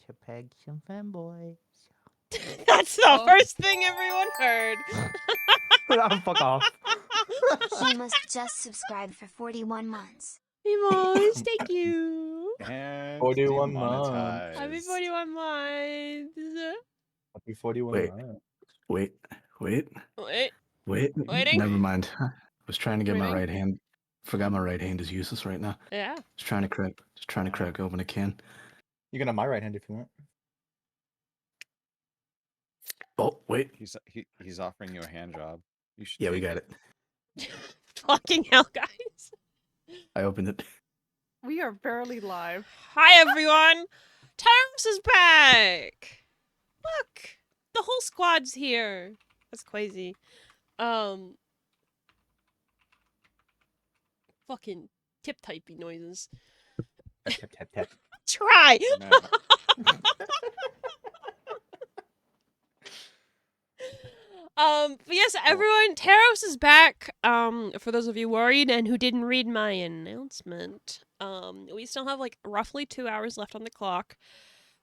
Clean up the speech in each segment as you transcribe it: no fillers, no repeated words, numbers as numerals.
to peg some femboys. That's the first thing everyone heard. Oh, fuck off. You must just subscribe for 41 months. Boys, thank you. And 41 demonetized. Happy 41 months. Happy 41 Wait. months. Wait. Waiting. Never mind. I was trying to get my Waiting. right hand. Forgot my right hand is useless right now. Yeah. Just trying to crack open a can. You can have my right hand if you want. Oh, wait. He's offering you a hand job. You should. Yeah, we take got it. Fucking hell, guys. I opened it. We are barely live. Hi, everyone. TERROS is back. Look, the whole squad's here. That's crazy. Fucking tip-typey noises. Tap, tap, tap. Try. No. But yes, everyone, TERROS is back. For those of you worried and who didn't read my announcement, we still have like roughly 2 hours left on the clock.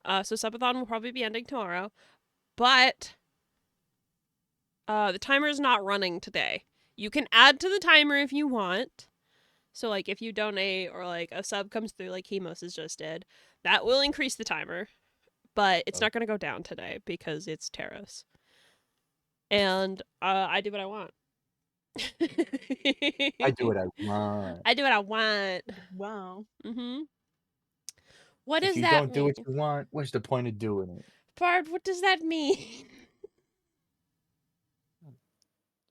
So subathon will probably be ending tomorrow, but the timer is not running today. You can add to the timer if you want. So like if you donate or like a sub comes through like Hemos just did, that will increase the timer, but it's not going to go down today because it's TERROS. And I do what I want. I do what I want. I do what I want. Wow. Mm-hmm. What If does you that don't mean? do what you want, what's the point of doing it? Bard, what does that mean?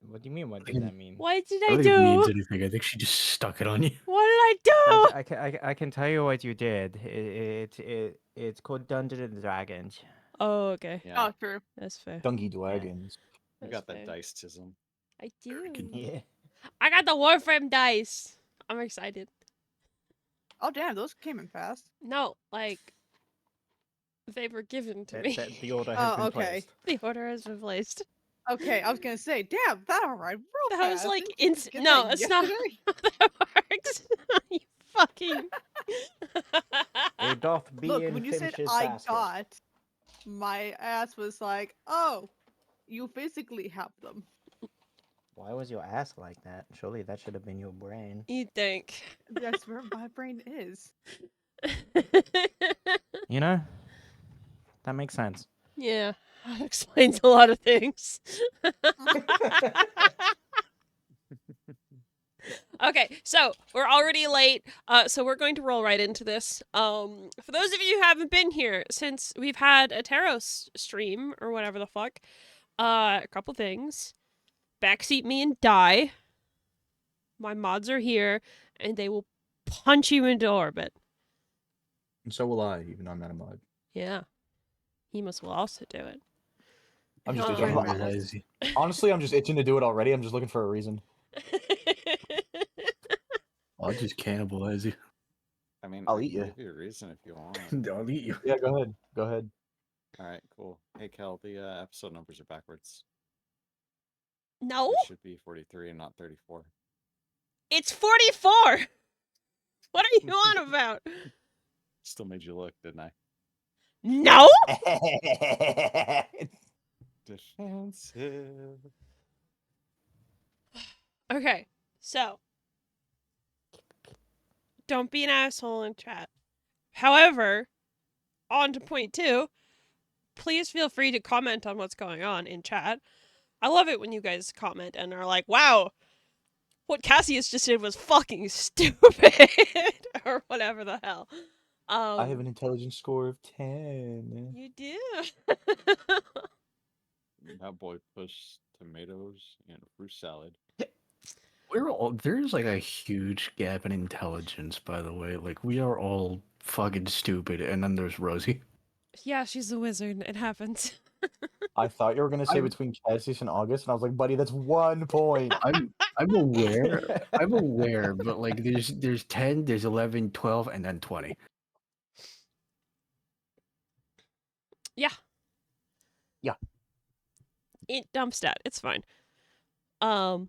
What do you mean? What does that mean? What did I I don't think it means do? anything. I think she just stuck it on you. What did I do? I can tell you what you did. It's called Dungeons and Dragons. Oh, okay. Yeah, Oh, true. That's fair. Dungy Dragons. you That's got fair. that dice-tism. I do. Yeah. I got the Warframe dice. I'm excited. Oh, damn, those came in fast. No, like, they were given to me. The order has Oh, been okay. placed. The order has been placed. Okay, I was gonna say, damn, that arrived real That was fast. like Didn't you instant. get No, that it's not yesterday? how that works. You fucking. It doth be Look, in when you said Finch's I basket. got, my ass was like, oh, you physically have them. Why was your ass like that? Surely that should have been your brain. You think. That's where my brain is. You know? That makes sense. Yeah, that explains a lot of things. Okay, so we're already late, so we're going to roll right into this. For those of you who haven't been here since we've had a TERROS stream or whatever the fuck, a couple things. Backseat me and die. My mods are here, and they will punch you into orbit. And so will I, even though I'm not a mod. Yeah, Hemos will also do it. I'm just Oh, itching. my lazy. Honestly, I'm just itching to do it already. I'm just looking for a reason. I'll just cannibalize you. I mean, I'll I eat can you. give you a reason if you want. I'll eat you. Yeah, go ahead. Go ahead. All right, cool. Hey, Kel, the episode numbers are backwards. No, It should be 43 and not 34. it's 44. What are you on about? Still made you look, didn't I? No. Defensive. Okay, so don't be an asshole in chat. However, on to point 2, please feel free to comment on what's going on in chat. I love it when you guys comment and are like, wow, what Cassius just did was fucking stupid, or whatever the hell. I have an intelligence score of 10. You do. That boy pushed tomatoes and fruit salad. There's like a huge gap in intelligence, by the way. Like, we are all fucking stupid, and then there's Rosie. Yeah, she's a wizard. It happens. I thought you were gonna say between Cassius and August, and I was like, buddy, that's 1 point. I'm aware, but like there's 10, there's 11, 12, and then 20. Yeah. Yeah. Dump stat. It's fine. So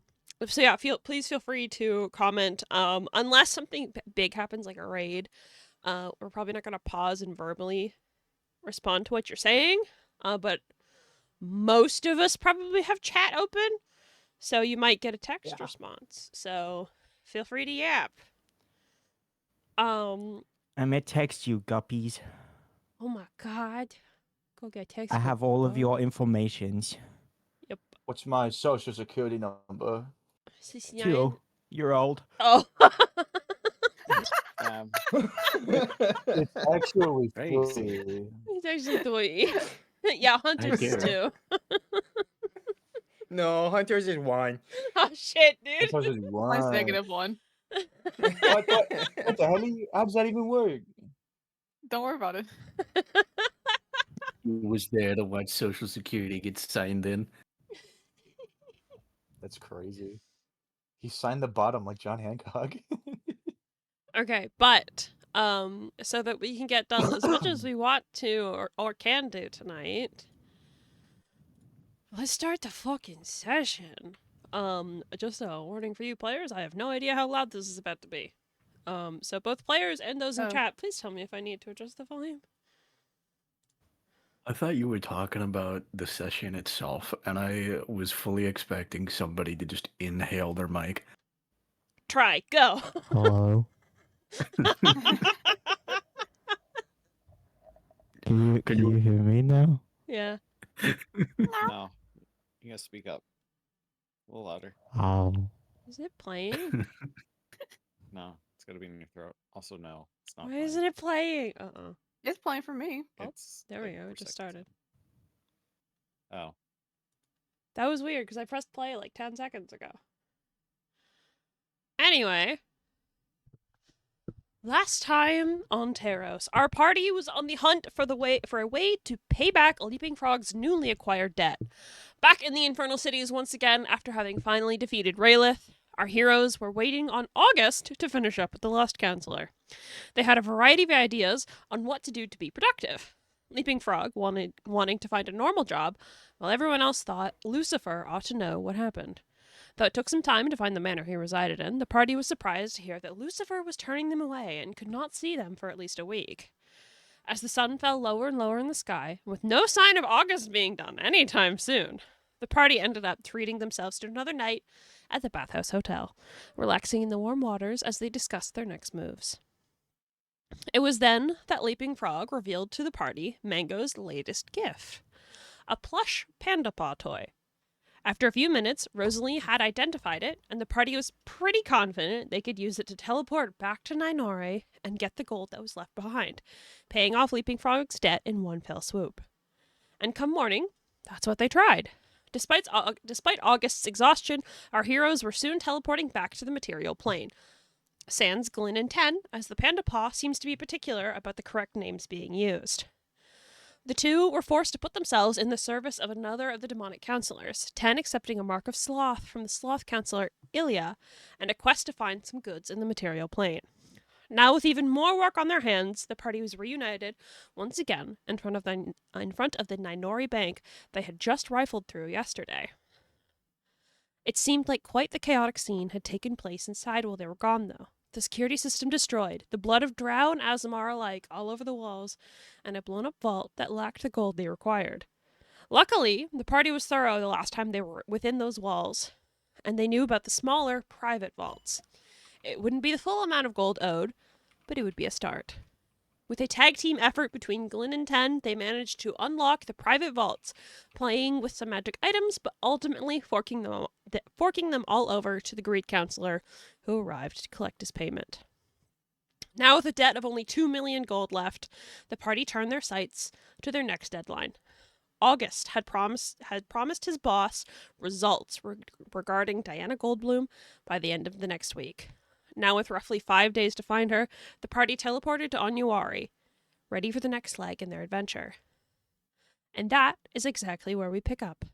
yeah, please feel free to comment. Unless something big happens, like a raid, we're probably not gonna pause and verbally respond to what you're saying, but most of us probably have chat open, so you might get a text Yeah. response. So feel free to yap. I'm gonna text you, guppies. Oh my god. Go get text. I from have all of Bob. your informations. Yep. What's my social security number? 69. 2 year old. Oh. It's actually Face. 3. It's actually 3. Yeah, Hunter's is care. 2. No, Hunter's is 1. Oh shit, I dude. thought it was Mine's 1. -1. What the hell? How does that even work? Don't worry about it. Who was there to watch Social Security get signed in? That's crazy. He signed the bottom like John Hancock. Okay, but so that we can get done as much as we want to or can do tonight, let's start the fucking session. Just a warning for you players, I have no idea how loud this is about to be. So both players and those in Oh. chat, please tell me if I need to adjust the volume. I thought you were talking about the session itself, and I was fully expecting somebody to just inhale their mic. Try, go. Hello. Can you hear me now? Yeah. No. You gotta speak up. A little louder. Oh. Is it playing? No. It's gotta be in your throat. Also, no. It's not Why isn't it playing? Uh-uh. It's playing for me. Oh, It's there we like go. 4 It just seconds. started. Oh. That was weird because I pressed play like 10 seconds ago. Anyway, last time on TERROS, our party was on the hunt for a way to pay back Leaping Frog's newly acquired debt. Back in the Infernal Cities once again, after having finally defeated Raylith, our heroes were waiting on August to finish up with the Lost Counselor. They had a variety of ideas on what to do to be productive. Leaping Frog wanting to find a normal job, while everyone else thought Lucifer ought to know what happened. Though it took some time to find the manor he resided in, the party was surprised to hear that Lucifer was turning them away and could not see them for at least a week. As the sun fell lower and lower in the sky, with no sign of August being done anytime soon, the party ended up treating themselves to another night at the Bathhouse Hotel, relaxing in the warm waters as they discussed their next moves. It was then that Leaping Frog revealed to the party Mango's latest gift, a plush panda paw toy. After a few minutes, Rosalie had identified it, and the party was pretty confident they could use it to teleport back to Onyowari and get the gold that was left behind, paying off Leaping Frog's debt in one fell swoop. And come morning, that's what they tried. Despite August's exhaustion, our heroes were soon teleporting back to the material plane. Sans Glyn and Ten, as the panda paw seems to be particular about the correct names being used. The two were forced to put themselves in the service of another of the demonic counselors, Ten accepting a mark of sloth from the sloth counselor Ilya, and a quest to find some goods in the material plane. Now, with even more work on their hands, the party was reunited once again in front of the Onyowari bank they had just rifled through yesterday. It seemed like quite the chaotic scene had taken place inside while they were gone, though. The security system destroyed, the blood of Drow and Aasimar alike all over the walls, and a blown-up vault that lacked the gold they required. Luckily, the party was thorough the last time they were within those walls, and they knew about the smaller, private vaults. It wouldn't be the full amount of gold owed, but it would be a start. With a tag team effort between Glyn and Ten, they managed to unlock the private vaults, playing with some magic items, but ultimately forking them all over to the greed counselor, who arrived to collect his payment. Now, with a debt of only 2 million gold left, the party turned their sights to their next deadline. August had promised his boss results regarding Diana Goldbloom by the end of the next week. Now, with roughly 5 days to find her, the party teleported to Onyowari, ready for the next leg in their adventure. And that is exactly where we pick up.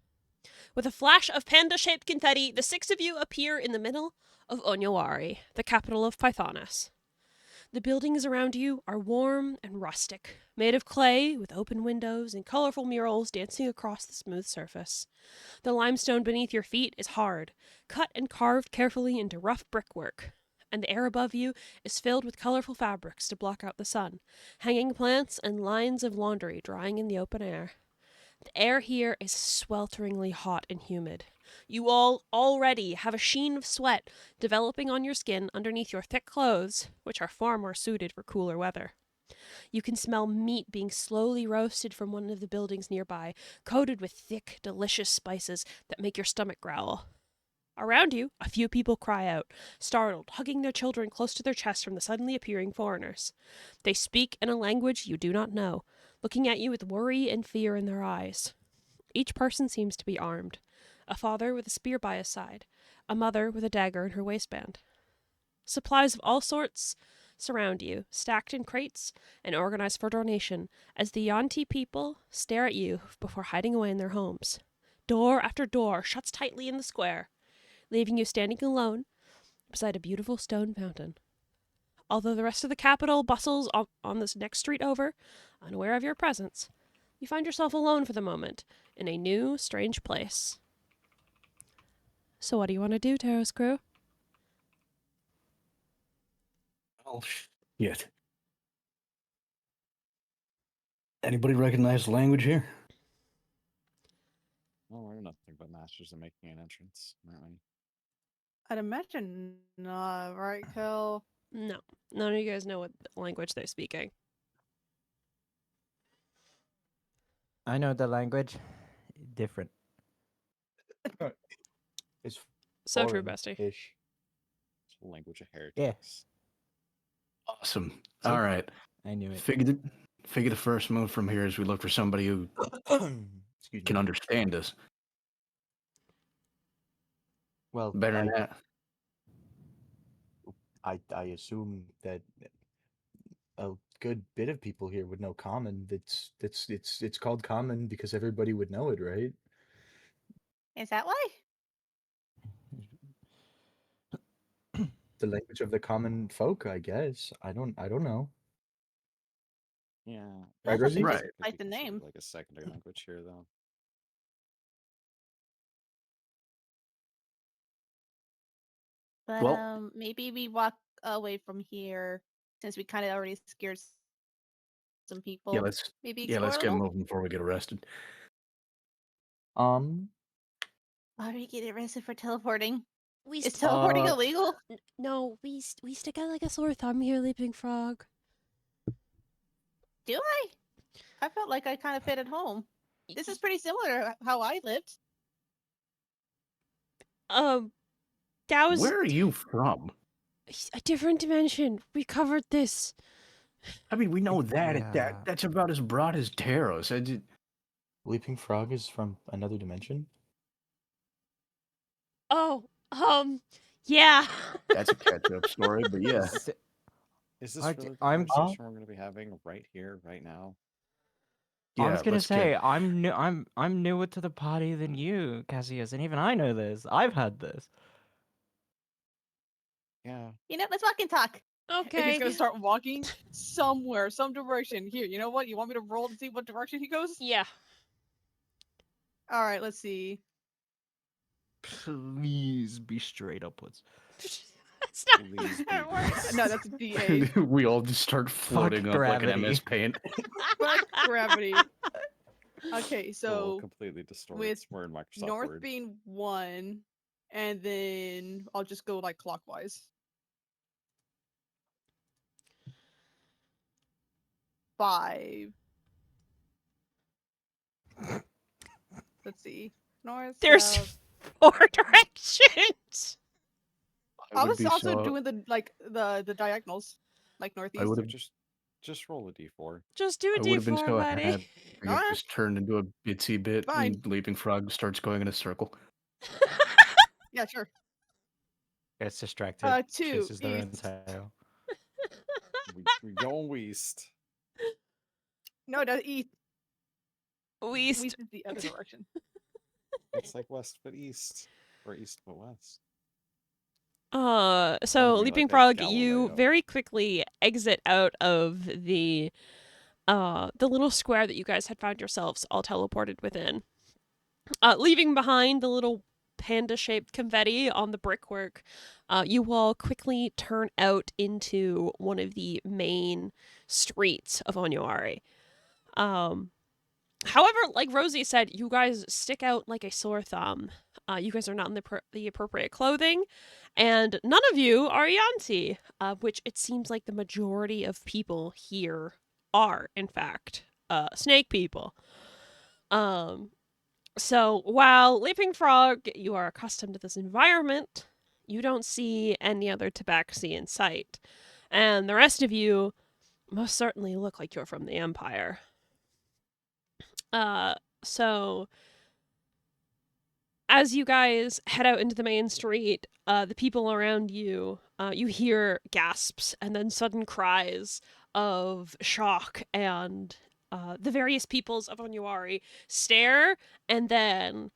With a flash of panda-shaped confetti, the 6 of you appear in the middle of Onyowari, the capital of Pythonis. The buildings around you are warm and rustic, made of clay with open windows and colorful murals dancing across the smooth surface. The limestone beneath your feet is hard, cut and carved carefully into rough brickwork. and the air above you is filled with colorful fabrics to block out the sun, hanging plants and lines of laundry drying in the open air. The air here is swelteringly hot and humid. You all already have a sheen of sweat developing on your skin underneath your thick clothes, which are far more suited for cooler weather. You can smell meat being slowly roasted from one of the buildings nearby, coated with thick, delicious spices that make your stomach growl. Around you, a few people cry out, startled, hugging their children close to their chests from the suddenly appearing foreigners. They speak in a language you do not know, looking at you with worry and fear in their eyes. Each person seems to be armed. A father with a spear by his side, a mother with a dagger in her waistband. Supplies of all sorts surround you, stacked in crates and organized for donation, as the Yanti people stare at you before hiding away in their homes. Door after door shuts tightly in the square, leaving you standing alone beside a beautiful stone fountain. Although the rest of the capital bustles on this next street over, unaware of your presence, you find yourself alone for the moment in a new, strange place. So what do you want to do, TERROS crew? Oh, shit. Anybody recognize the language here? Well, we're nothing but masters of making an entrance, aren't we? I'd imagine not, right, Kel? No, none of you guys know what language they're speaking. I know the language. Different. It's So true, bestie. foreign-ish. It's the language of Yeah. heretics. Awesome. See? All right. I knew it. Figure the first move from here is we look for somebody who Excuse can me. understand us. Well, Better than that. I assume that a good bit of people here would know common. It's called common because everybody would know it, right? Is that why? The language of the common folk, I guess. I don't know. Yeah. Right, Also, Rosie? they Right. just Could like be the considered name. like a secondary language here, though. But Well- maybe we walk away from here since we kind of already scared some people. Yeah, let's maybe yeah, explore let's a get little. moving before we get arrested. Why do we get arrested for teleporting? We Is teleporting Uh, illegal? no, we stick out like a sore thumb here, Leaping Frog. Do I? I felt like I kind of fit at home. This is pretty similar to how I lived. That was Where are you from? a different dimension. We covered this. I mean, we know that Yeah. that's about as broad as TERROS. Leaping Frog is from another dimension? Oh, yeah. That's a catch-up story, but yeah. Is this I- really the I'm- conversation we're going to be having right here, right now? I was Yeah, gonna let's say get- I'm newer to the party than you, Cassius, and even I know this. I've had this. Yeah. You know, let's walk and talk. And Okay. he's gonna start walking somewhere, some direction. Here, you know what? You want me to roll to see what direction he goes? Yeah. All right, let's see. Please be straight upwards. That's not Please how that be works. No, that's a D8. we all just start floating up like an MS gravity. Paint. Fuck gravity. Okay, Well, so completely distorts. with We're in Microsoft north Word. being 1, and then I'll just go like clockwise. 5. Let's see. North. There's south. 4 directions. I would was be also so- doing the diagonals, like northeast. would've- Just roll a d4. Just do a I would have been D4, so buddy. happy if it Alright. just turned into a bitsy bit Fine. and Leaping Frog starts going in a circle. Yeah, sure. Gets distracted. 2 Chases their own east. tail. We going west. No, no, east. East. East is the other direction. It's like west but east, or east but west. So Something like Leaping a Frog, you Galileo. very quickly exit out of the little square that you guys had found yourselves all teleported within, leaving behind the little panda-shaped confetti on the brickwork, you all quickly turn out into one of the main streets of Onyowari. However, like Rosie said, you guys stick out like a sore thumb. You guys are not in the appropriate clothing, and none of you are Yanti, which it seems like the majority of people here are, in fact, snake people. So while Leaping Frog, you are accustomed to this environment, you don't see any other tabaxi in sight. And the rest of you most certainly look like you're from the Empire. So as you guys head out into the main street, the people around you, you hear gasps and then sudden cries of shock, and the various peoples of Onyowari stare, and then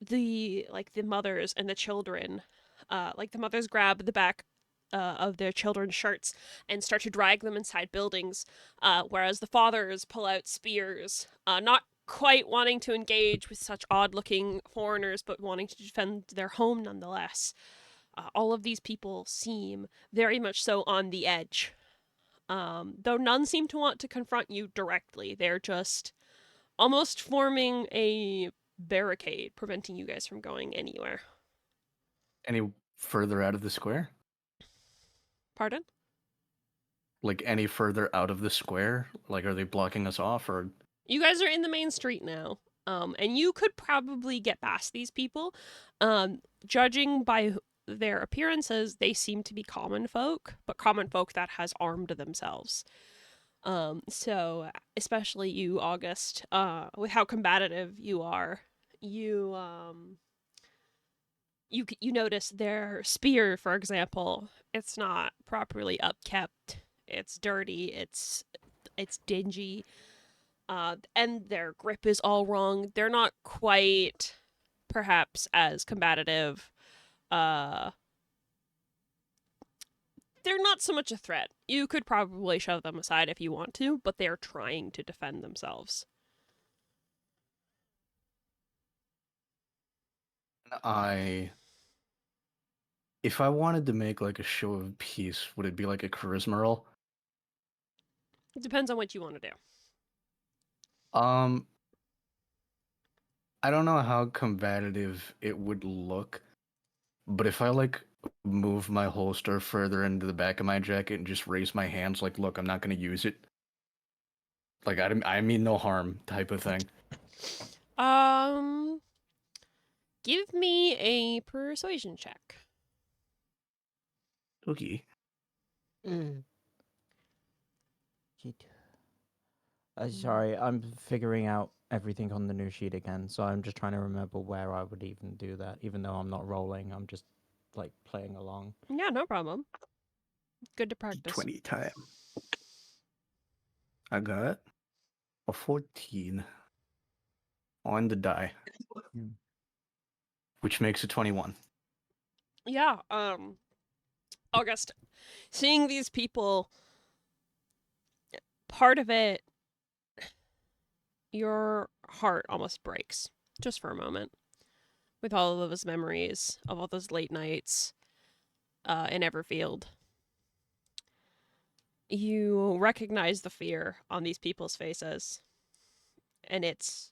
the mothers and the children, the mothers grab the back of their children's shirts and start to drag them inside buildings, whereas the fathers pull out spears, not quite wanting to engage with such odd-looking foreigners, but wanting to defend their home nonetheless. All of these people seem very much so on the edge. Though none seem to want to confront you directly. They're just almost forming a barricade, preventing you guys from going anywhere. Any further out of the square? Pardon? Like any further out of the square? Like, are they blocking us off, or? You guys are in the main street now, and you could probably get past these people. Judging by their appearances, they seem to be common folk, but common folk that has armed themselves. So especially you, August, with how combative you are, you notice their spear, for example. It's not properly upkept. It's dirty. It's dingy. And their grip is all wrong. They're not quite, perhaps, as combative. They're not so much a threat. You could probably shove them aside if you want to, but they're trying to defend themselves. If I wanted to make like a show of peace, would it be like a charisma roll? It depends on what you want to do. I don't know how combative it would look, but if I like move my holster further into the back of my jacket and just raise my hands like, look, I'm not going to use it. Like, I mean no harm type of thing. Give me a persuasion check. Okay. Shit. Sorry, I'm figuring out everything on the new sheet again, so I'm just trying to remember where I would even do that, even though I'm not rolling, I'm just, like, playing along. Yeah, no problem. Good to practice. 20 time. I got a 14 on the die, which makes it 21. Yeah, August, seeing these people, part of it, your heart almost breaks, just for a moment, with all of those memories of all those late nights in Everfield. You recognize the fear on these people's faces, and it's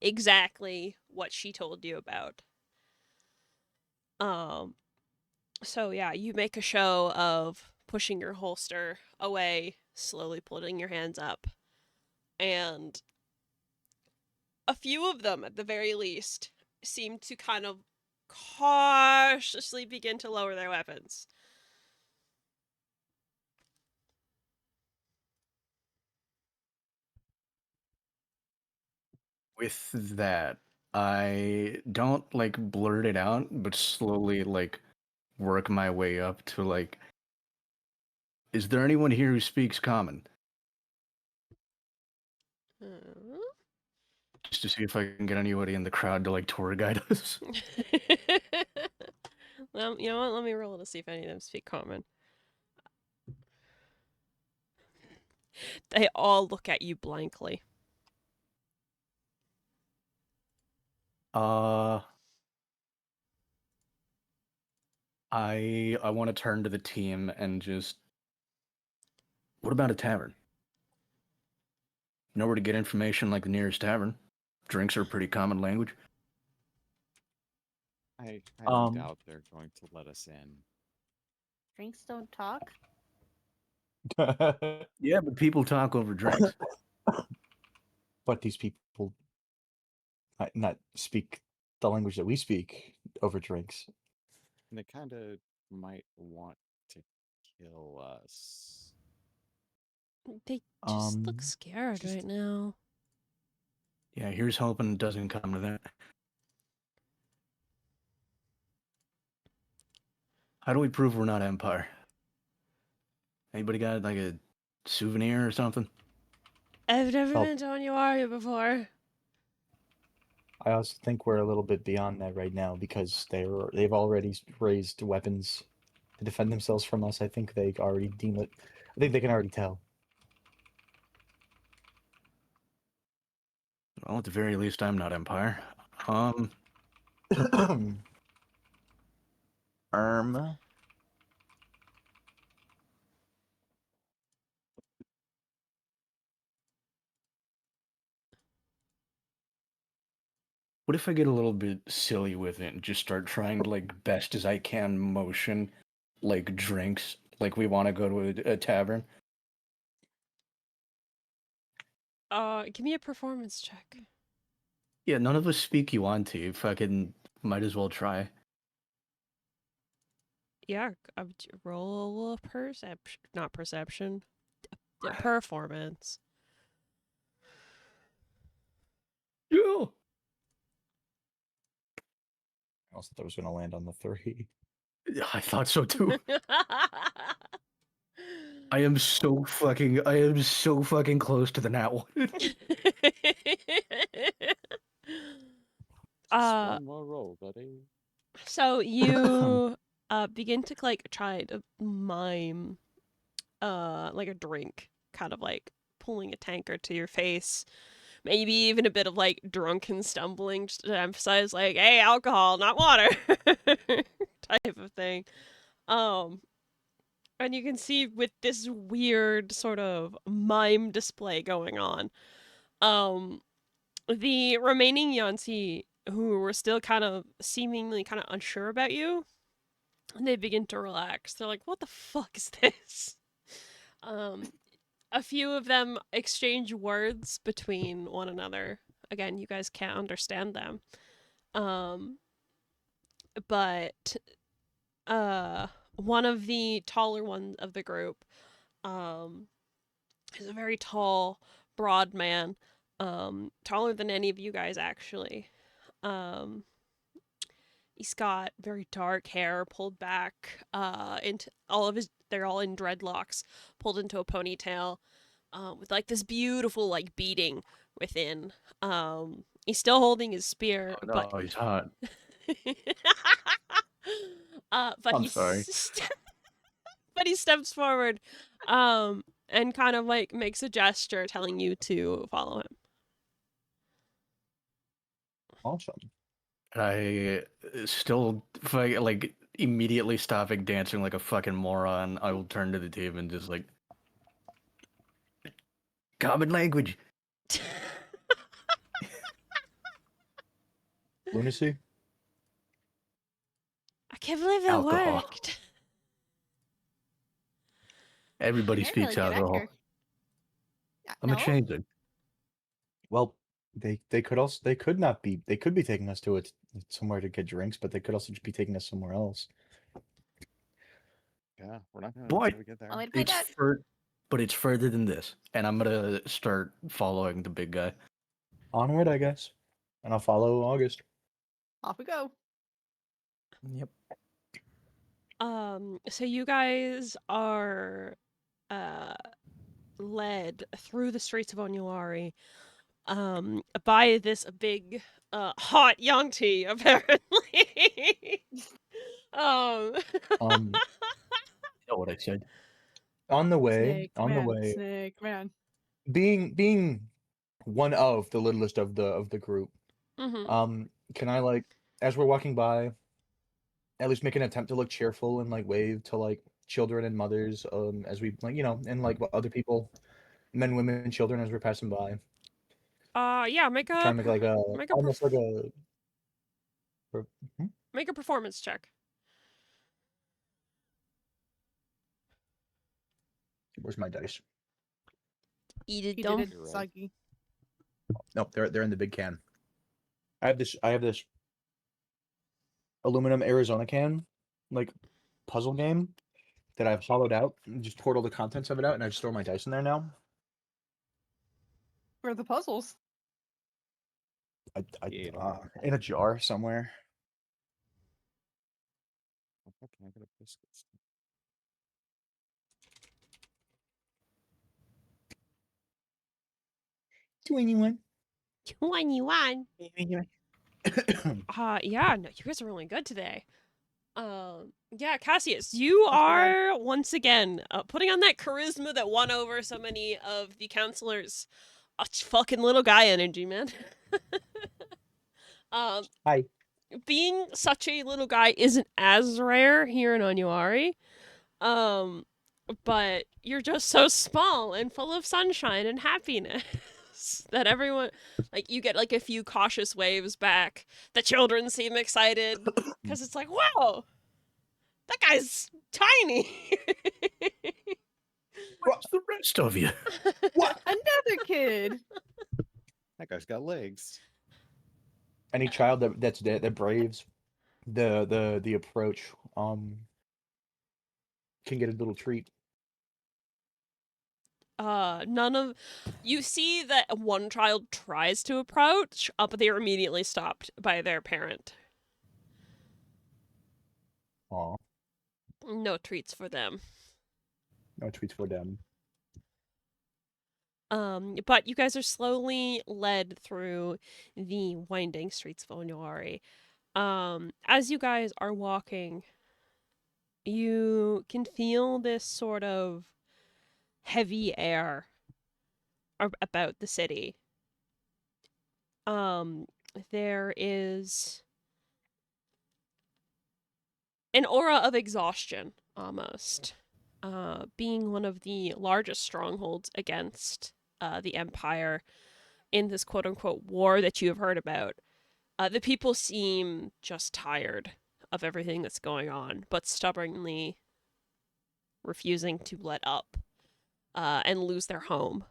exactly what she told you about. So yeah, you make a show of pushing your holster away, slowly putting your hands up, and a few of them, at the very least, seem to kind of cautiously begin to lower their weapons. With that, I don't like blurt it out, but slowly like work my way up to like, is there anyone here who speaks common? Just to see if I can get anybody in the crowd to like tour guide us. Well, you know what? Let me roll to see if any of them speak common. They all look at you blankly. I want to turn to the team and just. What about a tavern? Know where to get information like the nearest tavern? Drinks are a pretty common language. I highly doubt they're going to let us in. Drinks don't talk. Yeah, but people talk over drinks. But these people might not speak the language that we speak over drinks. And they kind of might want to kill us. They just look scared right now. Yeah, here's hoping it doesn't come to that. How do we prove we're not Empire? Anybody got like a souvenir or something? I've never Oh. been to Onyowari before. I also think we're a little bit beyond that right now because they've already raised weapons to defend themselves from us. I think they already deem it. I think they can already tell. Well, at the very least, I'm not Empire. What if I get a little bit silly with it and just start trying to, like, best as I can motion, like, drinks, like we want to go to a tavern? Give me a performance check. Yeah, none of us speak Yuan-ti. Fucking might as well try. Yeah, I would roll a perception, not perception, a performance. Yeah. I also thought it was going to land on the 3. I thought so too. I am so fucking close to the nat one. Just one more roll, buddy. So you begin to like try to mime like a drink, kind of like pulling a tankard to your face. Maybe even a bit of like drunken stumbling just to emphasize like, hey, alcohol, not water type of thing. And you can see with this weird sort of mime display going on, the remaining Yansi who were still kind of seemingly kind of unsure about you, they begin to relax. They're like, what the fuck is this? A few of them exchange words between one another. Again, you guys can't understand them. But one of the taller ones of the group is a very tall, broad man, taller than any of you guys actually. He's got very dark hair pulled back into all of his. They're all in dreadlocks, pulled into a ponytail, with like this beautiful like beading within. He's still holding his spear, Oh, no, but he's hot. but I'm sorry. But he steps forward, and kind of like makes a gesture telling you to follow him. Awesome. I still like immediately stopping dancing like a fucking moron. I will turn to the team and just like common language. Lunacy? I can't believe that Alcohol. worked. Everybody They're speaks really good alcohol. actor. I'm a changeling. Well, they could not be. They could be taking us to somewhere to get drinks, but they could also just be taking us somewhere else. Yeah, we're not going Boy, to get there. Want me to find out? But it's further than this, and I'm gonna start following the big guy. Onward, I guess, and I'll follow August. Off we go. Yep. So you guys are led through the streets of Onyowari by this big hot Yanti, apparently. You know what I said? On the way, Snake man. being one of the littlest of the group, Mhm. can I like, as we're walking by, at least make an attempt to look cheerful and like wave to like children and mothers, as we like, and like other people, men, women, children, as we're passing by. Yeah, make Trying a to make like a make a almost like a. Hmm? make a performance check. Where's my dice? Eat it, He don't. did it, You're right. Saki. Nope, they're in the big can. I have this aluminum Arizona can, like puzzle game that I've hollowed out and just poured all the contents of it out, and I just throw my dice in there now. Where are the puzzles? In a jar somewhere. Oh, can I get a biscuit? 21. 21. Yeah, no, you guys are really good today. Yeah, Cassius, you are once again putting on that charisma that won over so many of the counselors. Fucking little guy energy, man. Hi. Being such a little guy isn't as rare here in Onyowari. But you're just so small and full of sunshine and happiness that everyone, like, you get like a few cautious waves back. The children seem excited because it's like, wow, that guy's tiny. What's the rest of you? What? Another kid. That guy's got legs. Any child that braves the approach can get a little treat. None of you see that one child tries to approach, but they are immediately stopped by their parent. Aw, No treats for them. no treats for them. But you guys are slowly led through the winding streets of Onyowari. As you guys are walking, you can feel this sort of heavy air about the city. There is an aura of exhaustion, almost. Being one of the largest strongholds against the Empire in this quote-unquote war that you have heard about, the people seem just tired of everything that's going on, but stubbornly refusing to let up and lose their home.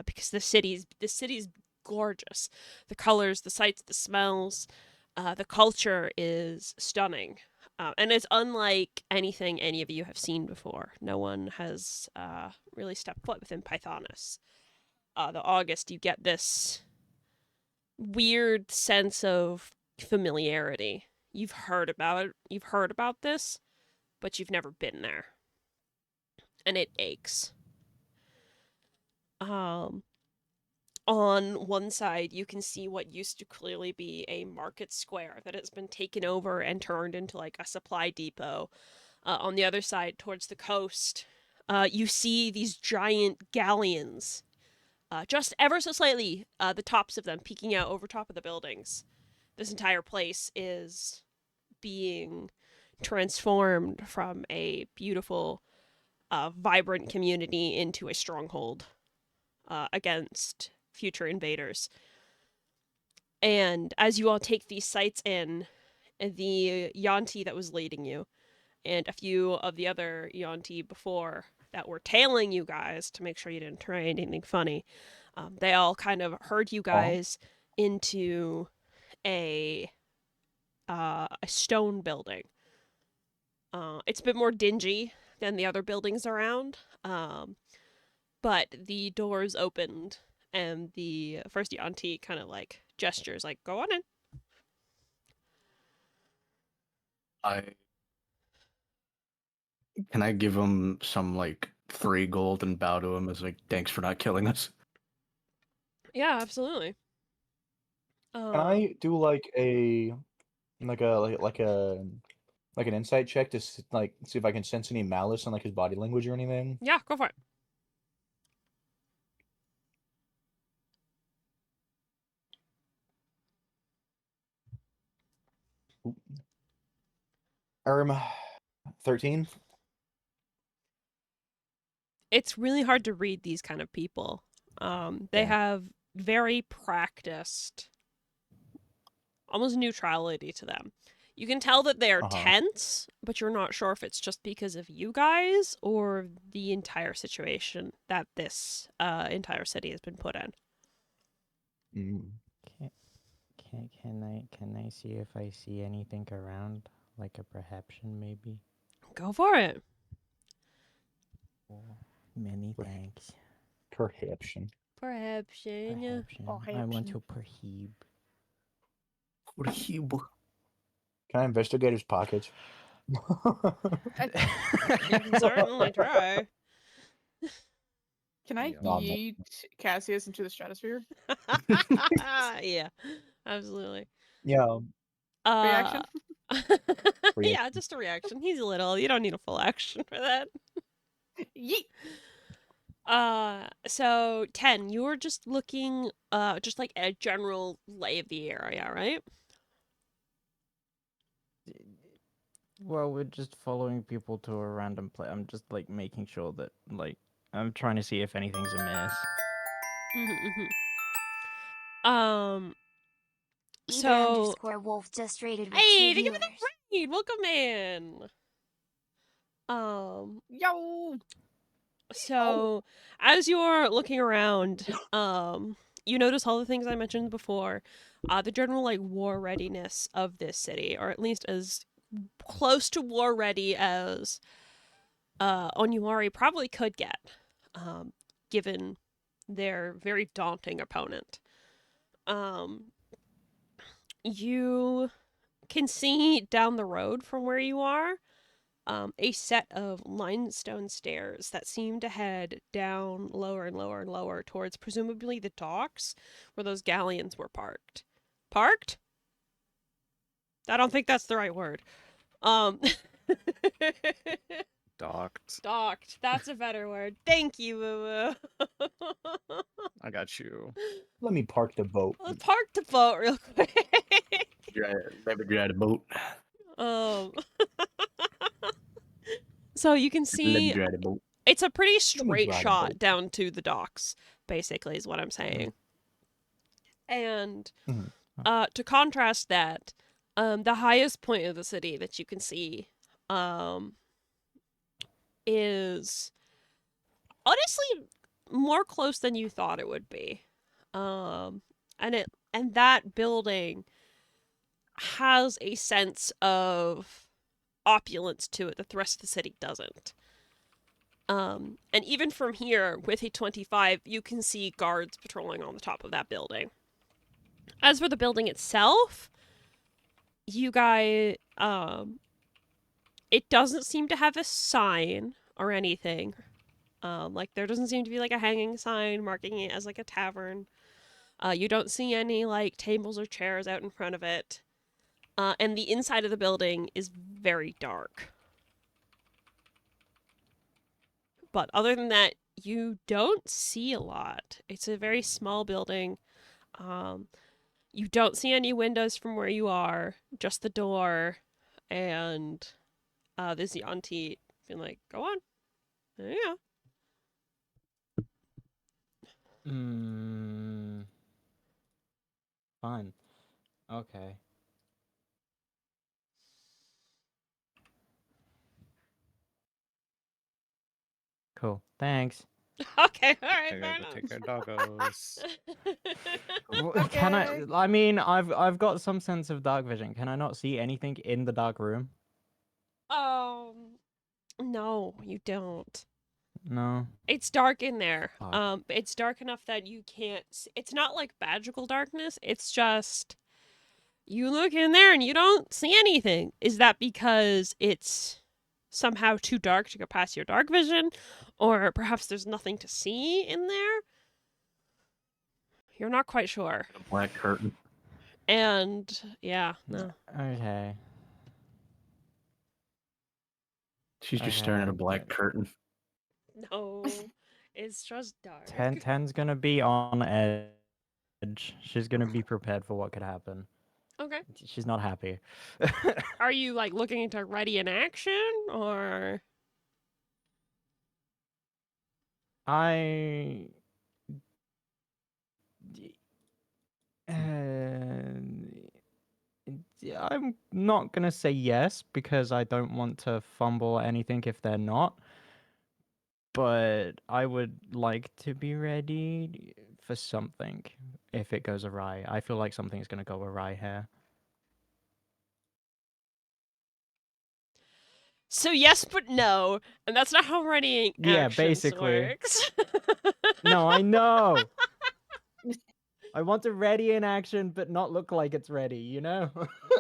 Because the city's gorgeous. The colors, the sights, the smells, the culture is stunning. And it's unlike anything any of you have seen before. No one has really stepped foot within Pythonus. The August, you get this weird sense of familiarity. You've heard about it. You've heard about this, but you've never been there. And it aches. On one side, you can see what used to clearly be a market square that has been taken over and turned into like a supply depot. On the other side, towards the coast, you see these giant galleons, just ever so slightly, the tops of them peeking out over top of the buildings. This entire place is being transformed from a beautiful, vibrant community into a stronghold against future invaders. And as you all take these sights in, the Yanti that was leading you and a few of the other Yanti before that were tailing you guys to make sure you didn't try anything funny, they all kind of herd you guys into a stone building. It's a bit more dingy than the other buildings around, but the doors opened and the first Yanti kind of like gestures like, go on in. Can I give him some like 3 gold and bow to him as like thanks for not killing us? Yeah, absolutely. Can I do like a like an insight check to like see if I can sense any malice on like his body language or anything? Yeah, go for it. 13. It's really hard to read these kind of people. They Yeah. have very practiced, almost neutrality to them. You can tell that they're tense, but you're not sure if it's just because of you guys or the entire situation that this entire city has been put in. Can I see if I see anything around, like a perception maybe? Go for it. Oh, many thanks. Perception. Perception. I want to perceive. Can I investigate his pockets? You can certainly try. Can I No, yeet Cassius into the stratosphere? Yeah, absolutely. Yeah. Reaction? Yeah, just a reaction. He's little. You don't need a full action for that. Yeet. So 10, you were just looking, just like a general lay of the area, right? Well, we're just following people to a random place. I'm just like making sure that I'm trying to see if anything's amiss. So Wolf just rated with hey, 2 thank you for viewers. the raid. Welcome in. Yo. So as you're looking around, you notice all the things I mentioned before, the general like war readiness of this city, or at least as close to war ready as Onyowari probably could get, given their very daunting opponent. You can see down the road from where you are a set of limestone stairs that seem to head down lower and lower and lower towards presumably the docks where those galleons were parked. Parked? I don't think that's the right word. Docked. Docked. That's a better word. Thank you, Woo Woo. I got you. Let me park the boat. Let's park the boat real quick. Never drive a boat. So you can Let me see drive a boat. it's a pretty me straight drive a shot boat. down to the docks, basically, is what I'm saying. And to contrast that, the highest point of the city that you can see is honestly more close than you thought it would be. And that building has a sense of opulence to it that the rest of the city doesn't. And even from here, with a 25, you can see guards patrolling on the top of that building. As for the building itself, you guys, it doesn't seem to have a sign or anything. Like there doesn't seem to be like a hanging sign marking it as like a tavern. You don't see any like tables or chairs out in front of it. And the inside of the building is very dark. But other than that, you don't see a lot. It's a very small building. You don't see any windows from where you are, just the door, and there's the auntie being like, "Go on, there you go." Fine. Okay. Cool. Thanks. Okay, all right, I fair gotta go take enough. our doggos. Can Okay. I mean, I've got some sense of dark vision. Can I not see anything in the dark room? No, you don't. No. It's dark in there. Fuck. It's dark enough that you can't. It's not like magical darkness. It's just you look in there and you don't see anything. Is that because it's somehow too dark to go past your dark vision, or perhaps there's nothing to see in there? You're not quite sure. A black curtain. And yeah, no. Okay. She's just staring at a black Okay. curtain. No. It's just dark. 10's gonna be on edge. She's gonna be prepared for what could happen. Okay. She's not happy. Are you like looking to ready in action or? I. I'm not gonna say yes because I don't want to fumble anything if they're not. But I would like to be ready for something if it goes awry. I feel like something's gonna go awry here. So yes, but no, and that's not how readying Yeah, actions basically. works. No, I know. I want to ready in action, but not look like it's ready. You know.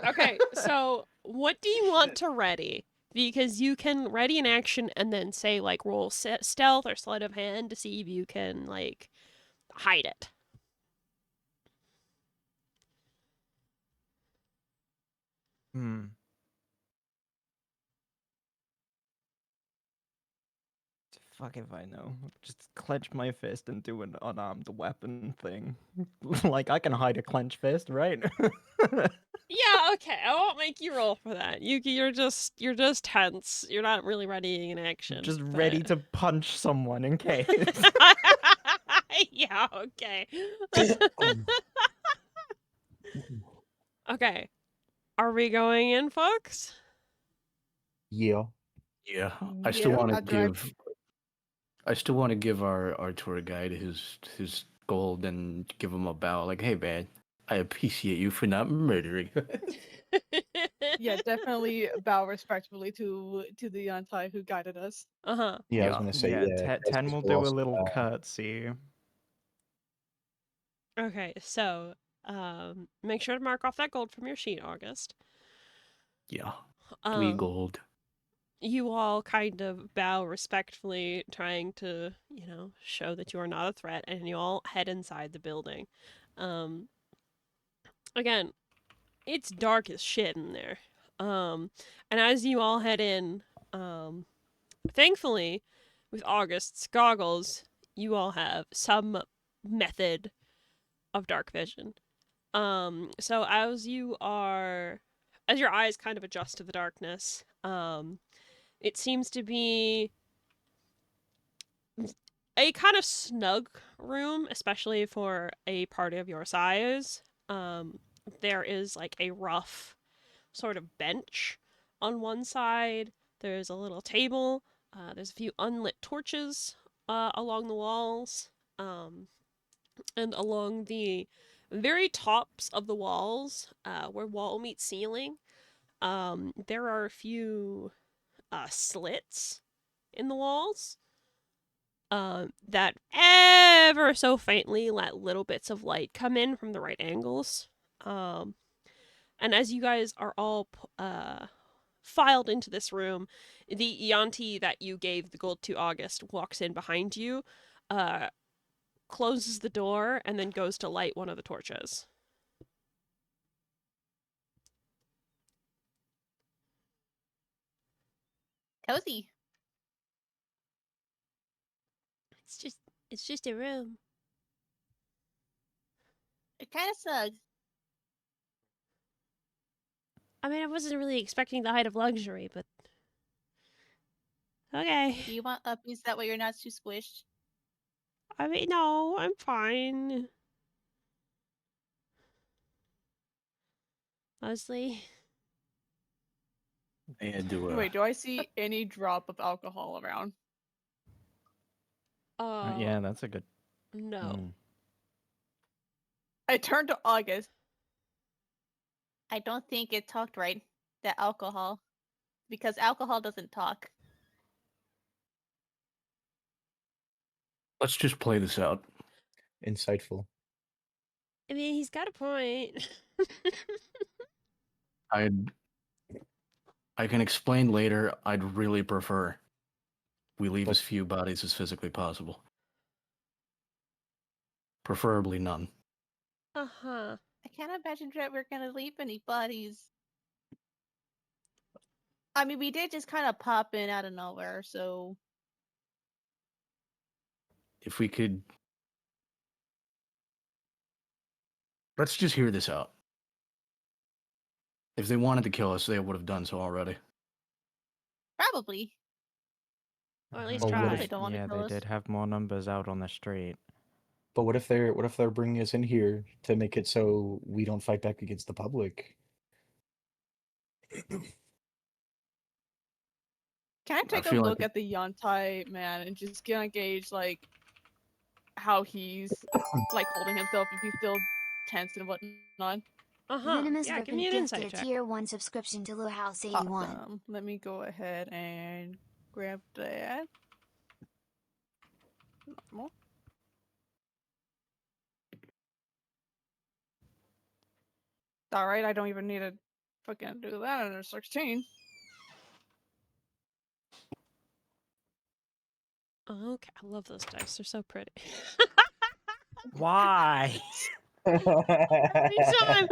Okay, so what do you want to ready? Because you can ready in action and then say like roll stealth or sleight of hand to see if you can like hide it. Hmm. Fuck if I know. Just clench my fist and do an unarmed weapon thing. Like I can hide a clenched fist, right? Yeah, okay. I won't make you roll for that. You're just tense. You're not really readying in action. Just but- ready to punch someone in case. yeah, okay. Okay. Are we going in, folks? Yeah. Yeah, I still Yeah, want to after I give. I still want to give our tour guide his gold and give him a bow. Like, hey, man, I appreciate you for not murdering. yeah, definitely bow respectfully to the anti who guided us. Uh-huh. Yeah, I was Yeah. gonna say Yeah, yeah. Ten Estes will will do a also little bow. curtsy. Okay, so make sure to mark off that gold from your sheet, August. Yeah, 3 Um gold. you all kind of bow respectfully, trying to, show that you are not a threat, and you all head inside the building. Um again, it's dark as shit in there. And as you all head in, thankfully, with August's goggles, you all have some method of dark vision. So as your eyes kind of adjust to the darkness, it seems to be a kind of snug room, especially for a party of your size. There is like a rough sort of bench on one side. There's a little table. There's a few unlit torches along the walls. And along the very tops of the walls, where wall meets ceiling, there are a few slits in the walls that ever so faintly let little bits of light come in from the right angles. And as you guys are all filed into this room, the Ianti that you gave the gold to August walks in behind you, closes the door, and then goes to light one of the torches. Cozy. It's just a room. It kind of sucks. I mean, I wasn't really expecting the height of luxury, but okay. Do you want uppies that way you're not too squished? I mean, no, I'm fine. Honestly. And do a. Wait, do I see any drop of alcohol around? Yeah, that's a good. No. Mm. I turned to August. I don't think it talked right. That alcohol. Because alcohol doesn't talk. Let's just play this out. Insightful. I mean, he's got a point. I can explain later. I'd really prefer we leave as Let's- few bodies as physically possible. Preferably none. Uh-huh. I can't imagine that we're gonna leave any bodies. I mean, we did just kind of pop in out of nowhere, so If we could. Let's just hear this out. If they wanted to kill us, they would have done so already. Probably. Or at least Well, what try. They don't want to Yeah, kill they us. did have more numbers out on the street. But what if they're bringing us in here to make it so we don't fight back against the public? Can I take a feel look like at the Yantai man and just get a gauge like how he's like holding himself, if he's still tense and whatnot? Venomous Yeah, give me Serpent an gifted insight a check. tier 1 subscription to Lou House 81. Awesome. Let me go ahead and grab that. Normal. Alright, I don't even need to fucking do that under 16. Okay, I love those dice. They're so pretty. Why? Every time.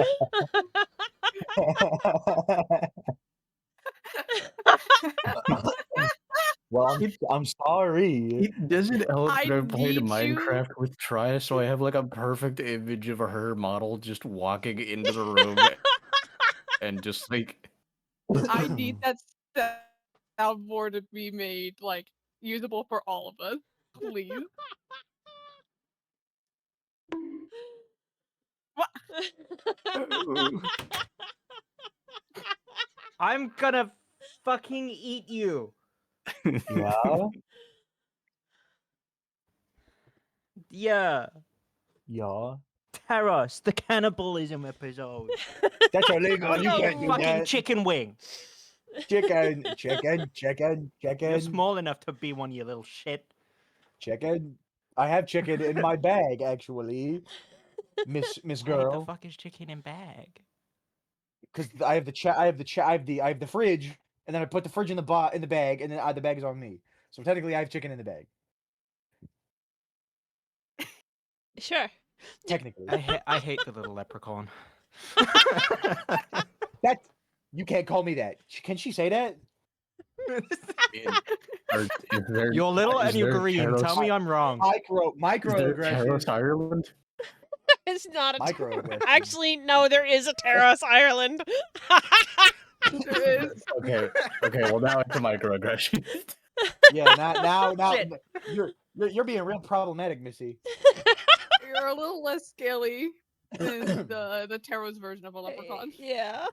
Well, I'm sorry. Doesn't I Eleanor play need you. Minecraft with Trias, so I have like a perfect image of her model just walking into the room and just like I need that soundboard to be made like usable for all of us, please. I'm gonna fucking eat you. Yeah. Yeah. Yeah. TERROS, the cannibalism episode. That's illegal. You No. can't do Fucking that. chicken wing. Chicken. You're small enough to be one, you little shit. Chicken. I have chicken in my bag, actually. Miss Why the Girl. fuck is chicken in bag? Because I have the fridge, and then I put the fridge in the bag, and then the bag is on me. So technically, I have chicken in the bag. Sure. Technically, I hate the little leprechaun. that you can't call me that. Can she say that? You're little and you're green. Tell me I'm wrong. Microaggression. Ireland? It's not a Microaggression. Actually, no, there is a TERROS Ireland. There is. Okay, well now it's a microaggression. Yeah, now Shit. you're being real problematic, Missy. You're a little less scaly than the TERROS version of a leprechaun. Yeah.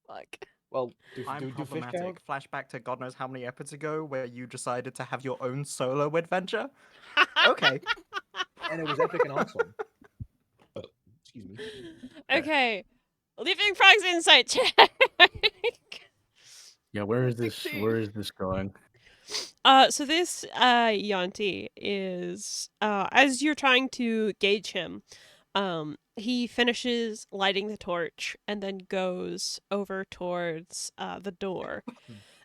Fuck. Well, do I'm fish count? problematic. Flashback to God knows how many episodes ago where you decided to have your own solo adventure. Okay. And it was epic and awesome. Excuse me. Okay. Leaving Frog's insight check. Yeah, where is this 16. going? So this Yanti is as you're trying to gauge him, he finishes lighting the torch and then goes over towards the door.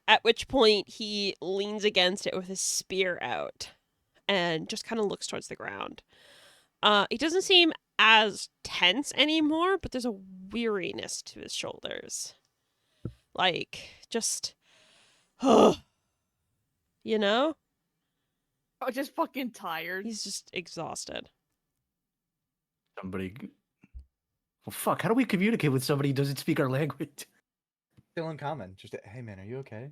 At which point he leans against it with his spear out and just kind of looks towards the ground. He doesn't seem as tense anymore, but there's a weariness to his shoulders. Like, just, you know? Oh, just fucking tired. He's just exhausted. Somebody. Well, fuck. How do we communicate with somebody who doesn't speak our language? Still in common. Just hey man, are you okay?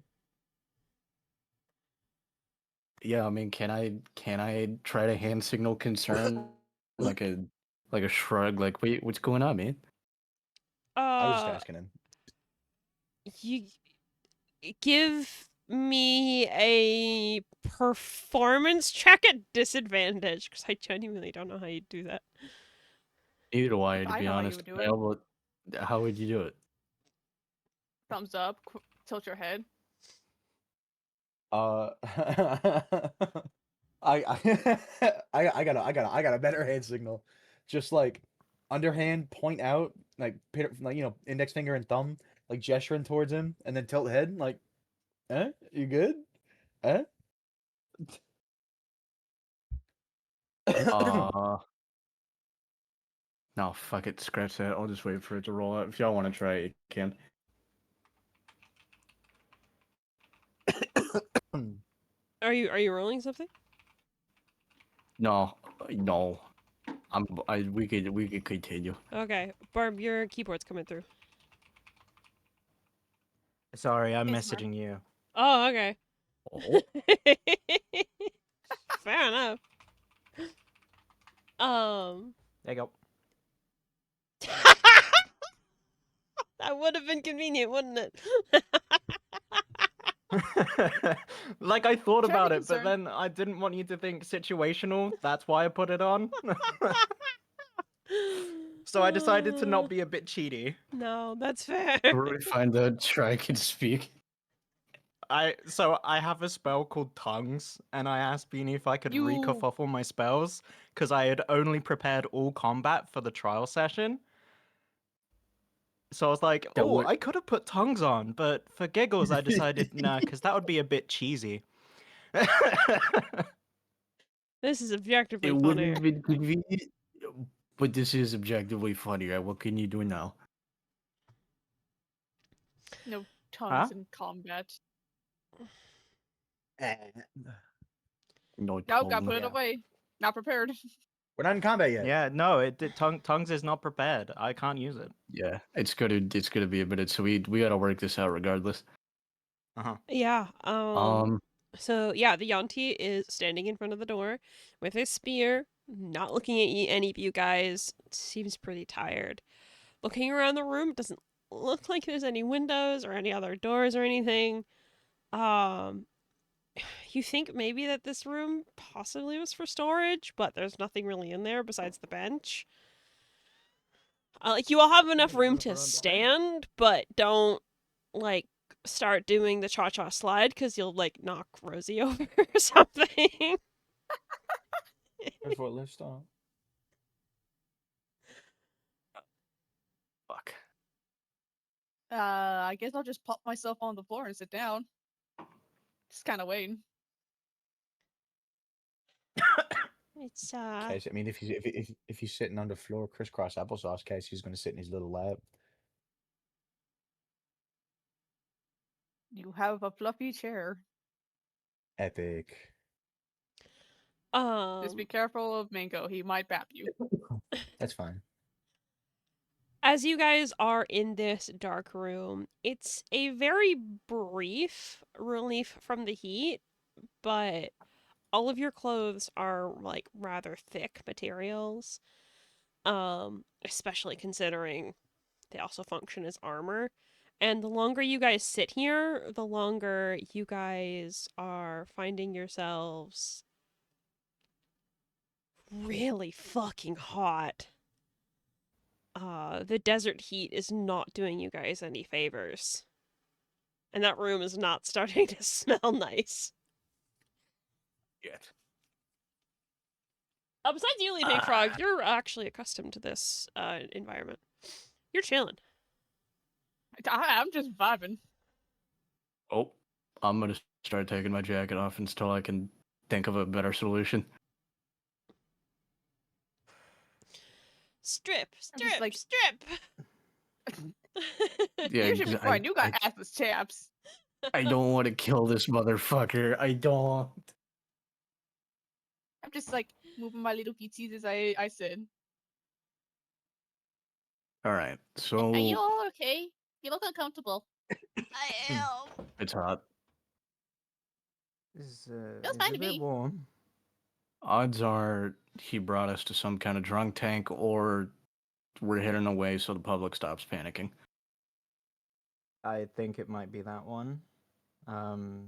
Yeah, I mean, can I try to hand signal concern, like a shrug, like wait, what's going on, man? I was just asking him. You give me a performance check at disadvantage, because I genuinely don't know how you do that. Neither do I, to I be know how you honest. would do it. Well, how would you do it? Thumbs up, tilt your head. I I got a better hand signal. Just like underhand, point out, like index finger and thumb, like gesturing towards him, and then tilt head, like, you good? No, fuck it, scratch that. I'll just wait for it to roll out. If y'all want to try it, you can. Are you rolling something? No. We could continue. Okay, Barb, your keyboard's coming through. Sorry, I'm It's fine. messaging you. Oh, okay. Oh, Fair enough. There you That would have been convenient, wouldn't it? go. Like, I thought Try to about be it, but concerned. then I didn't want you to think situational. That's why I put it on. So I decided to not be a bit cheaty. No, that's fair. where we find out Try can speak. So I have a spell called Tongues, and I asked Beanie if I could recoffle my spells, because I had only prepared all combat for the trial session. So I was like, That oh, would I could have put Tongues on, but for giggles I decided, nah, because that would be a bit cheesy. This is objectively it funnier. would have been convenient, but this is objectively funnier. What can you do now? No tongues in combat. No, Nope, gotta tongue. put it Yeah. away. Not prepared. We're not in combat yet. Yeah, no, Tongues is not prepared. I can't use it. Yeah, it's gonna be a minute, so we gotta work this out regardless. Yeah. Um, So yeah, the Yanti is standing in front of the door with his spear, not looking at any of you guys. Seems pretty tired. Looking around the room, doesn't look like there's any windows or any other doors or anything. You think maybe that this room possibly was for storage, but there's nothing really in there besides the bench. Like, you all have enough room to stand, but don't, like, start doing the cha-cha slide, because you'll, like, knock Rosie over or something. Before let's start. fuck. I guess I'll just pop myself on the floor and sit down. Just kind of waiting. It's, Case, I mean, if he's sitting on the floor crisscross applesauce, Case, he's going to sit in his little lap. You have a fluffy chair. Epic. Just be careful of Mango. He might bap you. That's fine. As you guys are in this dark room, it's a very brief relief from the heat, but all of your clothes are like rather thick materials. Especially considering they also function as armor. And the longer you guys sit here, the longer you guys are finding yourselves really fucking hot. The desert heat is not doing you guys any favors. And that room is not starting to smell nice. Yet. Besides you, Big Frog, you're actually accustomed to this environment. You're chilling. I'm just vibing. Oh, I'm gonna start taking my jacket off until I can think of a better solution. Strip, I'm just strip, like- strip! Yeah, You should be 'cause fine. You got assless chaps. I don't want to kill this motherfucker. I don't. I'm just like moving my little feetsies as I said. All right, so Are you all okay? You look uncomfortable. I am. it's hot. It's fine a to bit me. warm. Odds are he brought us to some kind of drunk tank, or we're hidden away so the public stops panicking. I think it might be that one. Oh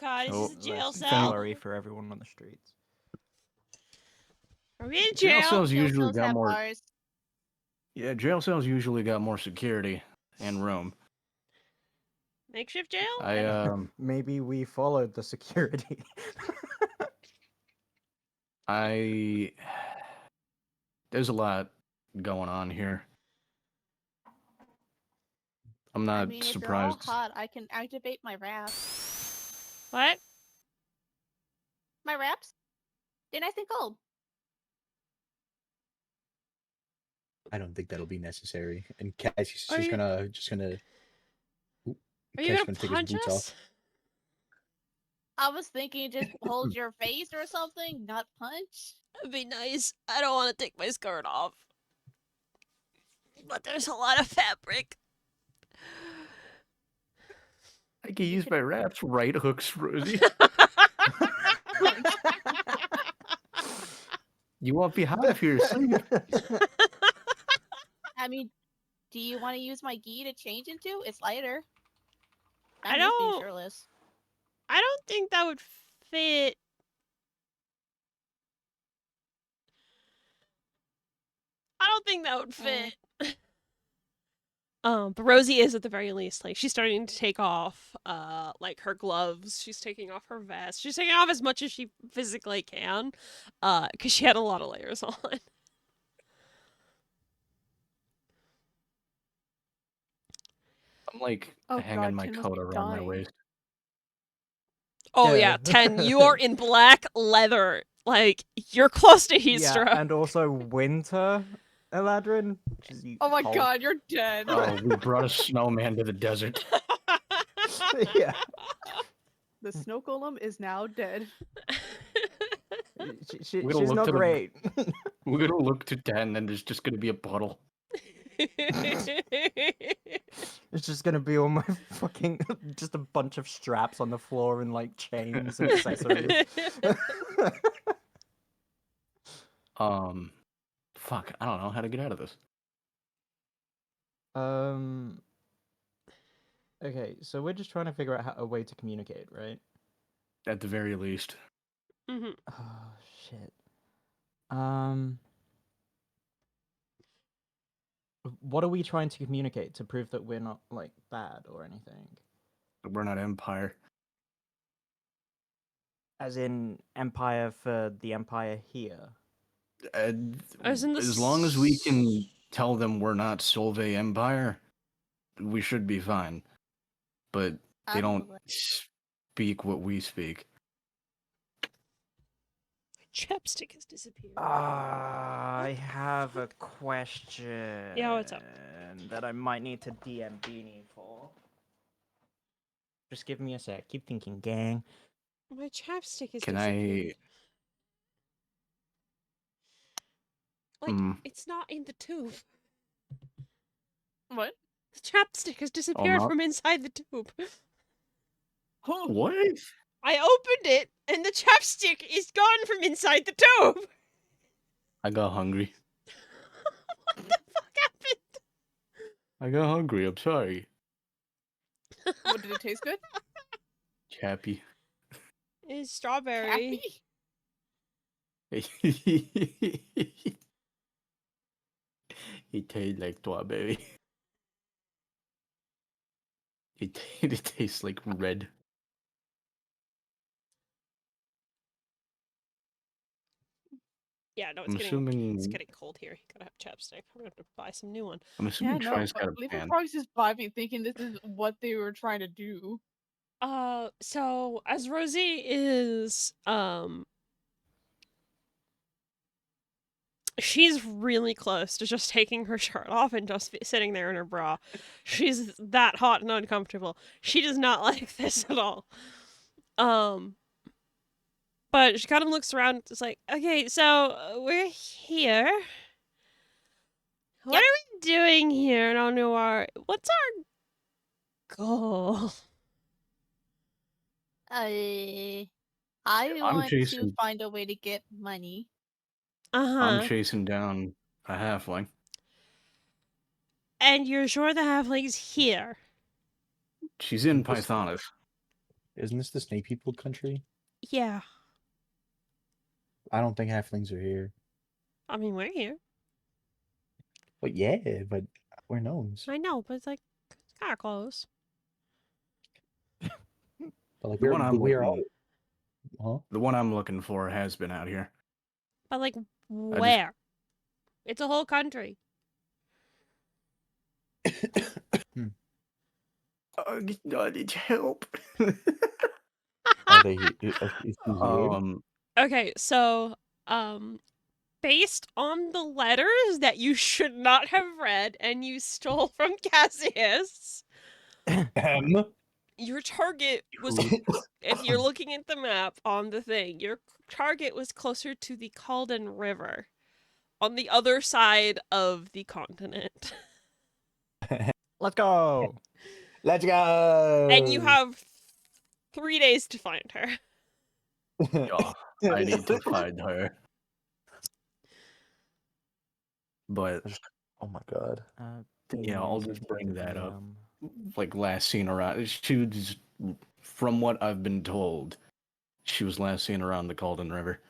god, So, this is a jail Let's cell. worry for everyone on the streets. Are we in Jail jail? cells Jail usually cells got have more. bars. Yeah, jail cells usually got more security and room. Makeshift jail? Maybe we followed the security. There's a lot going on here. I'm not I mean, if you're surprised. all hot, I can activate my wraps. What? My wraps? They're nice and cold. I don't think that'll be necessary. And Cassie's Are just you- gonna Oop, Are you Cassie's gonna take punch his boots us? off. I was thinking just hold your face or something, not punch. That'd be nice. I don't want to take my skirt off. But there's a lot of fabric. I can use my raps right hooks, Rosie. You won't be hot if you're asleep. I mean, do you want to use my gi to change into? It's lighter. I I'm just being don't- shirtless. I don't think that would fit. I don't think that would fit. But Rosie is at the very least, like, she's starting to take off, like, her gloves. She's taking off her vest. She's taking off as much as she physically can, because she had a lot of layers on. I'm like Oh hanging God, my Tin must coat be around my dying. waist. Oh Yeah. yeah, 10, you are in black leather. Like, you're close to heat Yeah, stroke. and also winter, Eladrin. Which is Oh my cold. God, you're dead. Oh, we brought a snowman to the desert. Yeah. The snow golem is now dead. She's We're gonna look not to the- great. We're gonna look to 10, and there's just gonna be a puddle. It's just gonna be all my fucking just a bunch of straps on the floor and like chains and accessories. Fuck, I don't know how to get out of this. Okay, so we're just trying to figure out a way to communicate, right? At the very least. Mhm. Oh shit. What are we trying to communicate to prove that we're not like bad or anything? We're not Empire. As in Empire for the Empire here. As in the As long as we can tell them we're not Solvay Empire, we should be fine. But they don't speak what we speak. Chapstick has disappeared. I have a question. Yeah, what's up? That I might need to DM Beanie for. Just give me a sec. Keep thinking, gang. My chapstick is Can disappeared. I... Like, it's not in the tube. What? The chapstick has disappeared no. from inside the tube. What? I opened it, and the chapstick is gone from inside the tube. I got hungry. What the fuck happened? I got hungry, I'm sorry. What, did it taste good? Chappy. It's strawberry. It tastes like strawberry. It tastes like red. Yeah, no, it's getting cold here. You gotta have chapstick. I'm gonna have to buy some new one. I'm assuming Yeah, no, Troy's got a Leaping pan. Frog's just vibing, thinking this is what they were trying to do. So as Rosie is, she's really close to just taking her shirt off and just sitting there in her bra. She's that hot and uncomfortable. She does not like this at all. But she kind of looks around. It's like, okay, so we're here. What are we doing here in Onyowari? What's our goal? I want to chasing- find a way to get money. I'm chasing down a halfling. And you're sure the halfling's here? She's in Pythonus. Isn't this the snake people country? Yeah. I don't think halflings are here. I mean, we're here. But yeah, but we're gnomes. I know, but it's like, it's kind of close. But like The one I'm we are all. looking- Huh? The one I'm looking for has been out here. But like, where? It's a whole country. I need help. Are they? Is he here? Okay, so, based on the letters that you should not have read and you stole from Cassius, your target was, if you're looking at the map on the thing, your target was closer to the Calden River, on the other side of the continent. Let's go. Let's go. And you have 3 days to find her. Yeah, I need to find her. But Oh my god. yeah, I'll Beanie just said bring he did that the, up. Like last seen around, she was, from what I've been told, she was last seen around the Calden River.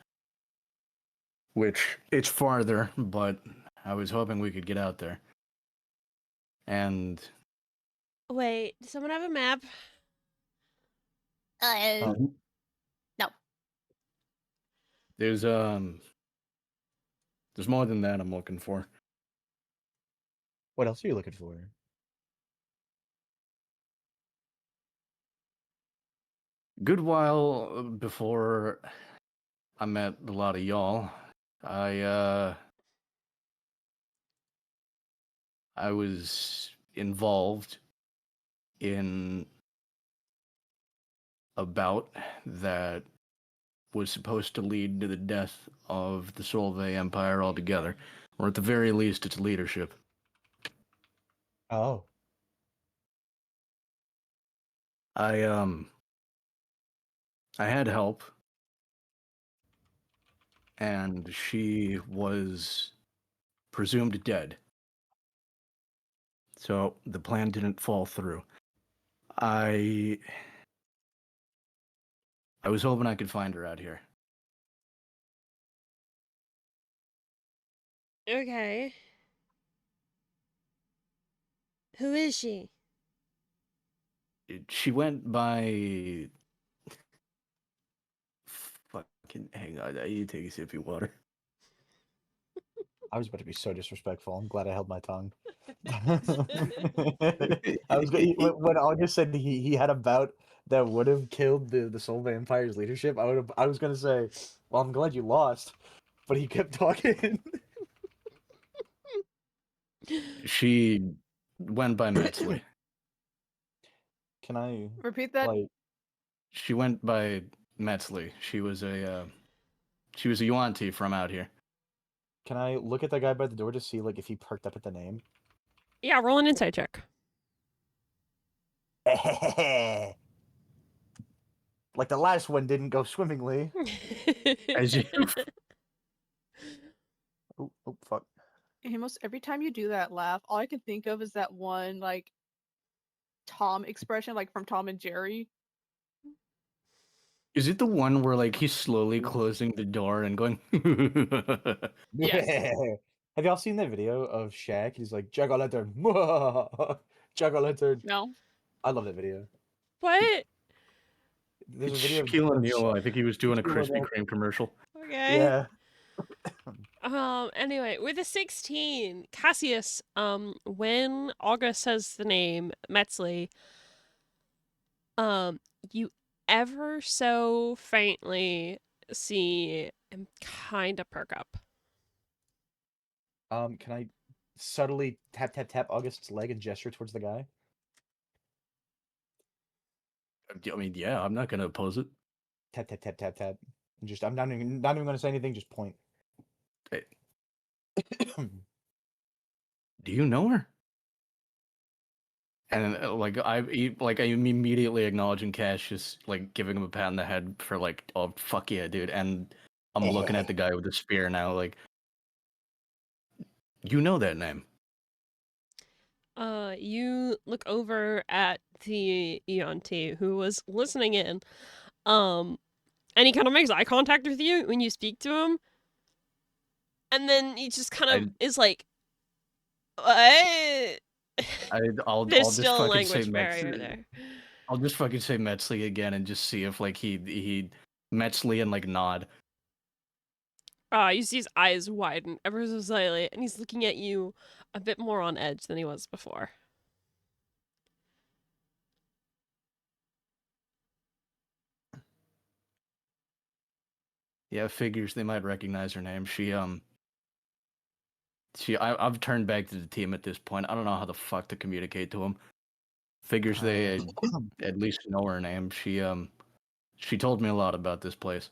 Which, it's farther, but I was hoping we could get out there. And Wait, does someone have a map? No. there's more than that I'm looking for. What else are you looking for? Good while before I met a lot of y'all, I was involved in a bout that was supposed to lead to the death of the Solvay Empire altogether, or at the very least, its leadership. Oh. I had help, and she was presumed dead. So the plan didn't fall through. I was hoping I could find her out here. Okay. Who is she? She went by. Fucking hang on, I need to take a sip of water. I was about to be so disrespectful. I'm glad I held my tongue. I was when August said he had a bout that would have killed the Solvay Empire's leadership. I was gonna say, well, I'm glad you lost, but he kept talking. She went by Metzley. Can I Repeat that. like? She went by Metzley. She was a Yuan-Ti from out here. Can I look at that guy by the door to see like if he perked up at the name? Yeah, roll an insight check. Like the last one didn't go swimmingly. As you Oh, fuck. Almost every time you do that laugh, all I can think of is that one like Tom expression, like from Tom and Jerry. Is it the one where like he's slowly closing the door and going? Yes. Have y'all seen that video of Shaq? He's like, Jack o' lantern. Jack o' lantern. No. I love that video. What? There's a It's video Shaquille of O'Neal. I think he was doing a Shaquille Krispy O'Neal. Kreme commercial. Okay. Yeah. Anyway, with a 16, Cassius, when August says the name Metzley, you ever so faintly see him kind of perk up. Can I subtly tap August's leg and gesture towards the guy? I mean, yeah, I'm not gonna oppose it. Tap. And just I'm not even gonna say anything, just point. Hey, do you know her? And I immediately acknowledging Cash, just like giving him a pat on the head for like, oh fuck yeah, dude. And I'm looking at the guy with the spear now, like, you know that name. You look over at the Eonti who was listening in, and he kind of makes eye contact with you when you speak to him, and then he just kind of is like, "What?" I'll There's just still a fucking say language barrier Metzley. there. I'll just fucking say Metzley again and just see if like he Metzley and like nod. You see his eyes widen ever so slightly, and he's looking at you a bit more on edge than he was before. Yeah, figures they might recognize her name. I've turned back to the team at this point. I don't know how the fuck to communicate to him. Figures they at least know her name. She told me a lot about this place.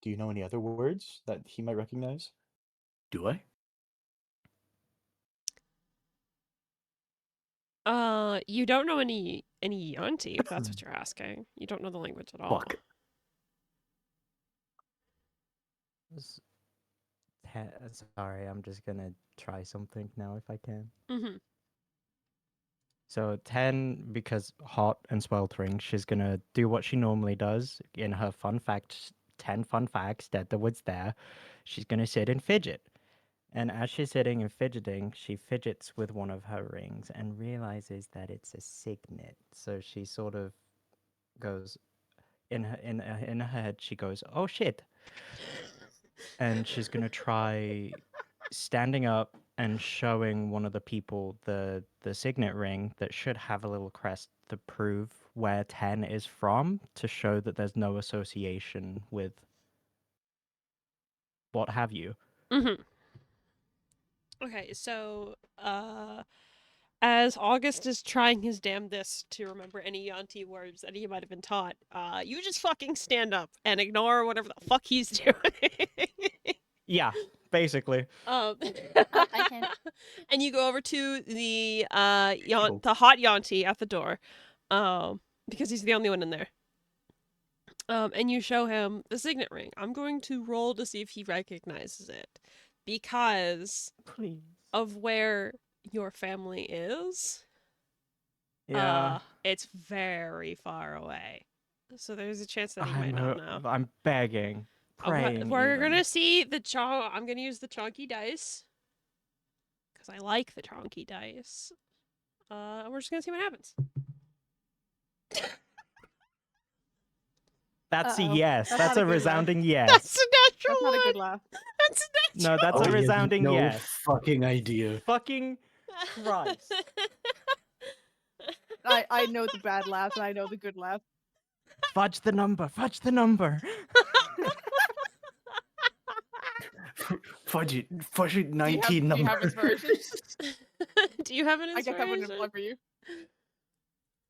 Do you know any other words that he might recognize? Do I? You don't know any Yanti, if that's what you're asking. You don't know the language at all. Fuck. S- Sorry, I'm just gonna try something now if I can. Mm-hmm. So 10, because hot and sweltering, she's gonna do what she normally does in her 10 fun facts that the wood's there. She's gonna sit and fidget. And as she's sitting and fidgeting, she fidgets with one of her rings and realizes that it's a signet. So she sort of goes in her head. She goes, "Oh shit!" And she's gonna try standing up and showing one of the people the signet ring that should have a little crest to prove where 10 is from, to show that there's no association with what have you. Mm-hmm. Okay, so as August is trying his damnedest to remember any Yanti words that he might have been taught, you just fucking stand up and ignore whatever the fuck he's doing. Yeah, basically. I can. And you go over to the Cool. the hot Yanti at the door, because he's the only one in there. And you show him the signet ring. I'm going to roll to see if he recognizes it, because Please. of where your family is. Yeah. It's very far away, so there's a chance that he might not know. I'm begging, praying. We're even. gonna see the I'm gonna use the chonky dice because I like the chonky dice. And we're just gonna see what happens. That's a Uh-oh. yes. That's That's not a a good laugh. resounding yes. That's a natural That's not a one. good laugh. That's a natural No, that's Oh, a you have resounding no yes. fucking idea. Fucking Christ. I know the bad laughs and I know the good laugh. Fudge the number. Fudge the number. Fudge it, 19 Do you have number. inspiration? Do you have an I guess I wouldn't inspiration? have blood for you.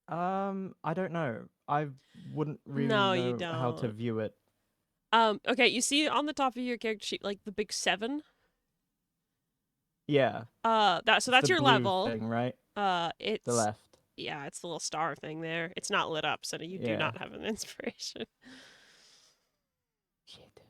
I don't know. I wouldn't really No, you know how to don't. view it. Okay, you see on the top of your character sheet, like the big 7. Yeah. That's the your blue level. thing, right? It's The left. Yeah, it's the little star thing there. It's not lit up, so you do Yeah. not have an inspiration. Shit.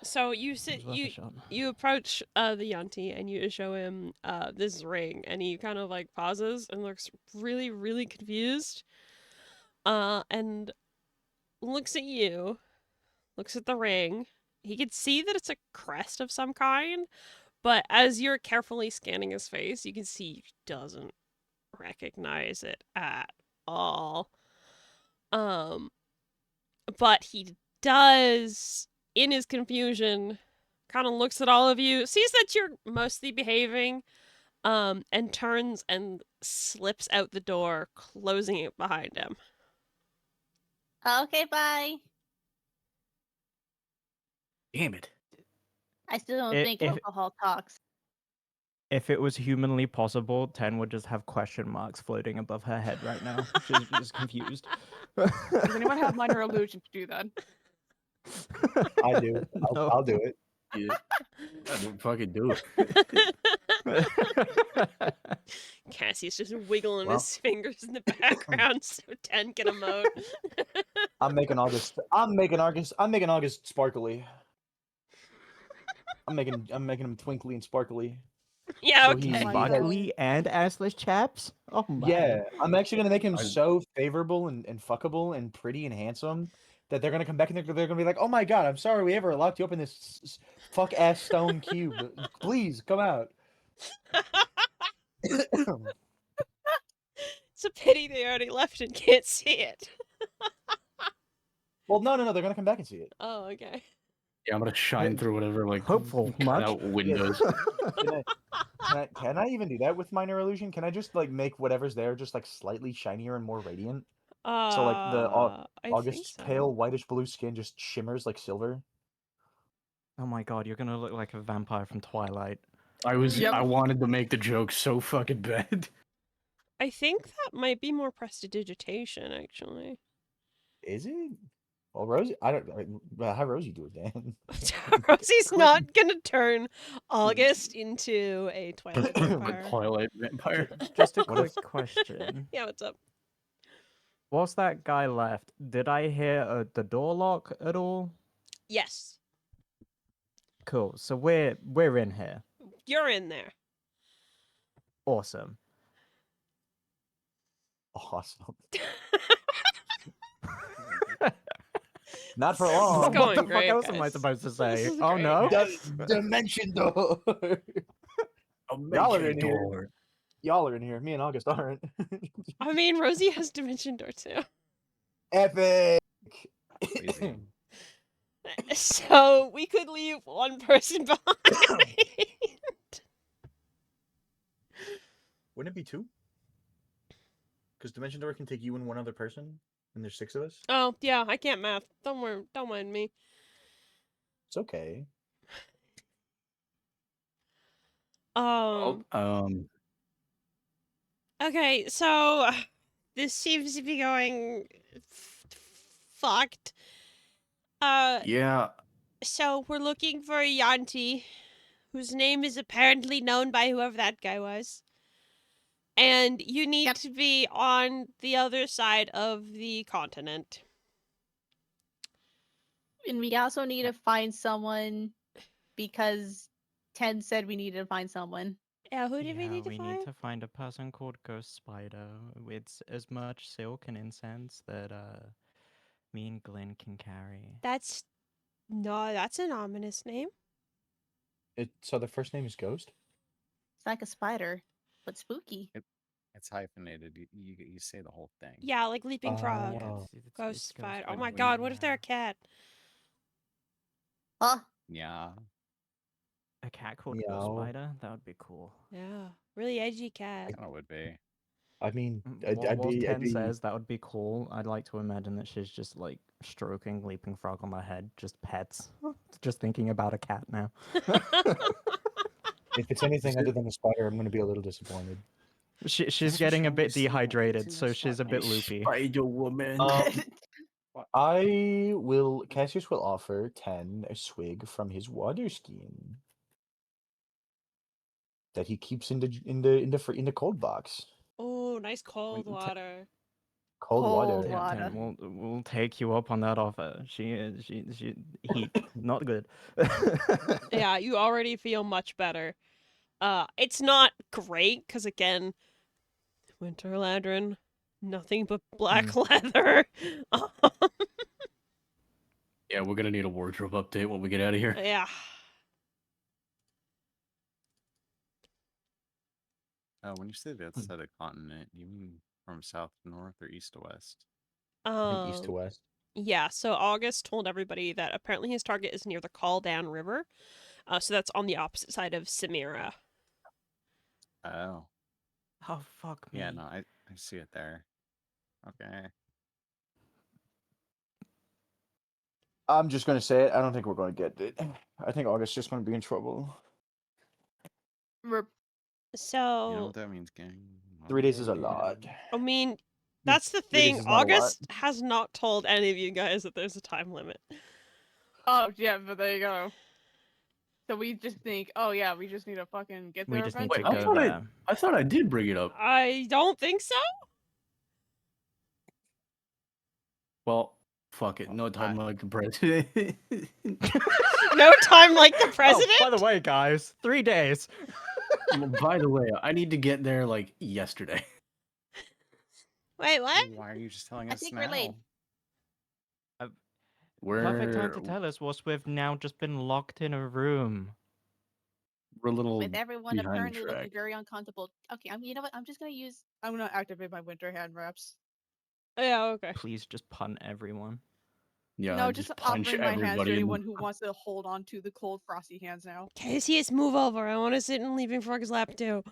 So you sit, It was worth a shot. you approach the Yanti and you show him this ring, and he kind of like pauses and looks really, really confused. And looks at you, looks at the ring. He could see that it's a crest of some kind, but as you're carefully scanning his face, you can see he doesn't recognize it at all. But he does, in his confusion, kind of looks at all of you, sees that you're mostly behaving, and turns and slips out the door, closing it behind him. Okay, bye. Damn it. I still don't think if- alcohol talks. If it was humanly possible, 10 would just have question marks floating above her head right now. She's just confused. Does anyone have minor illusion to do that? I do. No. I'll do it. Yeah. I don't fucking do it. Cassie's just wiggling Well. his fingers in the background so 10 can emote. I'm making August sparkly. I'm making him twinkly and sparkly. Yeah, So he's okay. my Sparkly and assless chaps? Oh my. Yeah, I'm actually gonna make him I- so favorable and fuckable and pretty and handsome that they're gonna come back and they're gonna be like, "Oh my god, I'm sorry we ever locked you up in this fuck ass stone cube. Please come out." It's a pity they already left and can't see it. Well, no, they're gonna come back and see it. Oh, okay. Yeah, I'm gonna shine through whatever like Hopeful much. out windows. Can I even do that with minor illusion? Can I just like make whatever's there just like slightly shinier and more radiant? So like the I think August's so. pale whitish blue skin just shimmers like silver. Oh my god, you're gonna look like a vampire from Twilight. I Yep. wanted to make the joke so fucking bad. I think that might be more prestidigitation, actually. Is it? Well, Rosie, I don't. How Rosie do it then? Rosie's not gonna turn August into a Twilight A vampire. Twilight vampire. Just a What if- quick question. Yeah, what's up? Whilst that guy left, did I hear the door lock at all? Yes, Cool. So we're in here. you're in there. Awesome. Awesome. Not for long. It's What going the fuck great, else am I guys. supposed to This say? is Oh great. no. Dimension door. Y'all are in here. Door. Y'all are in here. Me and August aren't. I mean, Rosie has Dimension Door too. Epic. Crazy. So we could leave one person behind. Wouldn't it be 2? Because Dimension Door can take you and one other person, and there's 6 of us. Oh, yeah, I can't math. Don't worry, don't mind me. It's okay. Okay, so this seems to be going fucked. Yeah. So we're looking for a Yanti, whose name is apparently known by whoever that guy was. And you need Yep. to be on the other side of the continent. And we also need to find someone because Ted said we needed to find someone. Yeah, who did we Yeah, need to we find? need to find a person called Ghost Spider with as much silk and incense that me and Glenn can carry. That's an ominous name. So the first name is Ghost? It's like a spider, but spooky. It's hyphenated. You say the whole thing. Yeah, like leaping frog, Oh. ghost spider. Oh Spider, my but god, what if they're a yeah. cat? Huh? Yeah. A cat called Ghost Meow. Spider? That would be cool. Yeah, really edgy cat. Kind of would be. I mean, What I'd Ten be says that would be cool. I'd like to imagine that she's just like stroking Leaping Frog on my head, just pets. Just thinking about a cat now. if it's anything other than a spider, I'm going to be a little disappointed. She's getting a bit dehydrated, so she's a bit loopy. Spider woman. Cassius will offer 10 a swig from his water skin that he keeps in the cold box. Oh, nice cold Wait, water. Cold water. Cold Ten, water. we'll take you up on that offer. She heat not good. Yeah, you already feel much better. It's not great because again, Winter Ladrin, nothing but black leather. Yeah, we're gonna need a wardrobe update when we get out of here. Yeah. When you say the other side of the continent, you mean from south to north or east to west? I think east to west. Yeah, so August told everybody that apparently his target is near the Call Down River. So that's on the opposite side of Samira. Oh. Oh fuck me. Yeah, no, I see it there. Okay. I'm just going to say it. I don't think we're going to get it. I think August's just going to be in trouble. So, You know what that means, gang? 3 days is a lot. I mean, that's the 3 days thing. is not a lot. August has not told any of you guys that there's a time limit. Oh, yeah, but there you go. So we just think, oh yeah, we just need to fucking get there. We just need Wait, to I go thought there. I thought I did bring it up. I don't think so. Well, fuck it. No time like the president. No time like the president. Oh, by the way, guys, 3 days. Well, by the way, I need to get there like yesterday. Wait, what? Why are you just telling I us think now? we're late. Perfect time to tell us was we've now just been locked in a room. We're a little With everyone behind apparently looking track. very uncomfortable. Okay, you know what? I'm just gonna use. I'm gonna activate my winter hand wraps. Yeah, okay. Please just punt everyone. Yeah, no, just just punch offering my hands to everybody. in the- anyone who wants to hold on to the cold, frosty hands now. Cassius, move over. I want to sit in Leaping Frog's lap too.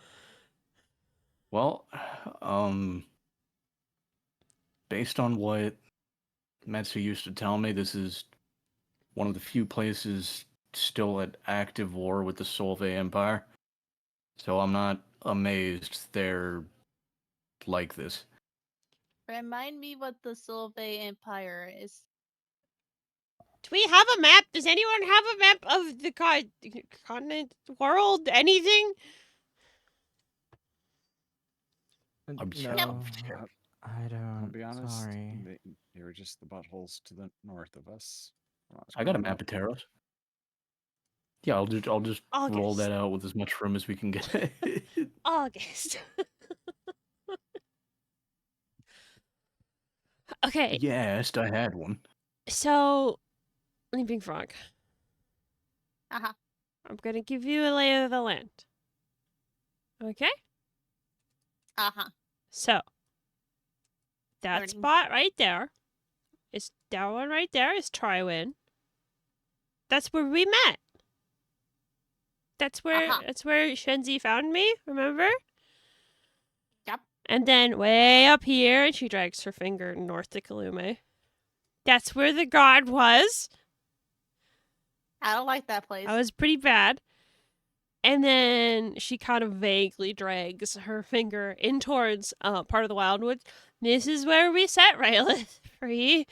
Well, based on what Metsu used to tell me, this is one of the few places still at active war with the Solve Empire. So I'm not amazed they're like this. Remind me what the Solve Empire is. we have a map? Does anyone have a map of the continent, world, anything? I'm No, Uh, I I'll don't. be honest, Sorry. they were just the buttholes to the north of us. I got a map of Terros. Yeah, I'll just roll August. that out with as much room as we can get. August. Okay, Yes, I had one. so Leaping Frog, Uh-huh. I'm gonna give you a lay of the land. Okay? Uh-huh. So that Learning. spot right there is that one right there is Triwin. That's where we met. That's where Shenzi found me, remember? Yep. And then way up here, and she drags her finger north to Kalume. That's where the god was. I don't like that place. That was pretty bad. And then she kind of vaguely drags her finger in towards part of the Wildwoods. This is where we set Rayleigh free.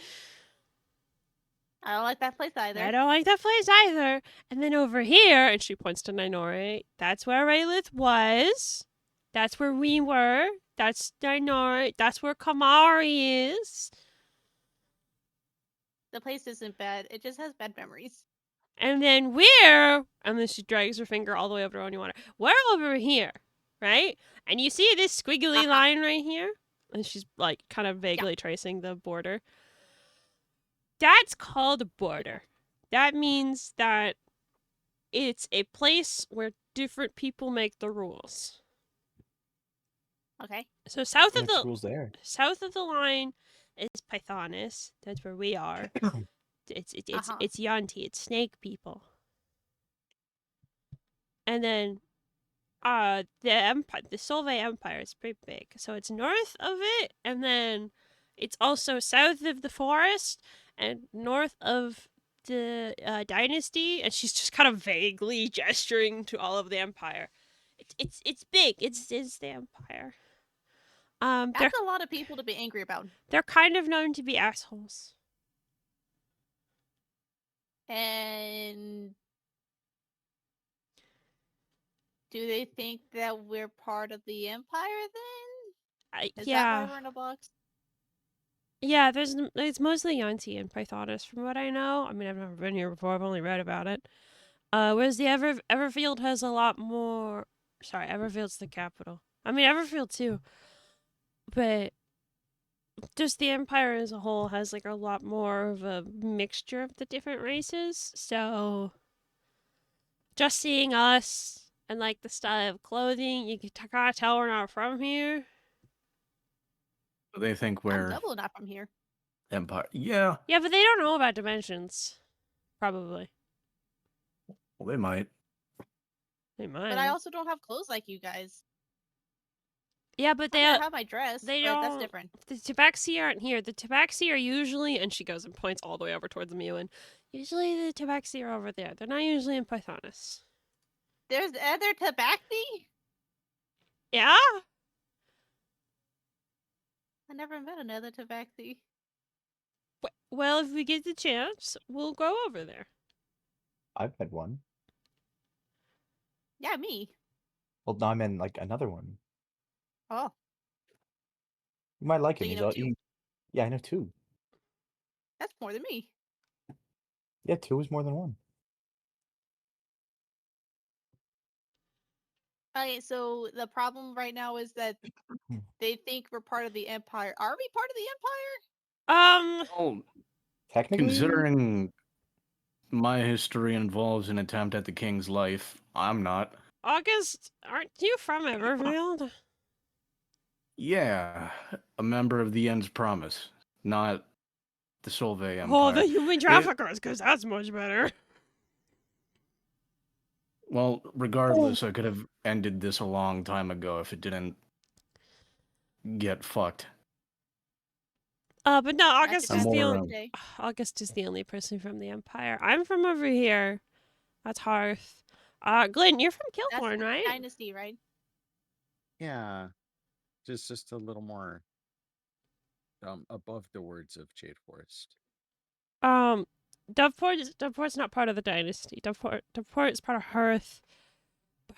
I don't like that place either. I don't like that place either. And then over here, and she points to Ninore, that's where Rayleigh was. That's where we were. That's Ninore. That's where Kamari is. The place isn't bad. It just has bad memories. And then we're, and then she drags her finger all the way over to Onyowari. We're over here, right? And you see this squiggly line right here? And she's like kind of vaguely tracing the border. That's called a border. That means that it's a place where different people make the rules. Okay. So south of Next the rules there. line is Pythonis. That's where we are. It's Yanti. It's snake people. And then the Solvay Empire is pretty big. So it's north of it, and then it's also south of the forest and north of the dynasty. And she's just kind of vaguely gesturing to all of the empire. It's big. It's the empire. That's a lot of people to be angry about. They're kind of known to be assholes. And do they think that we're part of the empire then? Is that why we're in a box? Yeah, it's mostly Yanti and Pythonis from what I know. I mean, I've never been here before. I've only read about it. Whereas the Everfield has a lot more. Sorry, Everfield's the capital. I mean, Everfield too. But just the Empire as a whole has like a lot more of a mixture of the different races. So just seeing us and like the style of clothing, you can kind of tell we're not from here. They think we're double not from here. Empire. Yeah. Yeah, but they don't know about dimensions. Probably. Well, they might. They might. But I also don't have clothes like you guys. Yeah, but they I have my dress. They but don't. That's different. The Tabaxi aren't here. The Tabaxi are usually, and she goes and points all the way over towards the Mewin. Usually the Tabaxi are over there. They're not usually in Pythonis. There's other Tabaxi? Yeah? I never met another Tabaxi. Well, if we get the chance, we'll go over there. I've had one. Yeah, me. Well, no, I meant like another one. Oh. You might like So him. you He's know all, two? yeah, I know two. That's more than me. Yeah, two is more than one. Okay, so the problem right now is that they think we're part of the Empire. Are we part of the Empire? Oh, technically, considering my history involves an attempt at the king's life, I'm not. August, aren't you from Everfield? Yeah, a member of the End's Promise, not the Solvay Empire. Oh, the human traffickers, because that's much better. Well, regardless, I could have ended this a long time ago if it didn't get fucked. But no, August is the only August is the only person from the Empire. I'm from over here. That's Hearth. Glenn, you're from Kilthorn, right? Dynasty, right? Yeah, just a little more above the words of Jade Forest. Doveport's not part of the dynasty. Doveport is part of Hearth.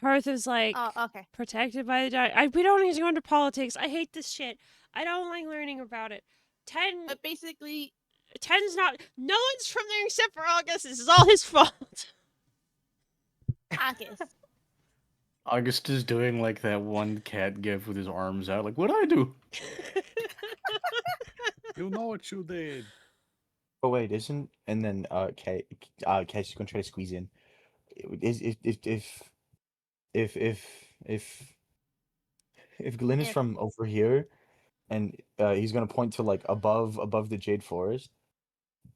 Hearth is like Oh, okay. protected by the dynasty. We don't need to go into politics. I hate this shit. I don't like learning about it. But basically, 10's not. No one's from there except for August. This is all his fault. August. August is doing like that one cat gif with his arms out, like, what'd I do? You know what you did. Oh wait, isn't and then Casey's gonna try to squeeze in. Is if Glenn is If- from over here, and he's gonna point to like above the Jade Forest,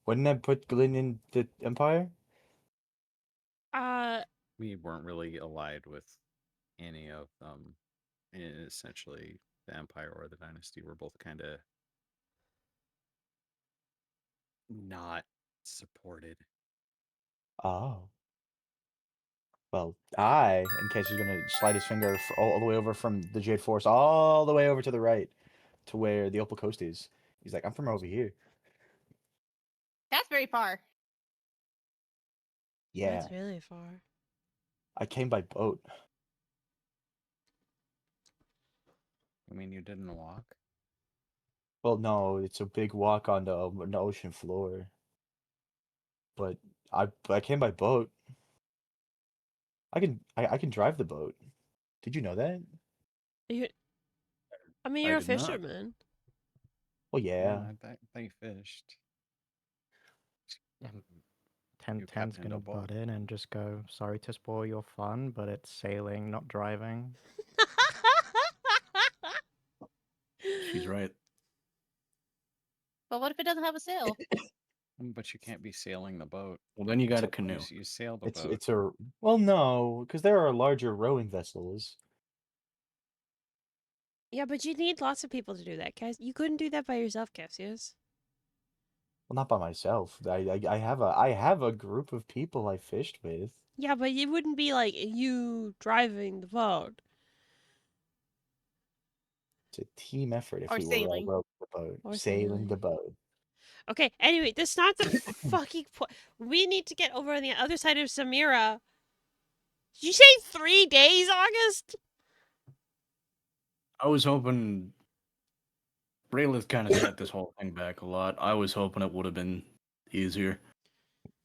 wouldn't that put Glenn in the Empire? We weren't really allied with any of them. Essentially, the Empire or the Dynasty were both kind of not supported. Oh. Well, and Casey's gonna slide his finger all the way over from the Jade Forest, all the way over to the right, to where the Opal Coast is. He's like, I'm from over here. That's very far. Yeah, That's really far. I came by boat. I mean, you didn't walk. Well, no, it's a big walk on the ocean floor. But I came by boat. I can drive the boat. Did you know that? I mean, I you're a did not. fisherman. Well, yeah. I thought they fished. Yeah, You 10's captained a gonna boat. butt in and just go, sorry to spoil your fun, but it's sailing, not driving. She's right. But what if it doesn't have a sail? But you can't be sailing the boat. Well, then you got a So- canoe. You sail the It's boat. it's a well, no, because there are larger rowing vessels. Yeah, but you need lots of people to do that, Cass. You couldn't do that by yourself, Cassius. Well, not by myself. I have a group of people I fished with. Yeah, but it wouldn't be like you driving the boat. It's a team effort if Or we sailing. were all rowing the boat, Or sailing the sailing. boat. Okay, anyway, that's not the fucking point. We need to get over on the other side of Samira. Did you say 3 days, August? I was hoping Raylith kind of set this whole thing back a lot. I was hoping it would have been easier.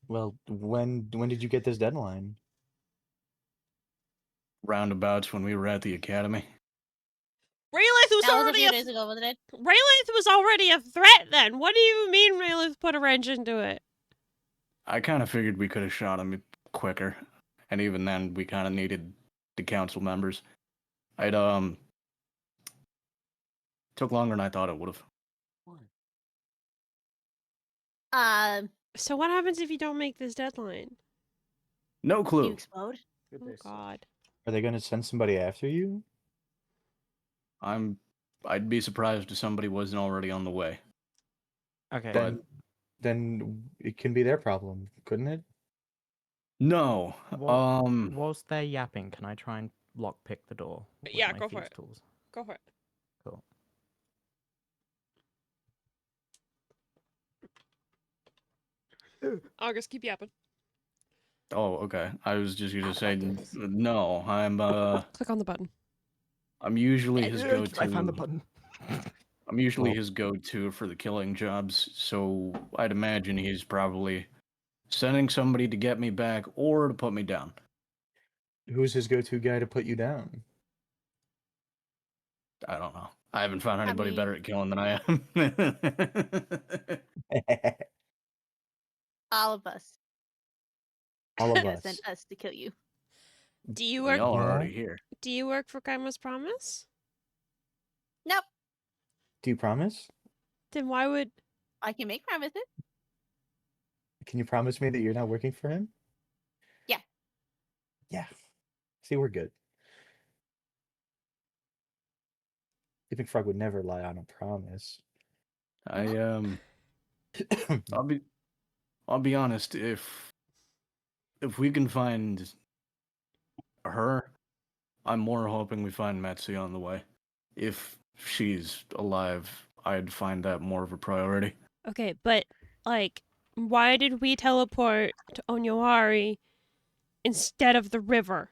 Well, when did you get this deadline? Roundabouts when we were at the academy. Rayleigh was That was a already few a days ago, wasn't it? Rayleigh was already a threat then. What do you mean Rayleigh put a wrench into it? I kind of figured we could have shot him quicker, and even then, we kind of needed the council members. I'd took longer than I thought it would have. So what happens if you don't make this deadline? No You clue. explode. Oh God. Are they going to send somebody after you? I'd be surprised if somebody wasn't already on the way. Okay. But Then it can be their problem, couldn't it? no. Whilst they're yapping, can I try and lockpick the door? With Yeah, my go for thieves' it. Tools? Go for it. Cool. August, keep yapping. Oh, okay. I was just gonna say no. Click on the button. I'm usually his go-to. I found the button. I'm usually Cool. his go-to for the killing jobs, so I'd imagine he's probably sending somebody to get me back or to put me down. Who's his go-to guy to put you down? I don't know. I haven't found anybody better mean- at killing than I am. All of us. All of Gonna us. send us to kill you. Do you Well, work? y'all are Yeah. already here. Do you work for Grandma's Promise? Nope. Do you promise? Then why would? I can make promises. Can you promise me that you're not working for him? Yeah. Yeah. See, we're good. Sleeping Frog would never lie on a promise. I'll be honest, if we can find her, I'm more hoping we find Metsi on the way. If she's alive, I'd find that more of a priority. Okay, but like, Why did we teleport to Onyowari instead of the river?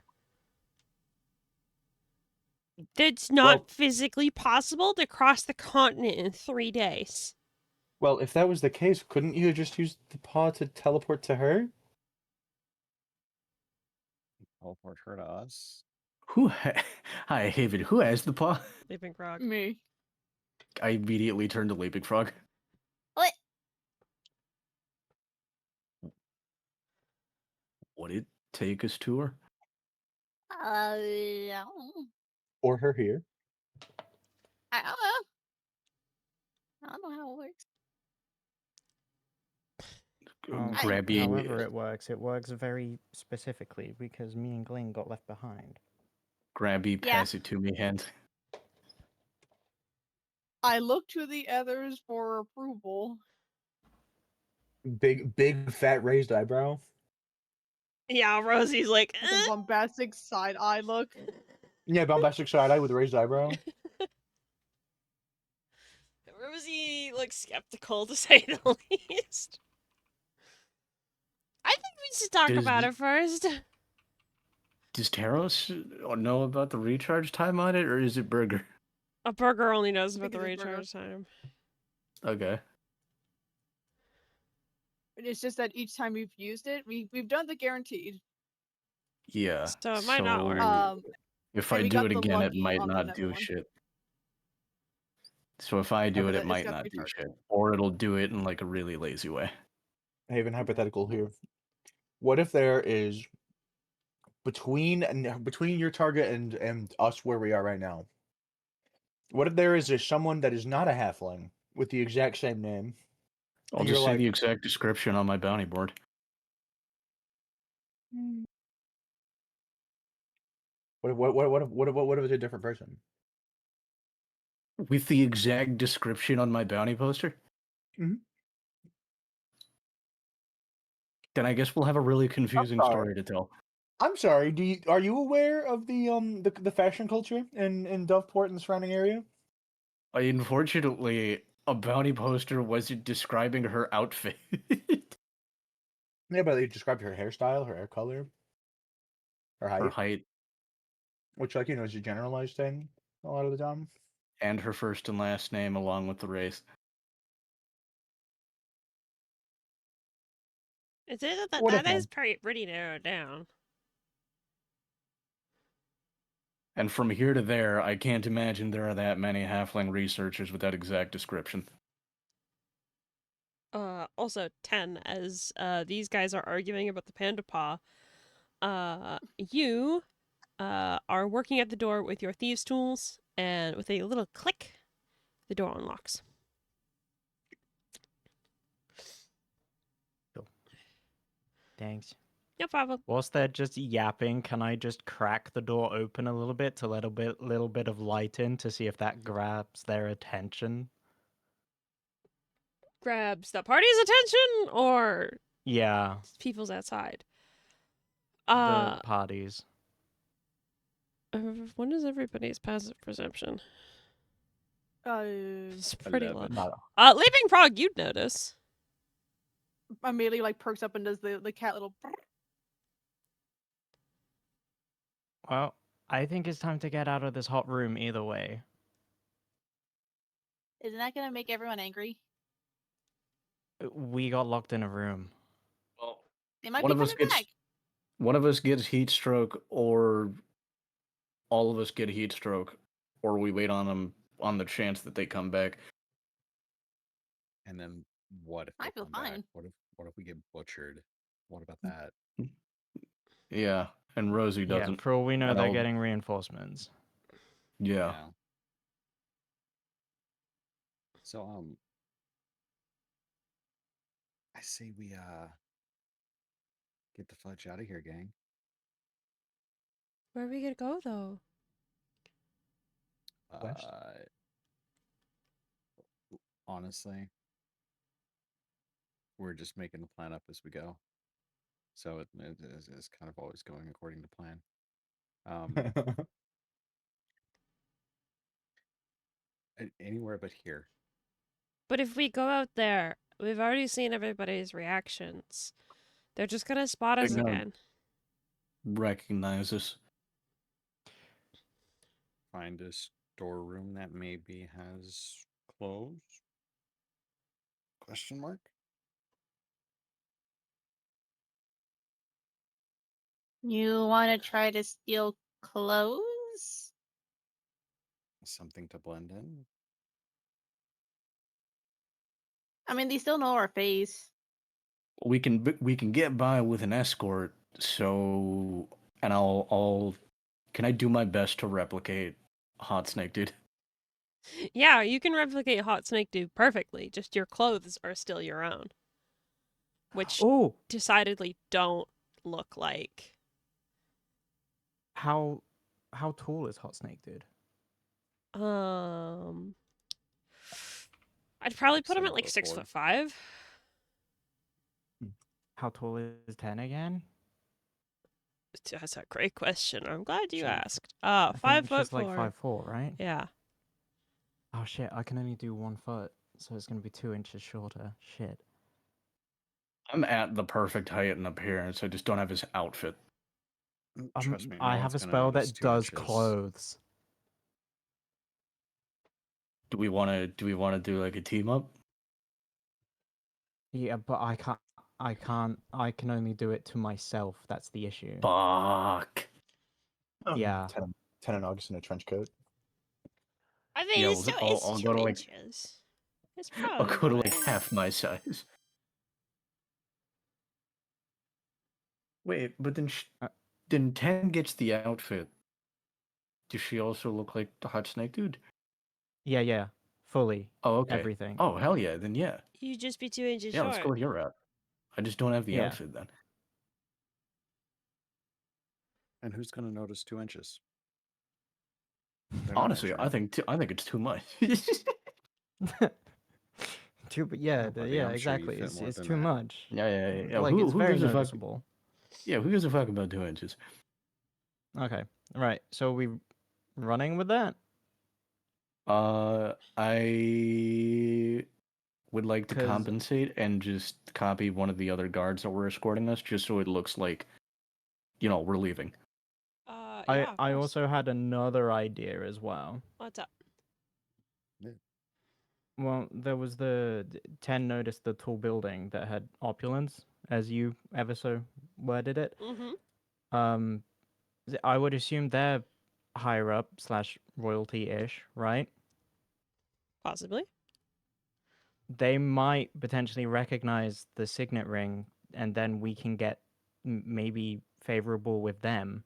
It's not Well- physically possible to cross the continent in 3 days. Well, if that was the case, couldn't you just use the paw to teleport to her? Teleport her to us. Hi, Haven. Who has the paw? Leaping frog. Me. I immediately turned to Leaping Frog. What? Would it take us to her? I don't know. Or her here? I don't know. I don't know how it works. Grabby. However it works very specifically because me and Glenn got left behind. Grabby, Yeah. pass it to me, hand. I look to the others for approval. Big fat raised eyebrow. Yeah, Rosie's like, With a bombastic side eye look. Yeah, bombastic side eye with a raised eyebrow. Rosie looks skeptical to say the least. I think we should talk about it first. Does TERROS know about the recharge time on it, or is it Burger? A burger only knows I about think the it's a burger. recharge time. Okay. It's just that each time we've used it, we've done the guaranteed. Yeah. So it might not work. If and I we do got it the again, it lucky might on the not next do one. shit. So if I do it, but it it's might not definitely do charged. shit. Or it'll do it in like a really lazy way. I have an hypothetical here. What if there is between your target and us where we are right now? What if there is someone that is not a halfling with the exact same name? I'll And just you're say like, the exact description on my bounty board. what if it's a different person? With the exact description on my bounty poster? Mhm. Then I guess we'll have a really confusing sorry. story to tell. I'm sorry. Are you aware of the fashion culture in Doveport and the surrounding area? Unfortunately, a bounty poster wasn't describing her outfit. Yeah, but they described her hairstyle, her hair color, her height, Her height which is a generalized thing a lot of the time. and her first and last name along with the race. It is that What if, that is man? pretty narrowed down. And from here to there, I can't imagine there are that many halfling researchers with that exact description. Also 10, as these guys are arguing about the panda paw. You are working at the door with your thieves' tools, and with a little click, the door unlocks. Thanks. No problem. Whilst they're just yapping, can I just crack the door open a little bit to let a little bit of light in to see if that grabs their attention? Grabs the party's attention, or Yeah, people's outside. the parties. When is everybody's passive perception? It's pretty low. 11. Leaping frog, you'd notice. Immediately like perks up and does the cat little. Well, I think it's time to get out of this hot room either way. Isn't that gonna make everyone angry? We got locked in a room. Well, They might one be of us coming gets back. one of us gets heat stroke, or all of us get heat stroke, or we wait on them on the chance that they come back. And then what if I they feel come back? fine. What if we get butchered? What about that? Yeah, and Rosie Yeah, doesn't. for all we know, And they're I'll- getting reinforcements. Yeah. So I say we get the fudge out of here, gang. Where are we gonna go, though? West? Honestly, we're just making the plan up as we go. So it's kind of always going according to plan. Anywhere but here. But if we go out there, We've already seen everybody's reactions. They're just gonna spot They're us gonna again. recognize us. Find a storeroom that maybe has clothes? Question mark? You want to try to steal clothes? Something to blend in? I mean, they still know our face. We can get by with an escort. So, and I'll can I do my best to replicate Hot Snake Dude? Yeah, you can replicate Hot Snake Dude perfectly. Just your clothes are still your own, which Oh, decidedly don't look like. how tall is Hot Snake Dude? I'd probably put him at like 7'4". 6'5". How tall is 10 again? That's a great question. I'm glad you Seven- asked. I think 5'4". she's like 5'4", right? Yeah. Oh shit, I can only do 1 foot, so it's gonna be 2 inches shorter. Shit. I'm at the perfect height and appearance. I just don't have his outfit. Trust me, I no have one's a gonna spell notice that 2 does inches. clothes. Do we want to do like a team up? Yeah, but I can't. I can only do it to myself. That's the issue. Fuck. Yeah. 10 in August in a trench coat. I mean, Yeah, it's still I'll it's 2 go to like inches. It's I'll probably go to like fine. half my size. Wait, but then 10 gets the outfit. Does she also look like the Hot Snake Dude? Yeah. Fully. Oh, okay. Everything. Oh, hell yeah. Then yeah. You just be 2 inches Yeah, let's short. go with your route. I just don't have the Yeah. outfit then. And who's gonna notice 2 inches? They're not Honestly, I measuring. think it's too much. Too, but yeah, Oh, buddy, yeah, I'm sure you exactly. fit more It's than too that. much. Yeah. Like it's Who very gives a fuck? noticeable. Yeah, who gives a fuck about 2 inches? Okay. Right. So we running with that? I would like to 'Cause- compensate and just copy one of the other guards that were escorting us, just so it looks like, we're leaving. Yeah, of I course. also had another idea as well. What's up? Well, there was the 10 noticed the tall building that had opulence, as you ever so worded it. Mm-hmm. I would assume they're higher up / royalty-ish, right? Possibly. They might potentially recognize the signet ring, and then we can get maybe favorable with them.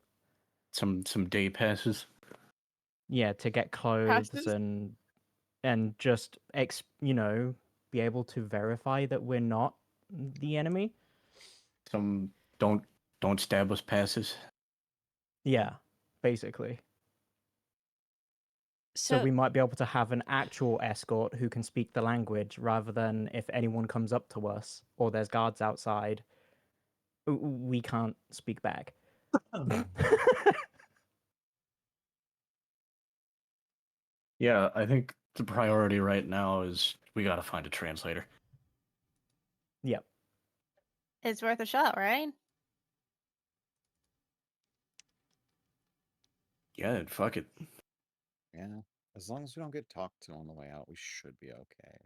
Some day passes. Yeah, to get clothes Passes? and just be able to verify that we're not the enemy. Some don't stab us passes. Yeah, basically. So we might be able to have an actual escort who can speak the language rather than if anyone comes up to us or there's guards outside, we can't speak back. Yeah, I think the priority right now is we gotta find a translator. Yep. It's worth a shot, right? Yeah, fuck it. Yeah. As long as we don't get talked to on the way out, we should be okay.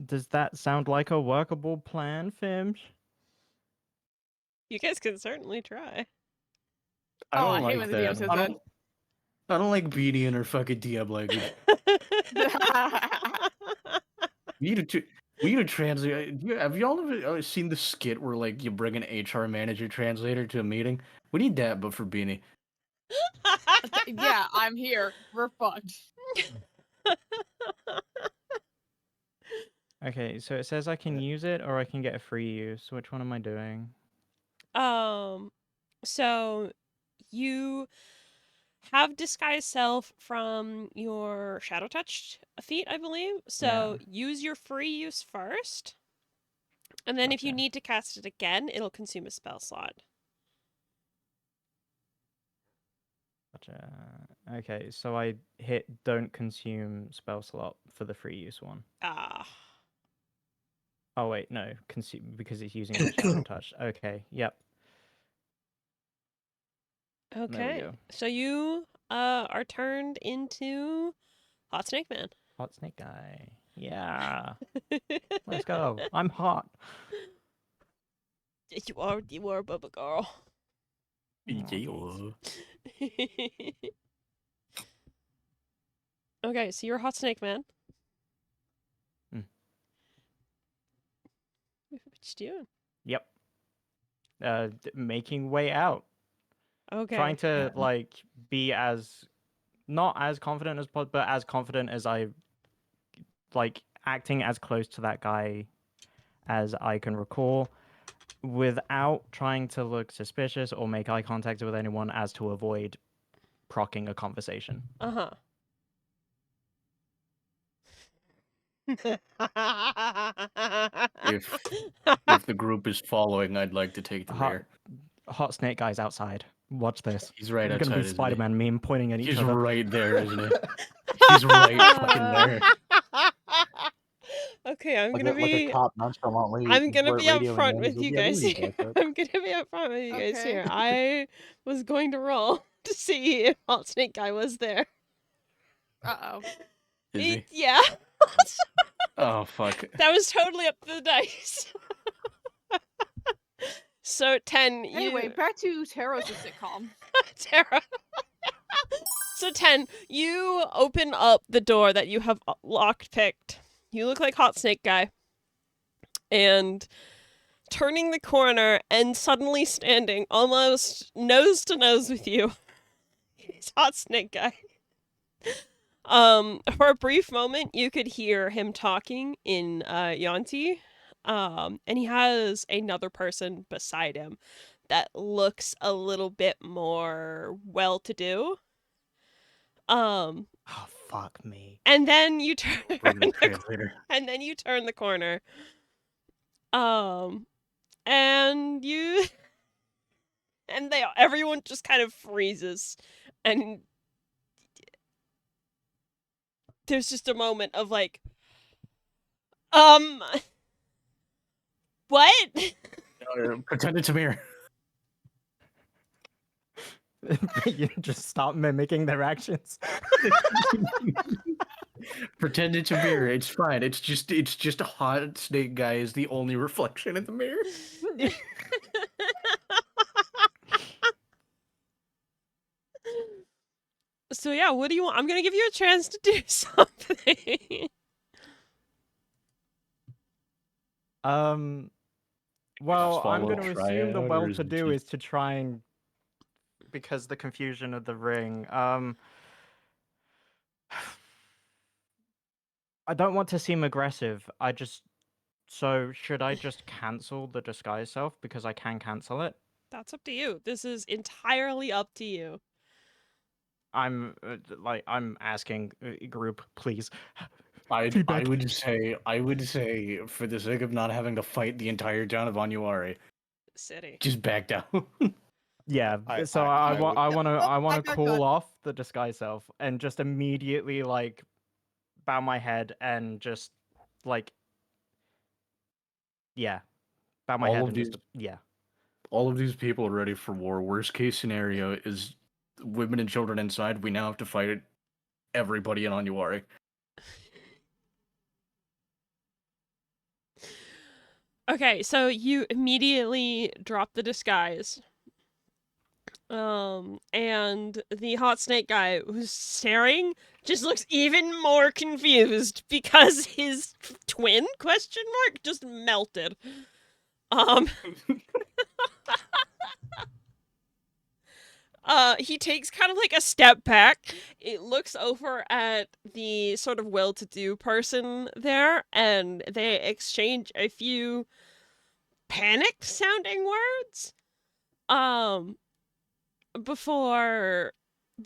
Does that sound like a workable plan, Fimsh? You guys can certainly try. I hate when the DM says I that. don't like Beanie and her fucking DM language. We need to translate. Have y'all ever seen the skit where like you bring an HR manager translator to a meeting? We need that, but for Beanie. Yeah, I'm here. We're fucked. Okay, so it says I can use it or I can get a free use. Which one am I doing? So you have disguise self from your shadow touch feat, I believe. So use your free use first. And then if you need to cast it again, it'll consume a spell slot. Gotcha. Okay, so I hit don't consume spell slot for the free use one. Ah. Oh wait, no, because it's using the shadow touch. Okay, yep. There we Okay. go. So you are turned into Hot Snake Man. Hot snake guy. Yeah. Let's go. I'm hot. You are Bubba Girl. Yeah. Okay, so you're Hot Snake Man. Mm. What you doing? Yep. Making way out. Okay. Trying to like be as not as confident as possible, but as confident as I like acting as close to that guy as I can recall, without trying to look suspicious or make eye contact with anyone, as to avoid procking a conversation. Uh-huh. If the group is following, I'd like to take the rear. Hot snake guy's outside. Watch this. He's right It's gonna outside, be isn't he? Spider-Man meme pointing at each He's other. right there, isn't he? He's right fucking there. Okay, I'm Like gonna like a be cop nonchalantly I'm gonna be radioing upfront him. with He's you like, "Yeah, guys what are here. you guys I'm gonna be upfront with you guys Okay. here. I was going to roll to see if Hot Snake Guy was there. Uh-oh. Is he? Yeah. Oh fuck. That was totally up to the dice. So 10, you Anyway, back to Terros' sitcom. Tara. So 10, you open up the door that you have locked picked. You look like Hot Snake Guy. And turning the corner and suddenly standing almost nose to nose with you is Hot Snake Guy. For a brief moment, you could hear him talking in Yanti. And he has another person beside him that looks a little bit more well-to-do. Oh fuck me. And then you turn Bring the the translator. and then you turn the corner. And you and everyone just kind of freezes, and there's just a moment of like, what? Pretend it's a mirror. You just stop mimicking their actions. Pretend it's a mirror. It's fine. It's just a hot snake guy is the only reflection in the mirror. So yeah, what do you want? I'm gonna give you a chance to do something. Well, I'm follow going to assume the Triad, or is it well-to-do just- is to try and, because the confusion of the ring. I don't want to seem aggressive. So should I just cancel the disguise self because I can cancel it? That's up to you. This is entirely up to you. I'm asking group, please. I Feedback. would say for the sake of not having to fight the entire town of Onyowari, City. just back down. Yeah, I want to got call good. off the disguise self and just immediately like bow my head and just like bow my All head of and these- just yeah. All of these people are ready for war. Worst case scenario is women and children inside. We now have to fight everybody in Onyowari. Okay, so you immediately drop the disguise. And the hot snake guy who's staring just looks even more confused because his twin question mark just melted. He takes kind of like a step back. It looks over at the sort of well-to-do person there, and they exchange a few panicked sounding words. Before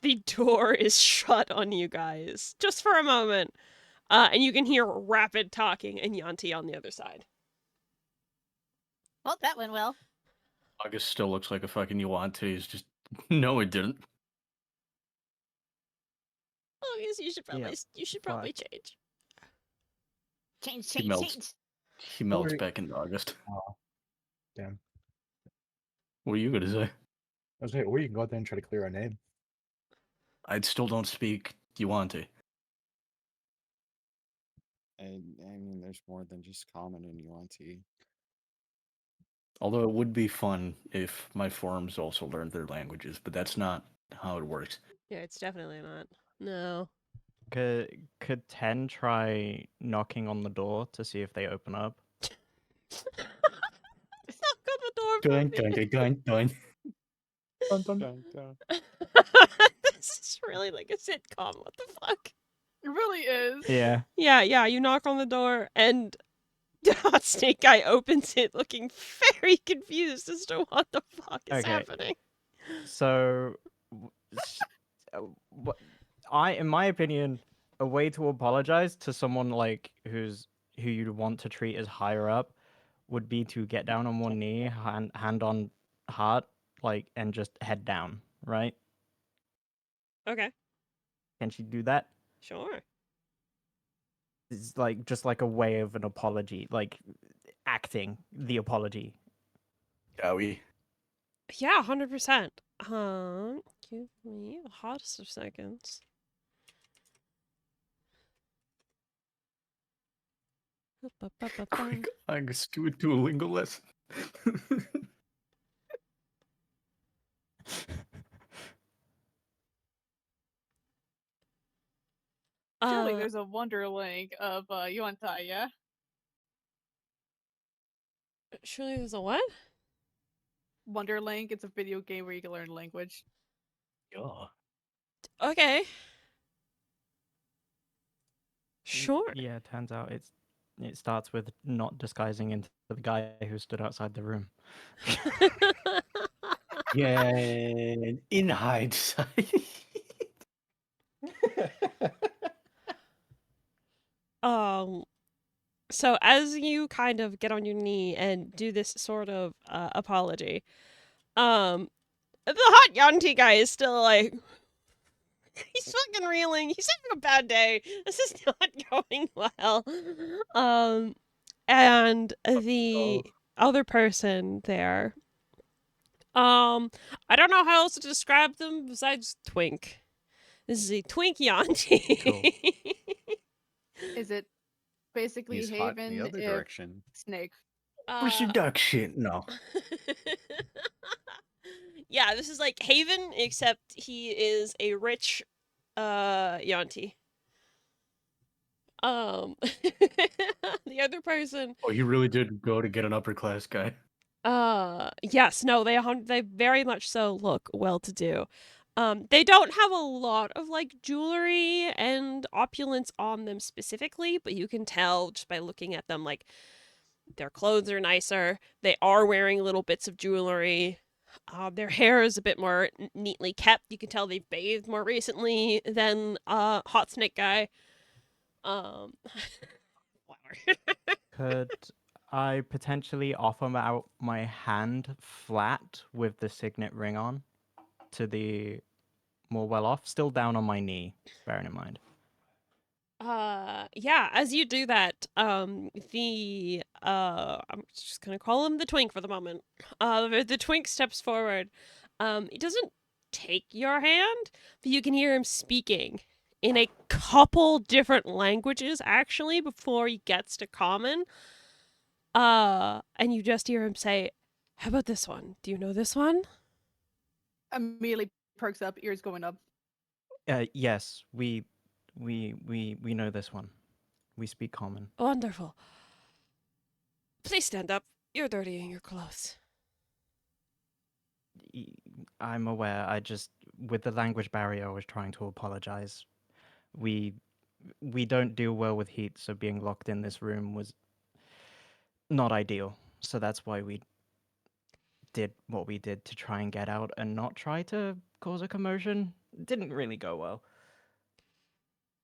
the door is shut on you guys, just for a moment. And you can hear rapid talking and Yanti on the other side. Well, that went well. August still looks like a fucking Yuante. He's just no, it didn't. Oh, yes, you should probably Yep. change. Change, He change, melts. change. He melts Sorry. back in August. Oh, damn. What are you gonna say? I was like, or you can go out there and try to clear our name. I still don't speak Yuan-ti. I mean, there's more than just common in Yuan-ti. Although it would be fun if my forums also learned their languages, but that's not how it works. Yeah, it's definitely not. No. Could 10 try knocking on the door to see if they open up? Knock on the door for Dun, me. dun, dun, dun, dun. Dun, dun. Dun, dun. This is really like a sitcom. What the fuck? It really is. Yeah. Yeah. You knock on the door, and the hot snake guy opens it, looking very confused as to what the fuck is Okay. happening. So, what in my opinion, a way to apologize to someone like who you'd want to treat as higher up would be to get down on one knee, hand on heart, like, and just head down, right? Okay, Can she do that? sure. It's like just like a way of an apology, like acting the apology. Yowie. Yeah, 100%. Give me the hottest of seconds. Quick, I'm a Duolingo lesson. Surely there's a Wonder Link of Yuan-ti, yeah? Surely there's a what? Wonder Link, it's a video game where you can learn language. Yeah. Okay. Sure. Yeah, it turns out it starts with not disguising into the guy who stood outside the room. Yeah, in hindsight. So as you kind of get on your knee and do this sort of apology, the hot Yanti guy is still like, he's fucking reeling. He's having a bad day. This is not going well. And the other person there, I don't know how else to describe them besides twink. This is a twink Yanti. Cool. Is it basically He's hot in Haven the other if direction. Snake? Duck shit, no. Yeah, this is like Haven, except he is a rich Yanti. The other person, Oh, you really did go to get an upper class guy. yes, no, they very much so look well to do. They don't have a lot of like jewelry and opulence on them specifically, but you can tell just by looking at them, like their clothes are nicer. They are wearing little bits of jewelry. Their hair is a bit more neatly kept. You can tell they've bathed more recently than Hot Snake Guy. Flower. Could I potentially offer out my hand flat with the signet ring on to the more well off, still down on my knee, bearing in mind? Yeah, as you do that, I'm just gonna call him the twink for the moment. The twink steps forward. He doesn't take your hand, but you can hear him speaking in a couple different languages actually before he gets to common. And you just hear him say, "How about this one? Do you know this one?" Immediately perks up, ears going up. Yes, we know this one. We speak common. Wonderful. Please stand up. You're dirtying your clothes. I'm aware. I just, with the language barrier, I was trying to apologize. We don't deal well with heat, so being locked in this room was not ideal. So that's why we did what we did to try and get out and not try to cause a commotion. It didn't really go well.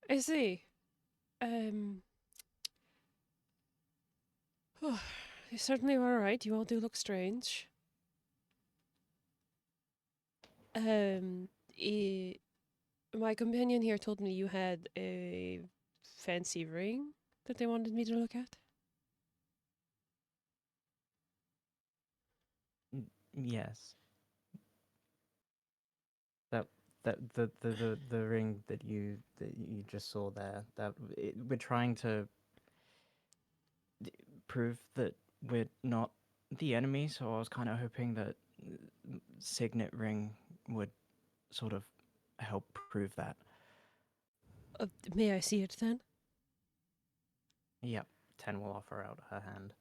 I see. You certainly were right. You all do look strange. My companion here told me you had a fancy ring that they wanted me to look at. Yes. The ring that you just saw there. We're trying to prove that we're not the enemy. So I was kind of hoping that signet ring would sort of help prove that. May I see it then? Yep. 10 will offer out her hand.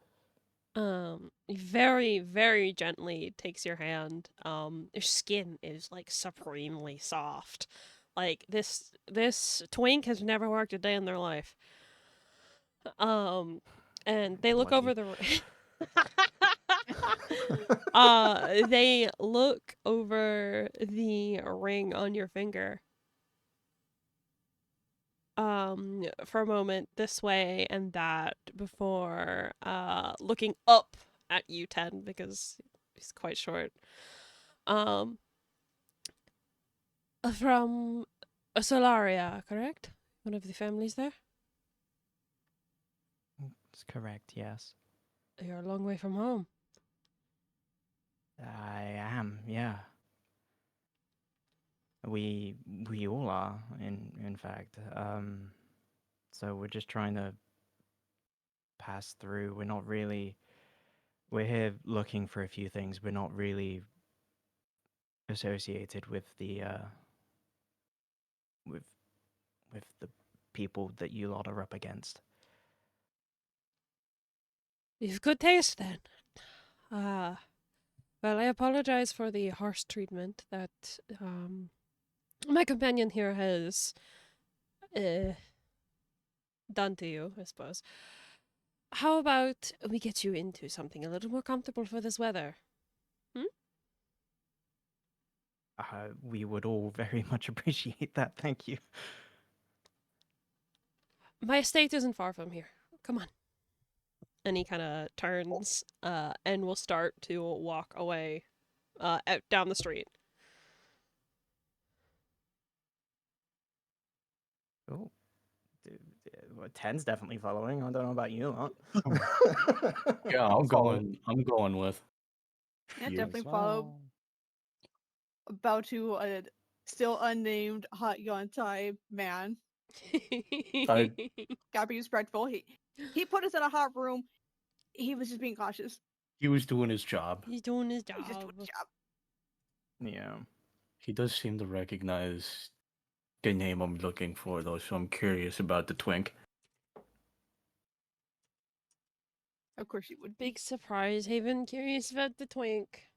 Very, very gently takes your hand. Your skin is like supremely soft. Like this twink has never worked a day in their life. And they look over the they look over the ring on your finger. For a moment this way and that before looking up at you, 10, because he's quite short. From Solaria, correct? One of the families there? That's correct, yes. You're a long way from home. I am, yeah. We all are, in fact. So we're just trying to pass through. We're here looking for a few things. We're not really associated with the with the people that you lot are up against. You've good taste then. Well, I apologize for the harsh treatment that my companion here has done to you, I suppose. How about we get you into something a little more comfortable for this weather? We would all very much appreciate that. Thank you. My estate isn't far from here. Come on. And he kind of turns and will start to walk away out down the street. Oh, 10's definitely following. I don't know about you lot. Yeah, I'm going with. Yeah, You definitely as follow. About to a still unnamed hot yontai man. Gotta be respectful. He put us in a hot room. He was just being cautious. He was doing his job. He's doing his job. He's just doing his job. Yeah. He does seem to recognize the name I'm looking for, though, so I'm curious about the twink. Of course you would. Big surprise, Haven. Curious about the twink.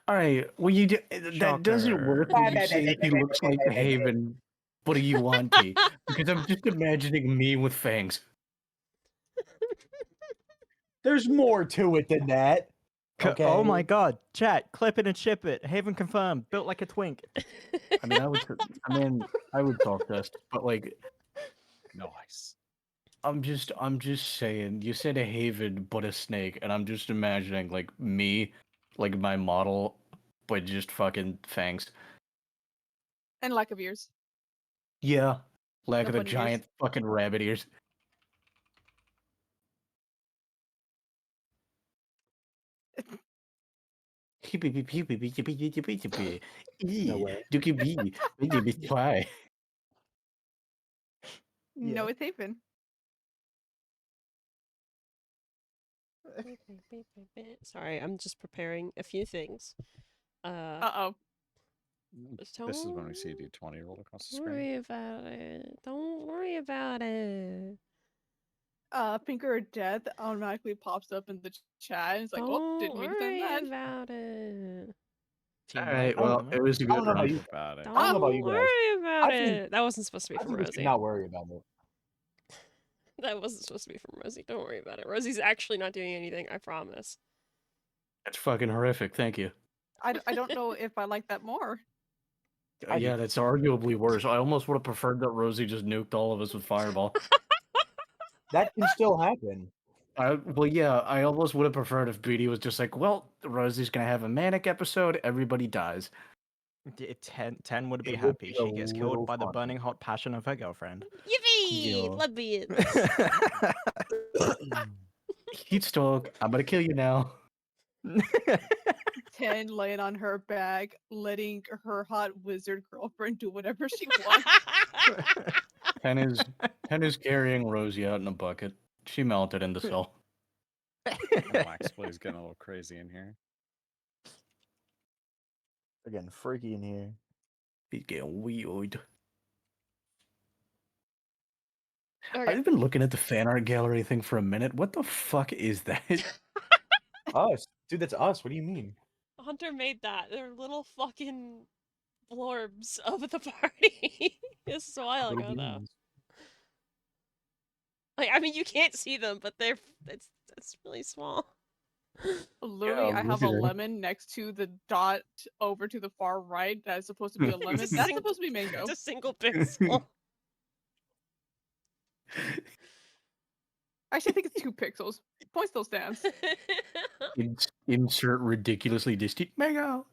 All right, well, that doesn't work when you say he looks like Haven. What do you want, T? Because I'm just imagining me with fangs. There's more to it than that. Okay. Oh my god, chat, clip it and ship it. Haven confirmed, built like a twink. I mean, I would talk this, but like, Nice. I'm just saying. You said a Haven, but a snake, and I'm just imagining like me, like my model, but just fucking fangs. And lack of ears. Yeah, lack No of the bunny ears. giant fucking rabbit ears. No way. Try. No, it's Haven. Sorry, I'm just preparing a few things. Uh-oh. This is when we see a D20 roll across the Don't screen. worry about it. Don't worry about it. Pinker of Death automatically pops up in the chat. And it's like, oh, didn't mean to send that. Don't worry about it. Alright, well, it was a I don't good know about run. you. About it. Don't I don't know about you guys. worry about I think- it. That wasn't supposed to be I from think we should Rosie. not worry about it. That wasn't supposed to be from Rosie. Don't worry about it. Rosie's actually not doing anything, I promise. That's fucking horrific. Thank you. I don't know if I like that more. Yeah, that's arguably worse. I almost would have preferred that Rosie just nuked all of us with Fireball. That can still happen. Well, yeah, I almost would have preferred if Beanie was just like, well, Rosie's gonna have a manic episode, everybody dies. 10 would be It would happy. be She a gets little killed by the funny. burning hot passion of her girlfriend. Yippee! Yeah. Love it. Heat stroke, I'm gonna kill you now. 10 laying on her back, letting her hot wizard girlfriend do whatever she wants. 10 is carrying Rosie out in a bucket. She melted into cell. And Wax Play's getting a little crazy in here. They're getting freaky in here. He's getting weird. Okay. I've been looking at the fan art gallery thing for a minute. What the fuck is that? Us, dude. That's us. What do you mean? Hunter made that. They're little fucking blorbs of the party. This is a while Little ago, though. beans. Like, I mean, you can't see them, but it's really small. Literally, Yeah, I have a wizard. lemon next to the dot over to the far right. That is supposed to be a lemon. It's a That's sing- supposed to be mango. It's a single pixel. Actually, I think it's 2 pixels. Point still stands. Insert ridiculously distant mango.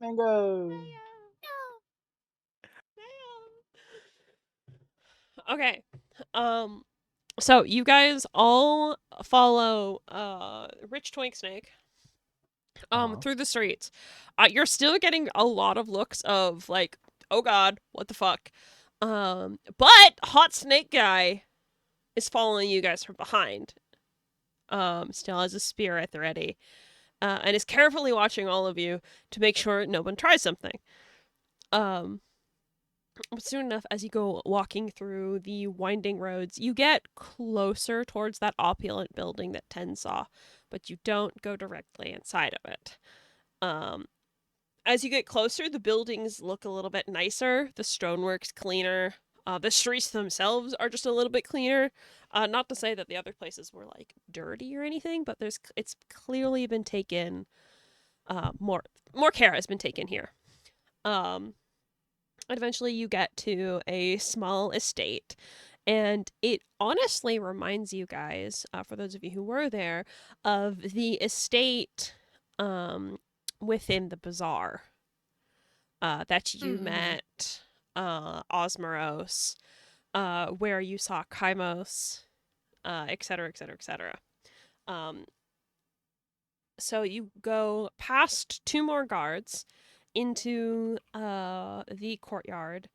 Mango. Okay. So you guys all follow Rich Twink Snake through the streets. You're still getting a lot of looks of like, oh god, what the fuck. But Hot Snake Guy is following you guys from behind. Still has a spear at the ready. And is carefully watching all of you to make sure no one tries something. But soon enough, as you go walking through the winding roads, you get closer towards that opulent building that Ten saw, but you don't go directly inside of it. As you get closer, the buildings look a little bit nicer. The stonework's cleaner. The streets themselves are just a little bit cleaner. Not to say that the other places were like dirty or anything, but it's clearly been taken. More care has been taken here. Eventually you get to a small estate, and it honestly reminds you guys, for those of you who were there, of the estate within the bazaar that you met Osmoros, where you saw Kymos, etc., etc., etc. So you go past 2 more guards into the courtyard,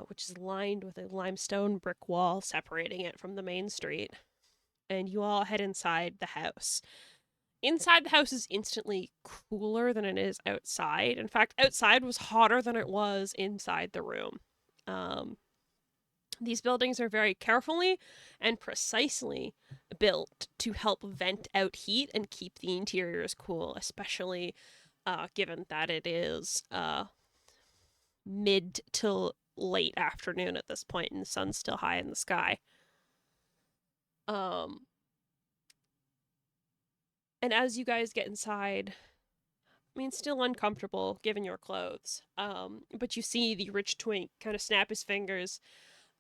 which is lined with a limestone brick wall separating it from the main street. And you all head inside the house. Inside the house is instantly cooler than it is outside. In fact, outside was hotter than it was inside the room. These buildings are very carefully and precisely built to help vent out heat and keep the interiors cool, especially given that it is mid till late afternoon at this point and the sun's still high in the sky. And as you guys get inside, I mean, still uncomfortable given your clothes, but you see the Rich Twink kind of snap his fingers.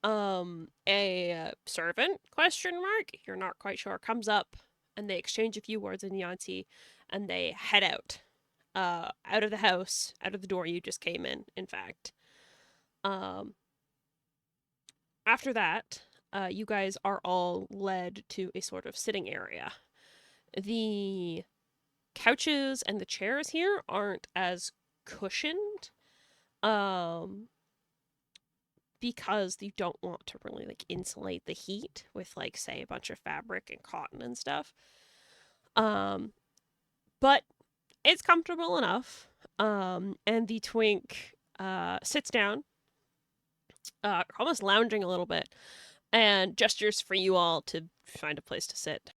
A servant, ? You're not quite sure, comes up, and they exchange a few words in Yanti, and they head out of the house, out of the door you just came in fact. After that, you guys are all led to a sort of sitting area. The couches and the chairs here aren't as cushioned, because you don't want to really like insulate the heat with like, say, a bunch of fabric and cotton and stuff. But it's comfortable enough. And the twink sits down, almost lounging a little bit, and gestures for you all to find a place to sit.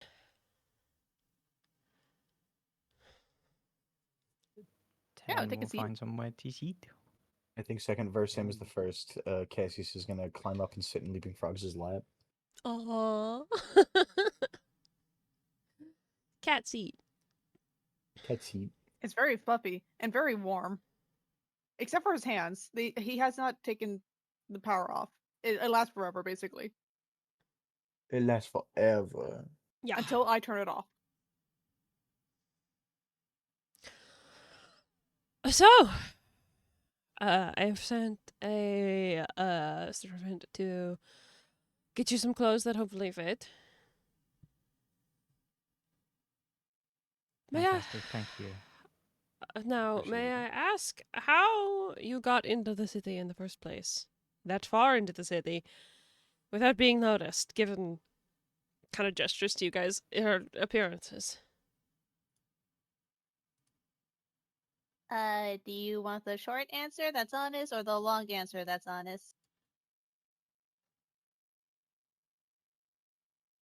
Yeah, Ten take a will seat. find somewhere to sit. I think second verse, same as the first. Cassius is gonna climb up and sit in Leaping Frog's lap. Aww. Cat seat. Cat seat. It's very fluffy and very warm. Except for his hands. He has not taken the power off. It lasts forever, basically. It lasts forever. Yeah. Until I turn it off. So, I've sent a servant to get you some clothes that hopefully fit. But yeah, Fantastic, thank you. Now, Appreciate may it. I ask how you got into the city in the first place? That far into the city, without being noticed, given kind of gestures to you guys, her appearances. Do you want the short answer that's honest or the long answer that's honest?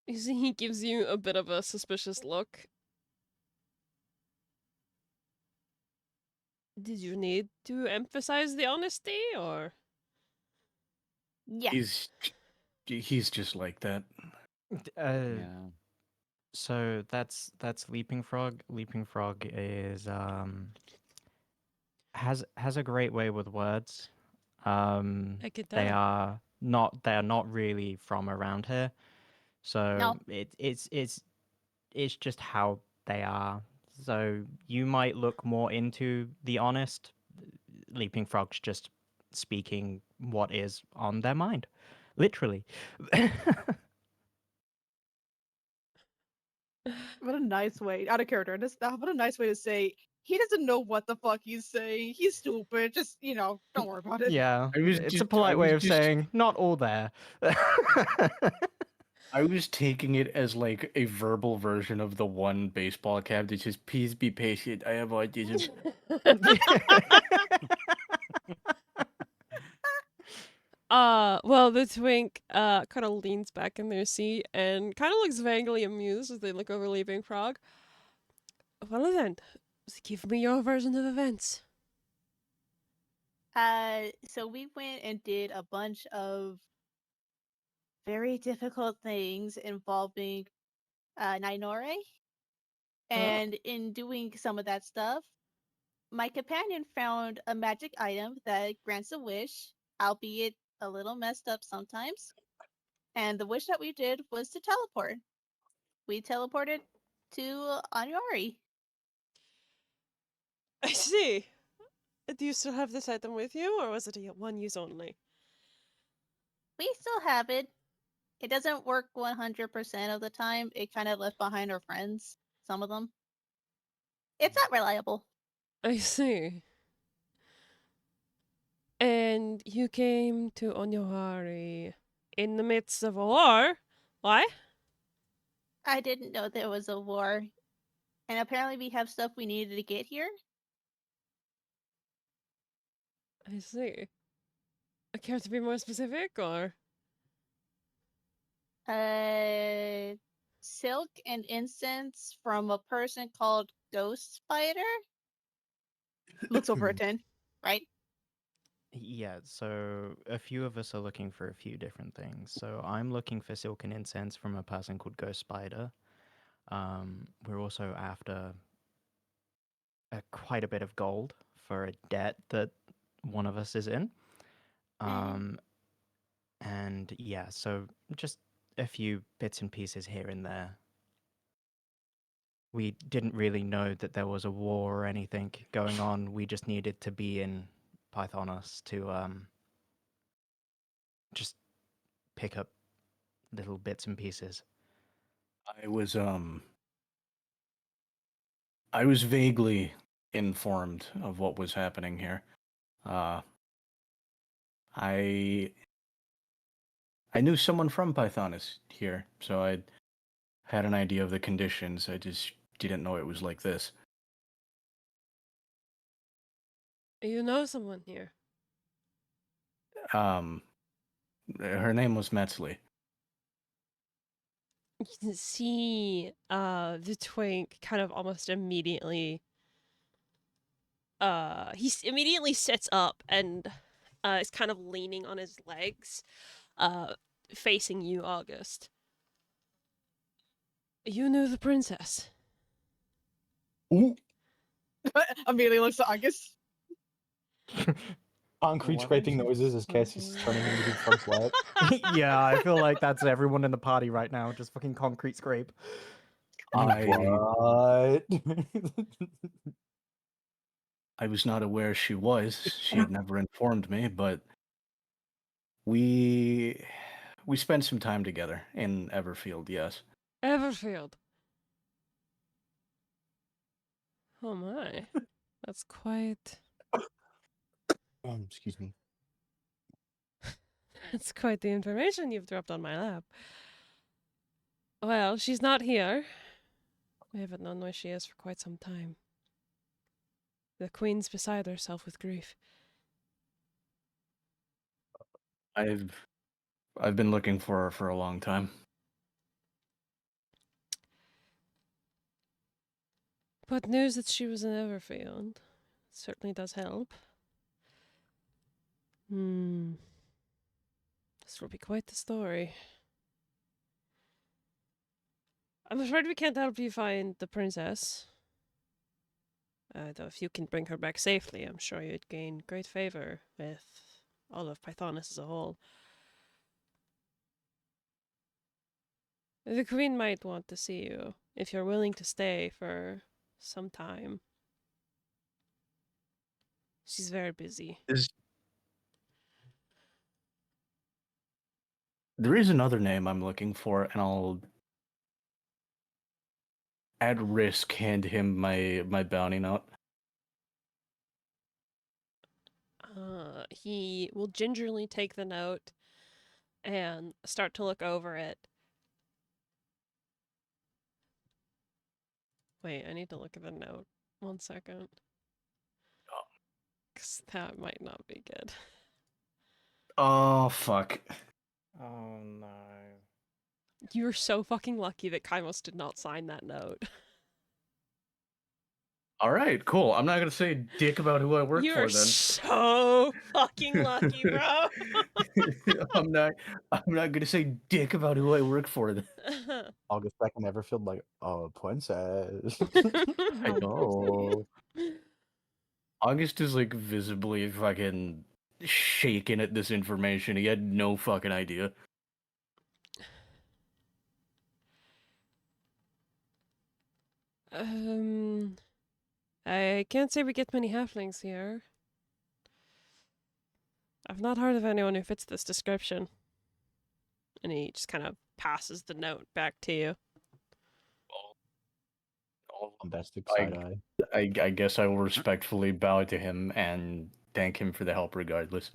You see, he gives you a bit of a suspicious look. Did you need to emphasize the honesty, or? Yeah. He's just like that. Yeah. So that's Leaping Frog. Leaping Frog is has a great way with words. I get They that. are not really from around here, so No. it's just how they are. So you might look more into the honest. Leaping Frog's just speaking what is on their mind, literally. What a nice way, out of character. What a nice way to say he doesn't know what the fuck he's saying. He's stupid. Just don't worry about it. Yeah, I was it's a just, polite way of saying not all there. I was taking it as like a verbal version of the one baseball cap that says, "Please be patient. I have autism." Well, the twink kind of leans back in their seat and kind of looks vaguely amused as they look over Leaping Frog. Well then, give me your version of events. So we went and did a bunch of very difficult things involving Nainore. And in doing some of that stuff, my companion found a magic item that grants a wish, albeit a little messed up sometimes. And the wish that we did was to teleport. We teleported to Onyowari. I see. Do you still have this item with you, or was it a one use only? We still have it. It doesn't work 100% of the time. It kind of left behind our friends, some of them. It's not reliable. I see. And you came to Onyowari in the midst of a war. Why? I didn't know there was a war. And apparently we have stuff we needed to get here. I see. Care to be more specific, or? Silk and incense from a person called Ghost Spider. Looks over at 10. Right? Yeah, so a few of us are looking for a few different things. So I'm looking for silk and incense from a person called Ghost Spider. We're also after quite a bit of gold for a debt that one of us is in. And yeah, so just a few bits and pieces here and there. We didn't really know that there was a war or anything going on. We just needed to be in Pythonos to just pick up little bits and pieces. I was vaguely informed of what was happening here. I knew someone from Pythonis here, so I had an idea of the conditions. I just didn't know it was like this. You know someone here. Her name was Metzley. You can see the twink kind of almost immediately he immediately sits up and is kind of leaning on his legs, facing you, August. You knew the princess. Ooh, Immediately looks at August. concrete What scraping was it? noises as Cassie's turning into his front flat. Yeah, I feel like that's everyone in the party right now, just fucking concrete scrape. What? I was not aware she was. She had never informed me, but we spent some time together in Everfield, yes. Everfield. Oh my. That's quite. Excuse me. That's quite the information you've dropped on my lap. Well, she's not here. We haven't known where she is for quite some time. The queen's beside herself with grief. I've been looking for her for a long time. But news that she was in Everfield certainly does help. This will be quite the story. I'm afraid we can't help you find the princess. Though if you can bring her back safely, I'm sure you'd gain great favor with all of Pythonus as a whole. The queen might want to see you, if you're willing to stay for some time. She's very busy. There is another name I'm looking for, and I'll at risk hand him my bounty note. He will gingerly take the note and start to look over it. Wait, I need to look at the note. 1 second. Because that might not be good. Oh, fuck. Oh no. You're so fucking lucky that Kaimos did not sign that note. Alright, cool. I'm not gonna say dick about who I work You're for then. so fucking lucky, bro. I'm not gonna say dick about who I work for then. August back in Everfield, like, oh, princess. I know. August is like visibly fucking shaken at this information. He had no fucking idea. I can't say we get many halflings here. I've not heard of anyone who fits this description. And he just kind of passes the note back to you. Bombastic side eye. I guess I will respectfully bow to him and thank him for the help regardless.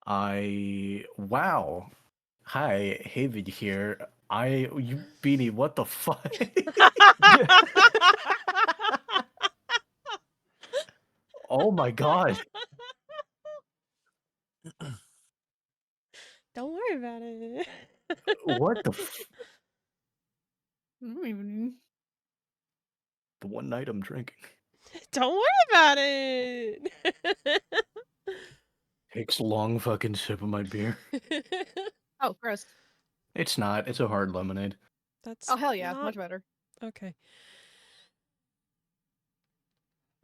Wow. Hi, Havid here. You Beanie, what the fuck? Oh my god. Don't worry about it. What the Mm. The one night I'm drinking. Don't worry about it. Takes a long fucking sip of my beer. Oh, gross. It's not. It's a hard lemonade. That's Oh, hell yeah. not... Much better. Okay.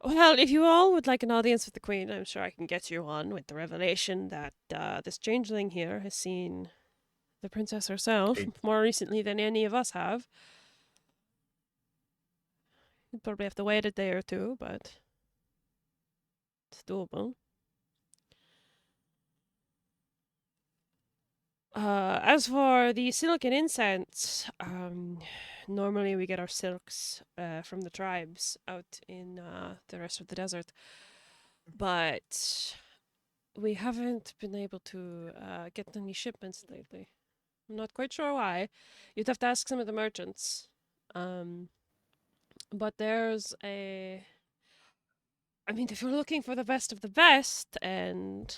Well, if you all would like an audience with the Queen, I'm sure I can get you one with the revelation that this changeling here has seen the princess herself more recently than any of us have. You'd probably have to wait a day or two, but it's doable. As for the silk and incense, normally we get our silks from the tribes out in the rest of the desert. But we haven't been able to get any shipments lately. I'm not quite sure why. You'd have to ask some of the merchants. But there's a... I mean, if you're looking for the best of the best, and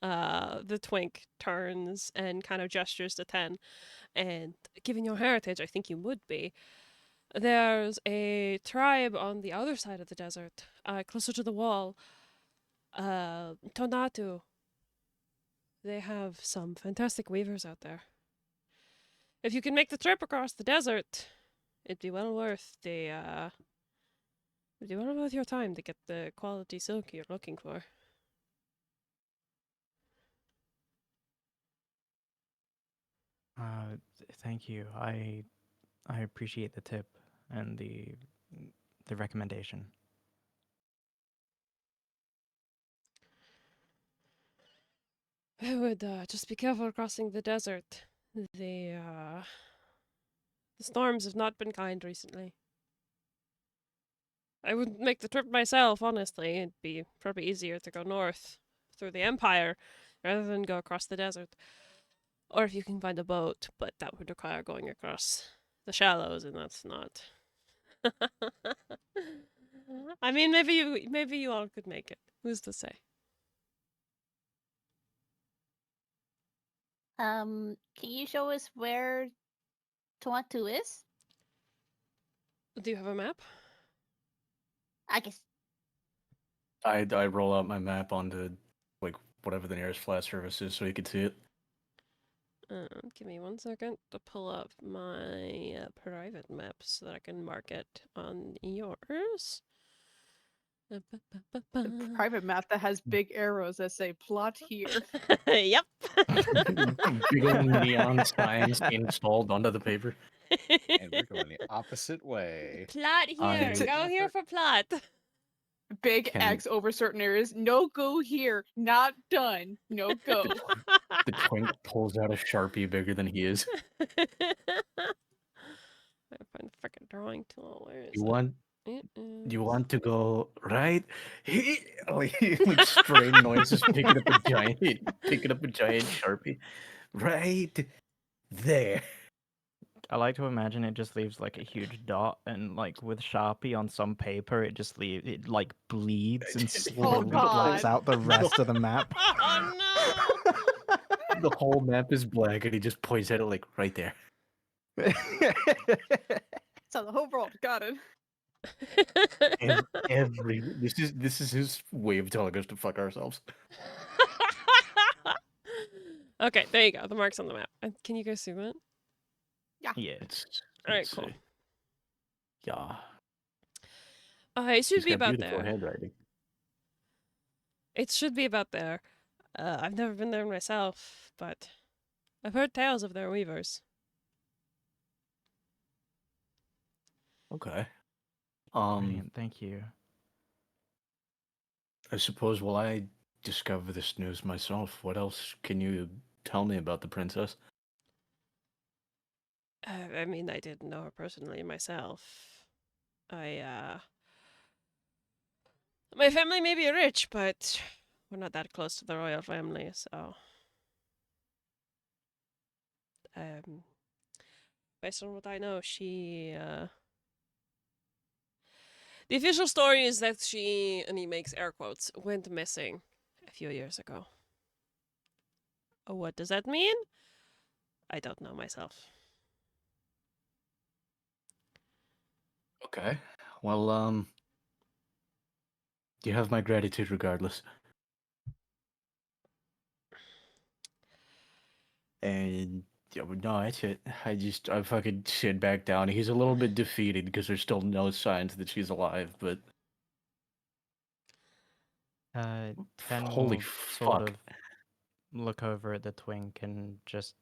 the twink turns and kind of gestures to 10, and given your heritage, I think you would be. There's a tribe on the other side of the desert, closer to the wall. Tonatu. They have some fantastic weavers out there. If you can make the trip across the desert, it'd be well worth the it'd be well worth your time to get the quality silk you're looking for. Thank you. I appreciate the tip and the recommendation. I would just be careful crossing the desert. The storms have not been kind recently. I would make the trip myself, honestly. It'd be probably easier to go north through the Empire rather than go across the desert. Or if you can find a boat, but that would require going across the shallows, and that's not. I mean, maybe you all could make it. Who's to say? Can you show us where Toatu is? Do you have a map? I guess. I roll out my map onto like whatever the nearest flat surface is so you can see it. Give me 1 second to pull up my private map so that I can mark it on yours. A private map that has big arrows that say plot here. Yep. Big old neon signs installed onto the paper. And we're going the opposite way. Plot here. Go here for plot. Big Can- X over certain areas. No go here. Not done. No go. The twink pulls out a Sharpie bigger than he is. I find the freaking drawing tool. Where is You it? want It you is- want to go right? Like strange noises picking up a giant Sharpie. Right there. I like to imagine it just leaves like a huge dot, and like with Sharpie on some paper, it just it like bleeds and slowly blacks God. out the rest of the map. Oh no! The whole map is black and he just points at it like right there. So the whole world got it. And this is his way of telling us to fuck ourselves. Okay, there you go. The mark's on the map. Can you guys see that? Yeah. All right, Let's cool. see. Yeah. It should He's be got about beautiful there. handwriting. It should be about there. I've never been there myself, but I've heard tales of their weavers. Okay. Brilliant, thank you. I suppose while I discover this news myself, what else can you tell me about the princess? I mean, I didn't know her personally myself. My family may be rich, but we're not that close to the royal family, so. Based on what I know, the official story is that she, and he makes air quotes, went missing a few years ago. What does that mean? I don't know myself. Okay. Well, you have my gratitude regardless. And yeah, but no, that's it. I fucking sit back down. He's a little bit defeated because there's still no signs that she's alive, but Ken holy will sort fuck. of look over at the twink and just.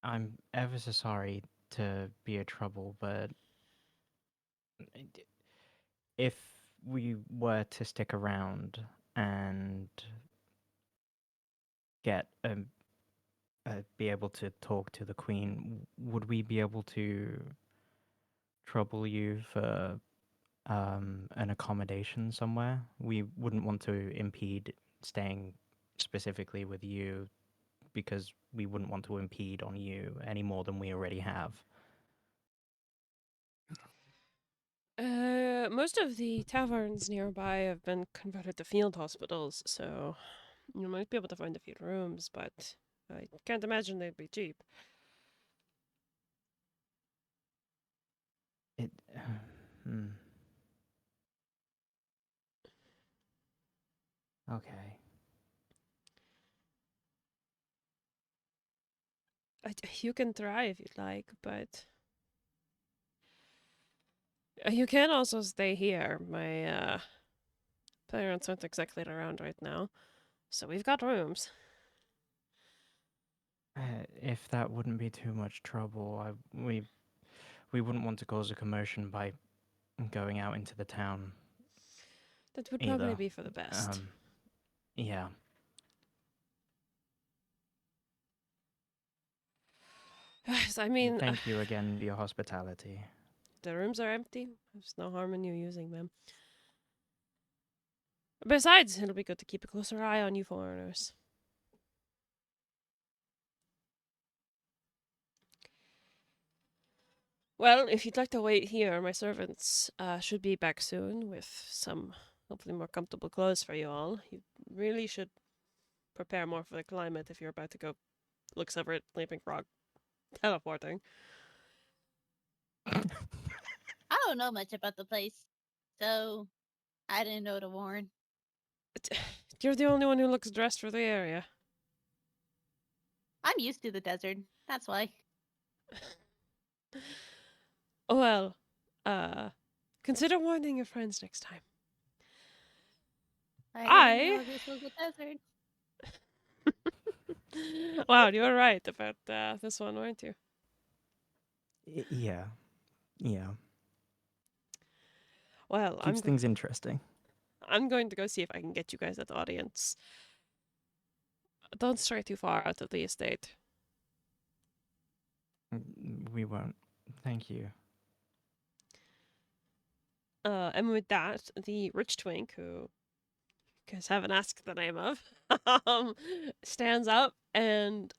I'm ever so sorry to be a trouble, but if we were to stick around and get be able to talk to the queen, would we be able to trouble you for an accommodation somewhere? We wouldn't want to impede staying specifically with you because we wouldn't want to impede on you any more than we already have. Most of the taverns nearby have been converted to field hospitals, so you might be able to find a few rooms, but I can't imagine they'd be cheap. It. Hmm. Okay. You can try if you'd like, but you can also stay here. My parents aren't exactly around right now, so we've got rooms. If that wouldn't be too much trouble, we wouldn't want to cause a commotion by going out into the town. That would probably either. be for the best. Yeah. I mean, Thank you again for your hospitality. the rooms are empty, there's no harm in you using them. Besides, it'll be good to keep a closer eye on you foreigners. Well, if you'd like to wait here, my servants should be back soon with some hopefully more comfortable clothes for you all. You really should prepare more for the climate if you're about to go look over at Leaping Frog teleporting. I don't know much about the place, so I didn't know to warn. You're the only one who looks dressed for the area. I'm used to the desert. That's why. Well, consider warning your friends next time. I didn't know this was a desert. Wow, you were right about this one, weren't you? Yeah. Yeah. Well, Keeps things interesting. I'm going to go see if I can get you guys at the audience. Don't stray too far out of the estate. We won't. Thank you. And with that, the rich twink, who you guys haven't asked the name of, stands up and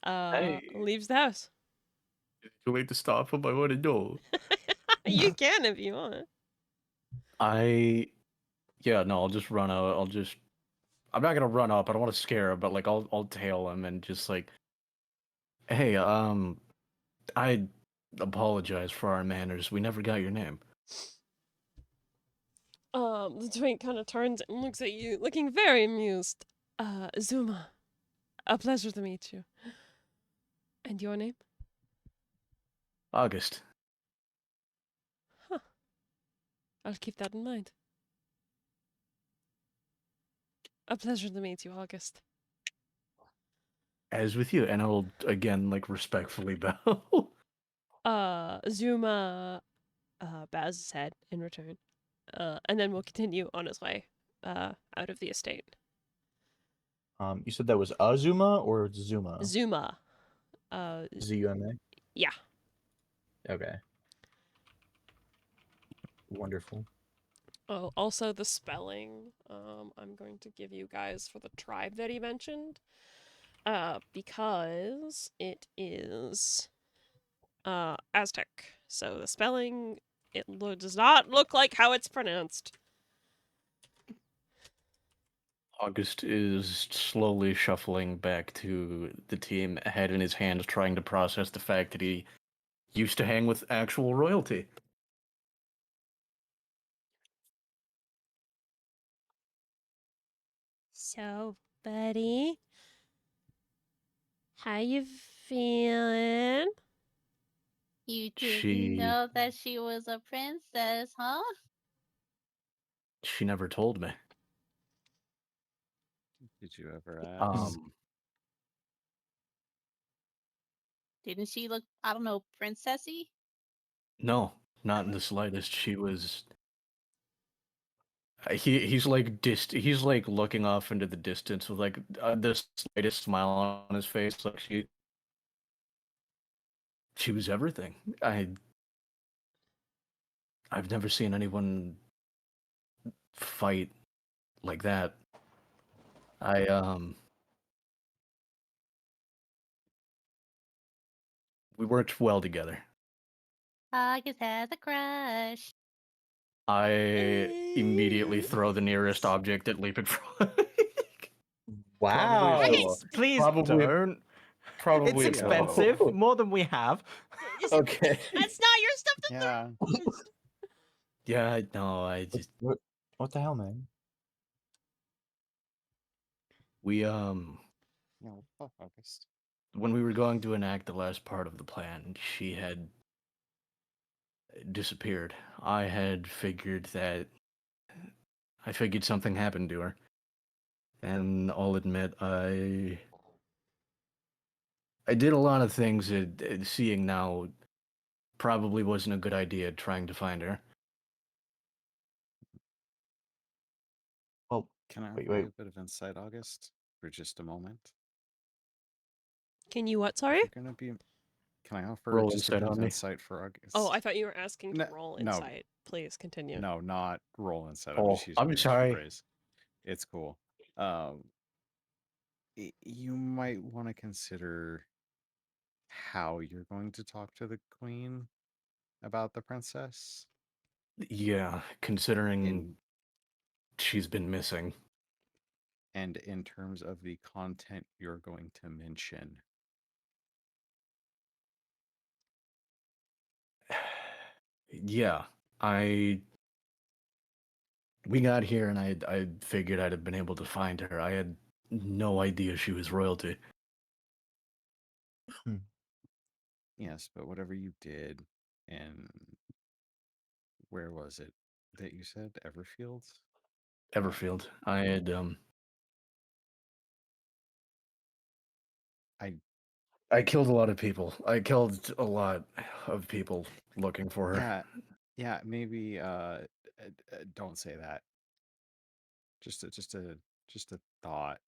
leaves the house. Too late to stop him. I want to know. You can if you want. Yeah, no, I'll just run out. I'm not gonna run up. I don't want to scare him, but like I'll tail him and just like, hey, I apologize for our manners. We never got your name. The twink kind of turns and looks at you, looking very amused. Zuma, a pleasure to meet you. And your name? August. Huh. I'll keep that in mind. A pleasure to meet you, August. As with you, and I'll again like respectfully bow. Zuma bows his head in return. And then we'll continue on his way out of the estate. You said that was Azuma or Zuma? Zuma. Z-U-M-A? Yeah. Okay. Wonderful. Oh, also the spelling. I'm going to give you guys for the tribe that he mentioned. Because it is Aztec. So the spelling, does not look like how it's pronounced. August is slowly shuffling back to the team, head in his hands, trying to process the fact that he used to hang with actual royalty. So, buddy, how you feeling? You didn't know that she was a princess, huh? She never told me. Did you ever ask? Didn't she look, I don't know, princessy? No, not in the slightest. She was. He's like looking off into the distance with like the slightest smile on his face, like she was everything. I've never seen anyone fight like that. We worked well together. August has a crush. I immediately throw the nearest object at Leaping Frog. Wow. Please Probably don't. Probably It's expensive, more than we have. Okay. That's not your stuff to Yeah. Yeah, no, I just What the hell, man? we No, fuck August. when we were going to enact the last part of the plan, she had disappeared. I figured something happened to her. And I'll admit, I did a lot of things that seeing now probably wasn't a good idea trying to find her. Well, Can I wait. offer you a bit of insight, August, for just a moment? Can you what, sorry? If Can I offer Roll just a insight bit on of me. insight for August? Oh, I thought you were asking to No, roll no. insight. Please continue. No, not roll insight. I'm Oh, just using I'm the sorry. phrase. It's cool. You might want to consider how you're going to talk to the queen about the princess. Yeah, considering she's been missing. And in terms of the content you're going to mention. Yeah, we got here and I figured I'd have been able to find her. I had no idea she was royalty. Yes, but whatever you did, and where was it that you said Everfield? Everfield. I had I killed a lot of people. I killed a lot of people looking for her. Yeah, maybe don't say that. Just a thought.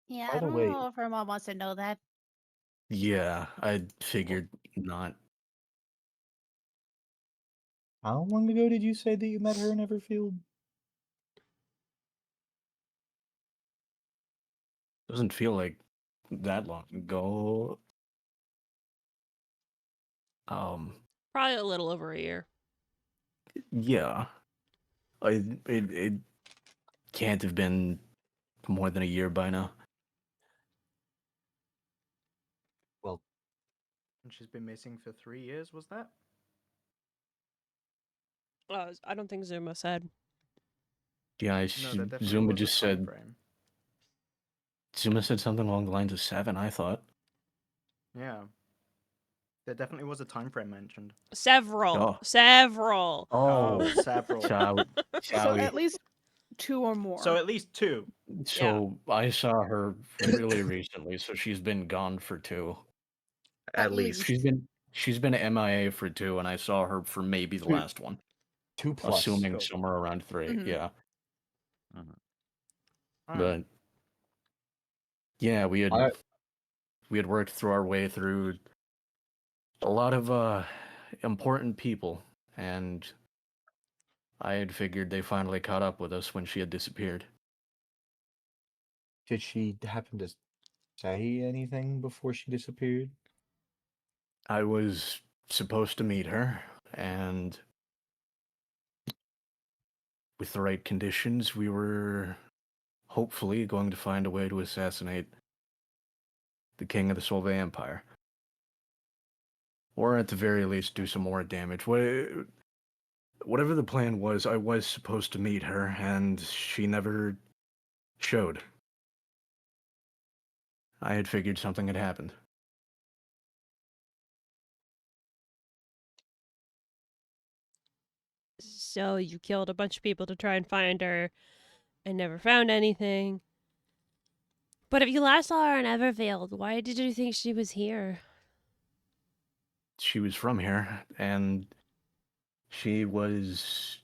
Yeah, By I the don't way- know if her mom wants to know that. Yeah, I figured not. How long ago did you say that you met her in Everfield? Doesn't feel like that long ago. Probably a little over a year. Yeah. It can't have been more than a year by now. Well, And she's been missing for 3 years, was that? I don't think Zuma said. Yeah, No, there definitely Zuma was a just time said frame. Zuma said something along the lines of 7, I thought. Yeah. There definitely was a time frame mentioned. Several. Oh. Several. Oh, several. So at least 2 or more. So at least 2. So I saw her really recently, so she's been gone for 2. At least. She's been MIA for 2, and I saw her for maybe the 2 last one. 2+. Assuming Cool. somewhere around 3, Mhm. yeah. Alright. But yeah, we had worked through our way through a lot of important people, and I had figured they finally caught up with us when she had disappeared. Did she happen to say anything before she disappeared? I was supposed to meet her, and with the right conditions, we were hopefully going to find a way to assassinate the king of the Solvay Empire. Or at the very least, do some more damage. Whatever the plan was, I was supposed to meet her, and she never showed. I had figured something had happened. So you killed a bunch of people to try and find her and never found anything. But if you last saw her in Everfield, why did you think she was here? She was from here, and she was...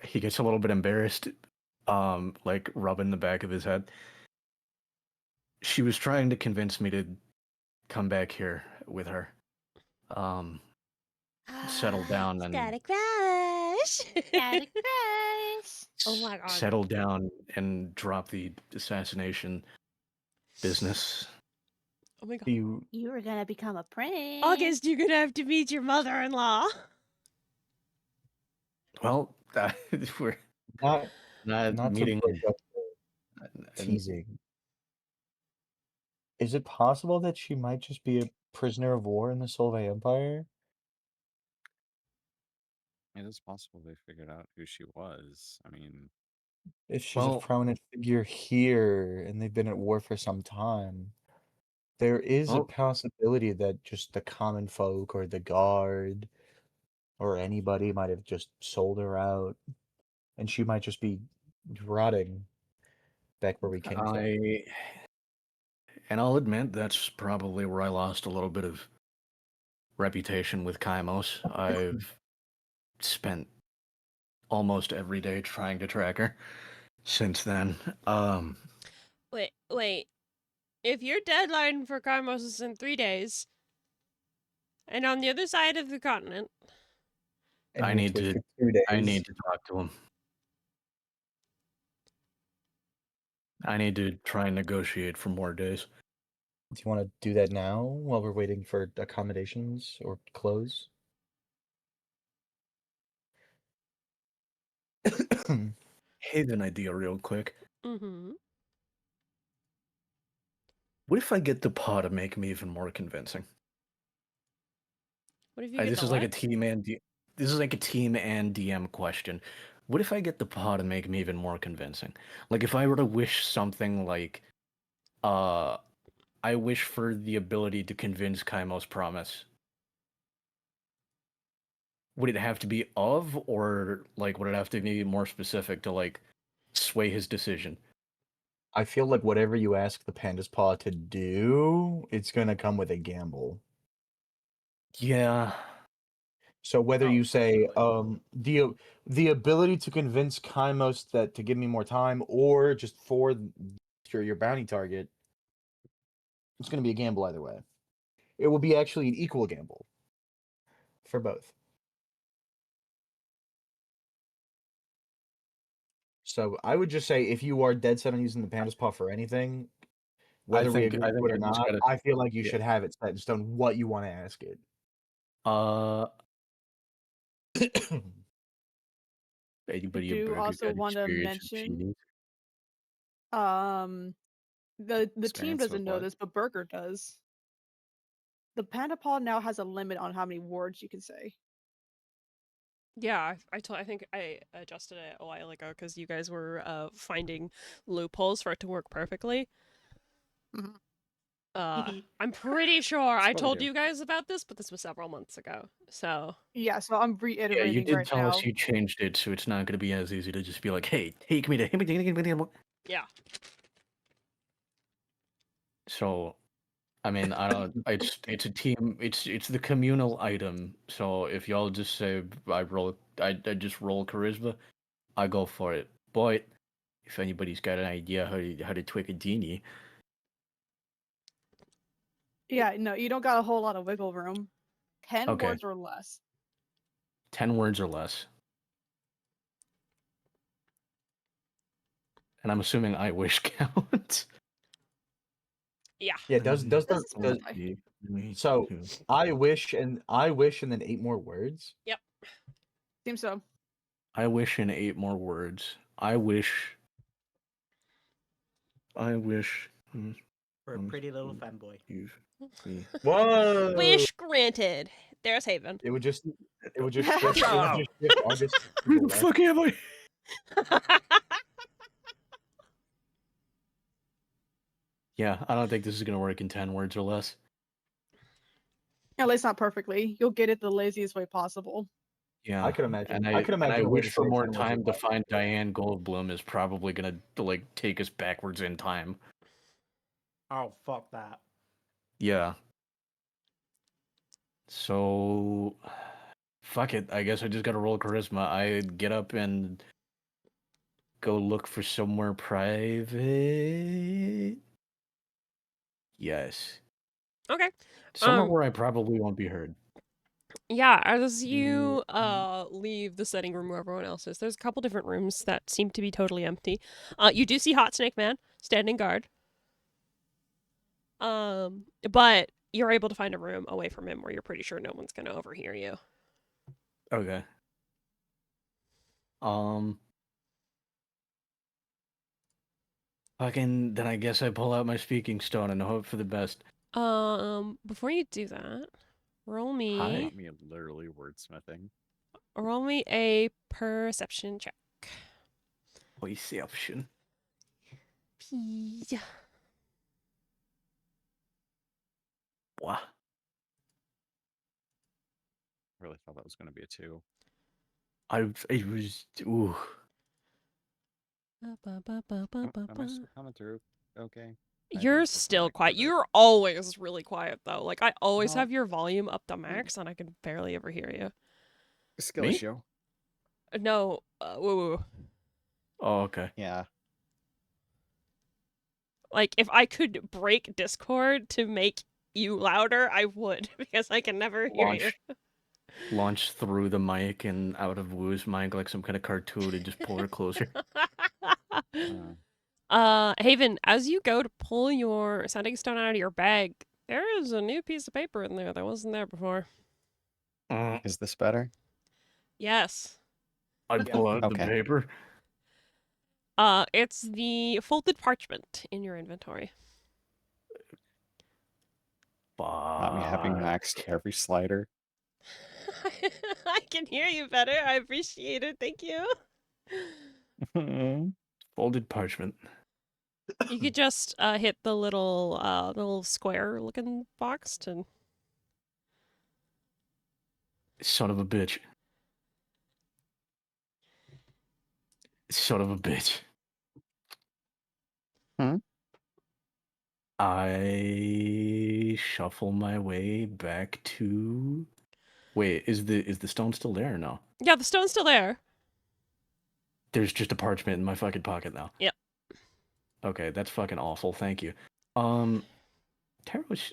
He gets a little bit embarrassed, like rubbing the back of his head. She was trying to convince me to come back here with her. Settle down and... Got a crush! Got a crush! Oh my god. Settle down and drop the assassination business. Oh my god. You were gonna become a prince. August, you're gonna have to meet your mother-in-law. Well, we're Not meeting. to break up the teasing. Is it possible that she might just be a prisoner of war in the Solvay Empire? It is possible they figured out who she was. I mean, If she's a prominent figure here and they've been at war for some time, there is a possibility that just the common folk or the guard or anybody might have just sold her out, and she might just be rotting back where we came from. And I'll admit that's probably where I lost a little bit of reputation with Kaimos. I've spent almost every day trying to track her since then. Wait. if your deadline for Carmos is in 3 days, and on the other side of the continent, And I you need wait to. for 2 I days. need to talk to him. I need to try and negotiate for more days. Do you want to do that now while we're waiting for accommodations or clothes? Have an idea real quick. mm-hmm. What if I get the paw to make me even more convincing? What if you get This the is what? like a team and this is like a team and DM question. What if I get the paw to make me even more convincing? Like if I were to wish something like, I wish for the ability to convince Kaimo's promise. Would it have to be of, or like would it have to be more specific to like sway his decision? I feel like whatever you ask the panda's paw to do, it's gonna come with a gamble. Yeah. So whether Oh, you say definitely. the ability to convince Kaimos that to give me more time, or just for your bounty target, it's gonna be a gamble either way. It will be actually an equal gamble for both. So I would just say if you are dead set on using the panda's paw for anything, whether we agree to it or not, I feel like you should have it set in stone what you want to ask it. Anybody I do also got want to experience in mention, cheating? the team Experience with doesn't know what? this, but Burger does. The Panda Paw now has a limit on how many words you can say. Yeah, I think I adjusted it a while ago because you guys were finding loopholes for it to work perfectly. Mhm. I'm pretty sure I what I told do. you guys about this, but this was several months ago. So Yeah, so I'm Yeah, you reiterating did right tell now. us you changed it, so it's not going to be as easy to just be like, "Hey, give me the." yeah, So, I mean, I don't. It's a team. It's the communal item. So if y'all just say I just roll charisma, I go for it. But if anybody's got an idea how to tweak a genie, Yeah, no, you don't got a whole lot of wiggle room. 10 okay, words or less. 10 words or less. And I'm assuming I wish counts. yeah. Yeah, does Doesn't the specify. so I wish and then 8 more words. Yep. Seems so. I wish in 8 more words. I wish. For a pretty little fanboy. Whoa! Wish granted. There's Haven. It would just shift August to Who the the left. fuck am I? Yeah, I don't think this is gonna work in 10 words or less. At least not perfectly. You'll get it the laziest way possible. Yeah, I could imagine. And I could imagine I a way to wish for say more 10 words or time to less. find Diane Goldblum is probably gonna like take us backwards in time. Oh, fuck that. Yeah. So, fuck it. I guess I just gotta roll charisma. I get up and go look for somewhere private. Yes. Okay. Somewhere where I probably won't be heard. Yeah, as you leave the setting room where everyone else is, there's a couple different rooms that seem to be totally empty. You do see Hot Snake Man standing guard. But you're able to find a room away from him where you're pretty sure no one's gonna overhear you. Okay. Fucking, then I guess I pull out my speaking stone and hope for the best. Before you do that, roll You me want me literally wordsmithing? a perception check. Perception. Yeah. What? I really thought that was going to be a 2. It was, ooh. Coming through. Okay. You're still quiet. You're always really quiet though. Like I always have your volume up to max and I can barely ever hear you. Skill Me? issue. No, woo. Oh, okay. Yeah. Like, if I could break Discord to make you louder, I would, because I can never hear you. Launch through the mic and out of Woo's mic like some kind of cartoon and just pull her closer. Haven, as you go to pull your sending stone out of your bag, there is a new piece of paper in there that wasn't there before. Is this better? Yes. I pull out the paper. It's the folded parchment in your inventory. Not me having maxed every slider. I can hear you better. I appreciate it. Thank you. Folded parchment. You could just hit the little square-looking box to. Son of a bitch. Son of a bitch. I shuffle my way back to. Wait, is the stone still there or no? Yeah, the stone's still there. There's just a parchment in my fucking pocket now. Yep. Okay, that's fucking awful. Thank you. TERROS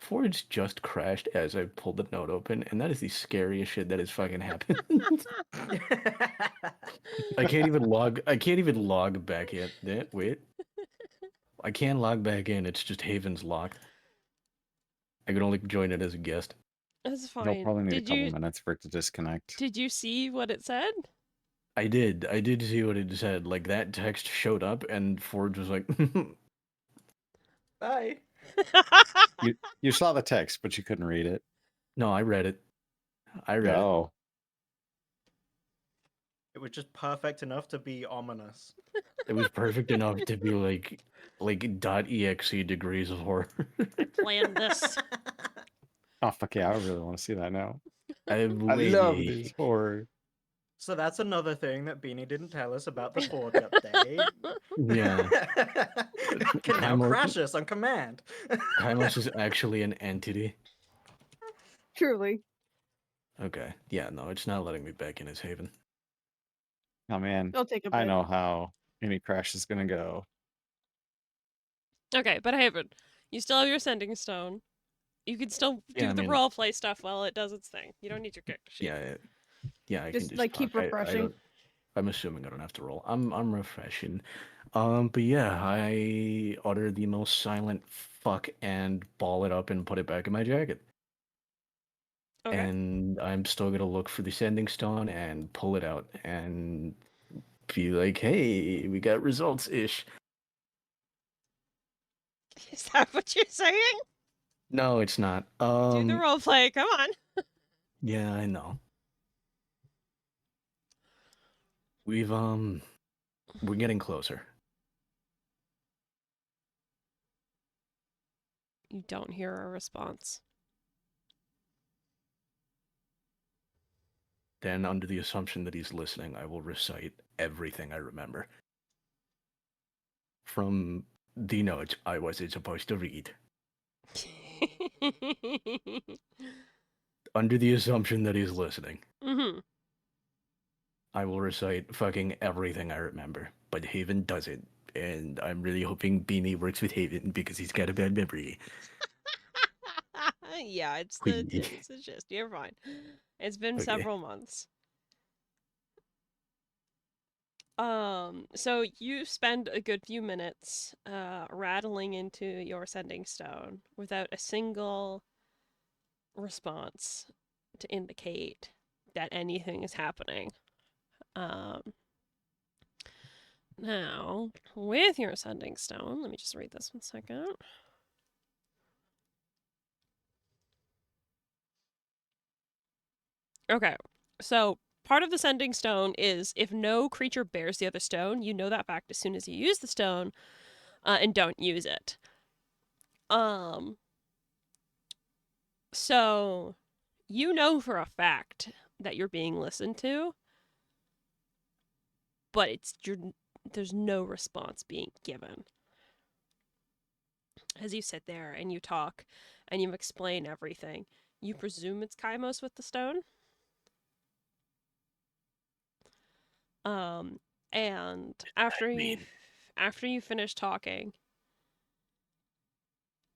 Forge just crashed as I pulled the note open, and that is the scariest shit that has fucking happened. I can't even log back in. Wait. I can log back in, it's just Haven's locked. I could only join it as a guest. That's fine. You'll probably need a couple minutes for it to disconnect. Did you see what it said? I did see what it said. Like, that text showed up, and Forge was like, bye. You saw the text, but you couldn't read it. No, I read it. Oh. It was just perfect enough to be ominous. It was perfect enough to be like .exe degrees of horror. I planned this. Oh, fuck yeah, I really want to see that now. I love this horror. So that's another thing that Beanie didn't tell us about the Forge update. Yeah. I can now crash us on command. Kailos is actually an entity. Truly. Okay. Yeah, no, it's not letting me back in as Haven. Oh man, It'll take a bit. I know how any crash is gonna go. Okay, but Haven, you still have your sending stone. You can still do the roleplay stuff while it does its thing. You don't need your character sheet. Yeah, I Just, can like, keep refreshing. I'm assuming I don't have to roll. I'm refreshing. But yeah, I utter the most silent fuck and ball it up and put it back in my jacket. Okay. And I'm still gonna look for the sending stone and pull it out and be like, hey, we got results-ish. Is that what you're saying? No, it's not. Do the roleplay, come on. Yeah, I know. We're getting closer. You don't hear a response. Then, under the assumption that he's listening, I will recite everything I remember. From the notes I wasn't supposed to read. Under the assumption that he's listening. Mm-hmm. I will recite fucking everything I remember, but Haven doesn't, and I'm really hoping Beanie works with Haven because he's got a bad memory. Yeah, it's just you're fine. It's been several months. So you spend a good few minutes rattling into your sending stone without a single response to indicate that anything is happening. Now, with your sending stone, let me just read this 1 second. Okay, so part of the sending stone is if no creature bears the other stone, you know that fact as soon as you use the stone, and don't use it. So you know for a fact that you're being listened to, but there's no response being given. As you sit there and you talk and you explain everything, you presume it's Kaimos with the stone. And after you finish talking,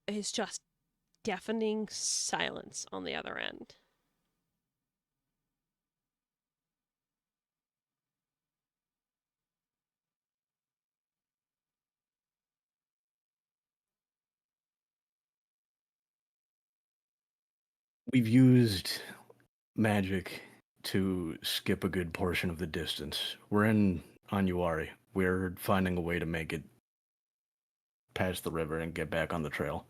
is just deafening silence on the other end. We've used magic to skip a good portion of the distance. We're in Onyowari. We're finding a way to make it past the river and get back on the trail.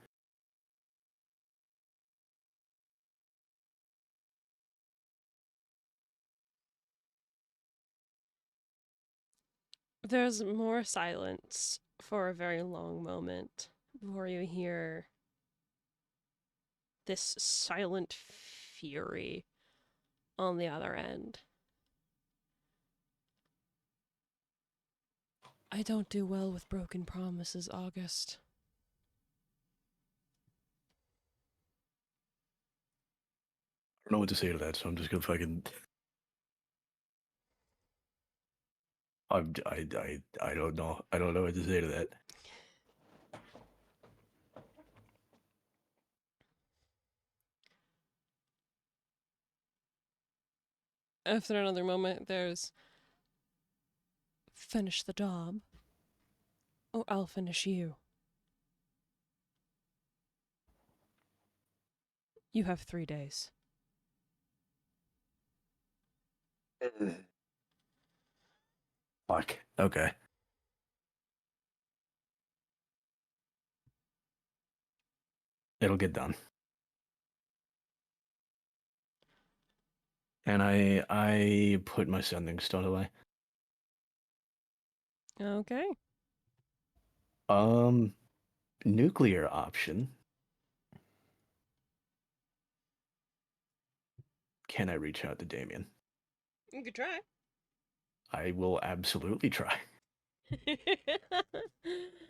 There's more silence for a very long moment before you hear this silent fury on the other end. I don't do well with broken promises, August. I don't know what to say to that, so I'm just gonna fucking. I don't know. I don't know what to say to that. After another moment, there's finish the job, or I'll finish you. You have 3 days. Fuck. Okay. It'll get done. And I put my sending stone away. Okay. Nuclear option. Can I reach out to Damien? You could try. I will absolutely try.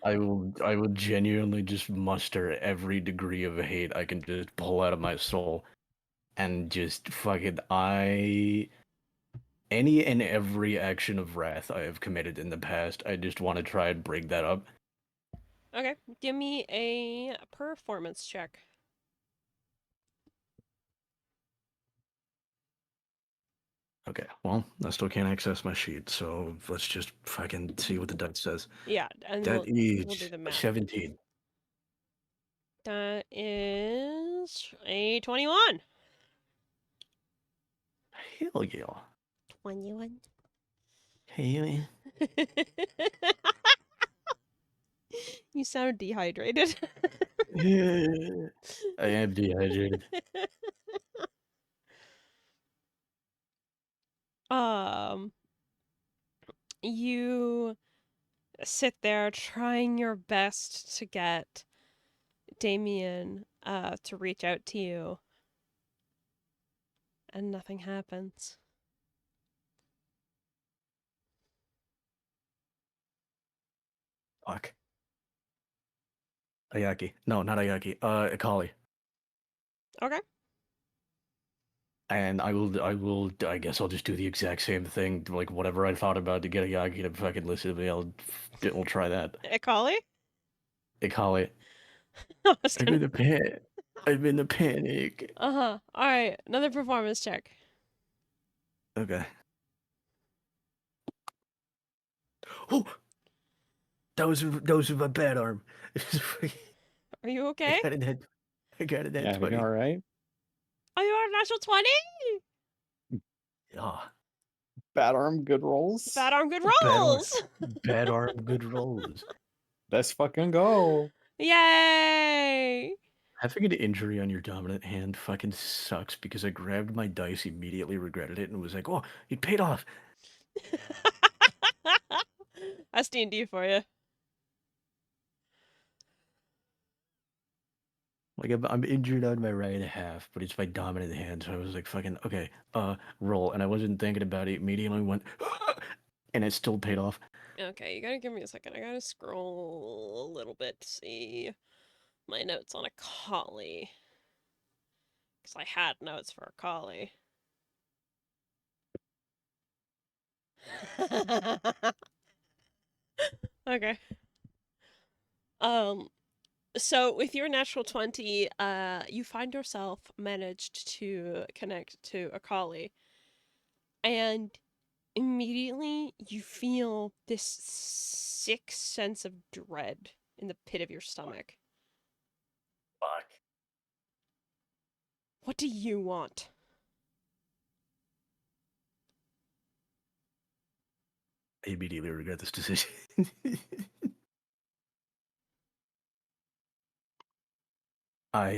I will genuinely just muster every degree of hate I can just pull out of my soul and just fucking any and every action of wrath I have committed in the past, I just want to try and bring that up. Okay, give me a performance check. Okay, well, I still can't access my sheet, so let's just fucking see what the dice says. Yeah, and That we'll is do the math. 17. That is a 21. Hell yeah. 21. Hey, You sound dehydrated. I am dehydrated. You sit there trying your best to get Damien to reach out to you, and nothing happens. Fuck. Ayaki. No, not Ayaki. Akali. Okay. And I guess I'll just do the exact same thing. Like, whatever I thought about to get Ayaki to fucking listen to me, we'll try that. Akali? Akali. I was I'm gonna... in a panic. I'm in a panic. Alright, another performance check. Okay. Oh! That was my bad arm. Are you okay? I got it Yeah, 20. you all right? Are you on a natural 20? Yeah. Bad arm, good rolls. Bad arm, good Bad arm. rolls! Bad arm, good rolls. Let's fucking go. Yay! Having an injury on your dominant hand fucking sucks because I grabbed my dice, immediately regretted it, and was like, oh, it paid off. That's D&D for you. Like, I'm injured on my right half, but it's my dominant hand, so I was like, fucking, okay, roll. And I wasn't thinking about it, immediately went, and it still paid off. Okay, you gotta give me a second. I gotta scroll a little bit to see my notes on a collie. Because I had notes for a collie. Okay. So with your natural 20, you find yourself managed to connect to a collie, and immediately you feel this sick sense of dread in the pit of your stomach. Fuck. What do you want? I immediately regret this decision. I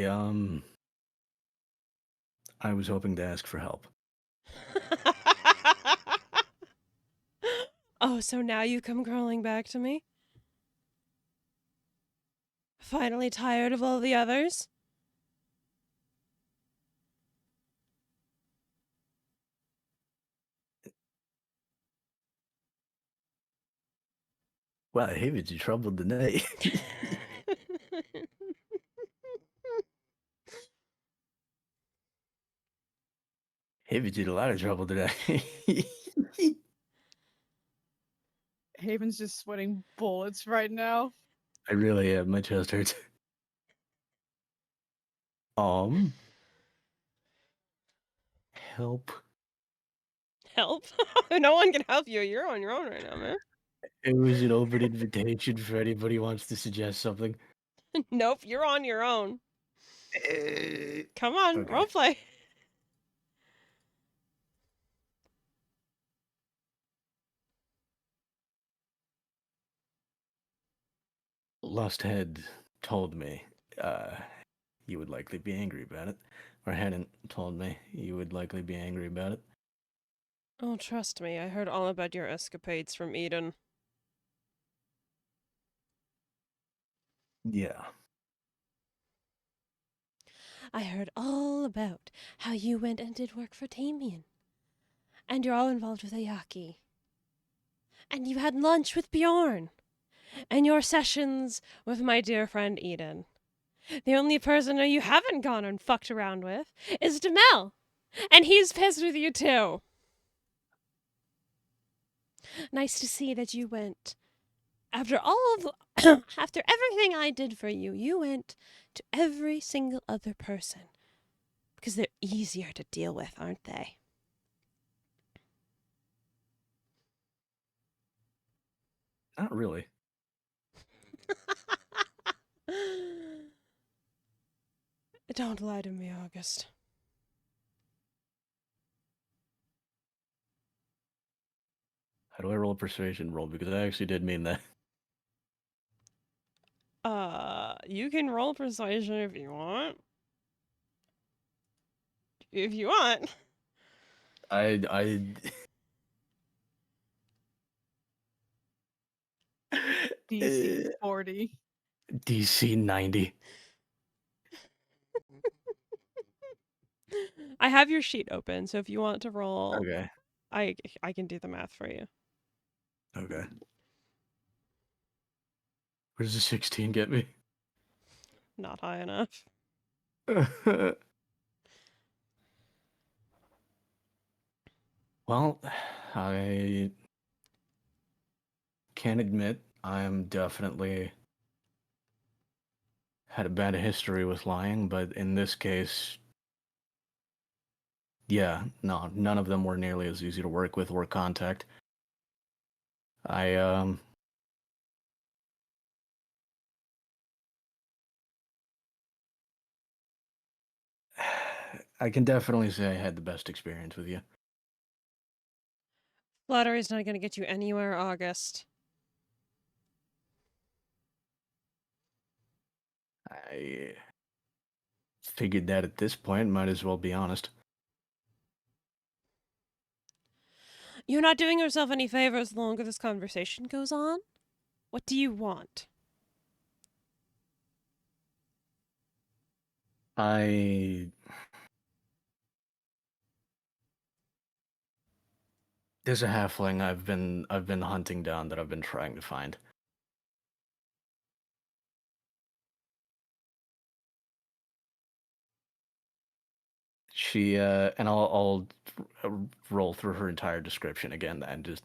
was hoping to ask for help. Oh, so now you come crawling back to me? Finally tired of all the others? Wow, Haven's in trouble tonight. Haven's in a lot of trouble tonight. Haven's just sweating bullets right now. I really am. My chest hurts. Help. Help? No one can help you. You're on your own right now, man. It was an open invitation for anybody who wants to suggest something. Nope, you're on your own. Come on, Okay. roleplay. Lost Head told me you would likely be angry about it. Or hadn't told me you would likely be angry about it. Oh, trust me, I heard all about your escapades from Eden. Yeah. I heard all about how you went and did work for Damien. And you're all involved with Ayaki. And you had lunch with Bjorn. And your sessions with my dear friend Eden. The only person who you haven't gone and fucked around with is Demel. And he's pissed with you too. Nice to see that you went. After all of after everything I did for you, you went to every single other person. Because they're easier to deal with, aren't they? Not really. Don't lie to me, August. How do I roll a persuasion roll? Because I actually did mean that. You can roll persuasion if you want. If you want. I DC 40. DC 90. I have your sheet open, so if you want to roll, Okay. I can do the math for you. Okay. Where does the 16 get me? Not high enough. Well, I can admit I'm definitely had a bad history with lying, but in this case, yeah, no, none of them were nearly as easy to work with or contact. I can definitely say I had the best experience with you. Flattery's not going to get you anywhere, August. I figured that at this point, might as well be honest. You're not doing yourself any favors the longer this conversation goes on. What do you want? There's a halfling I've been hunting down that I've been trying to find. She and I'll roll through her entire description again and just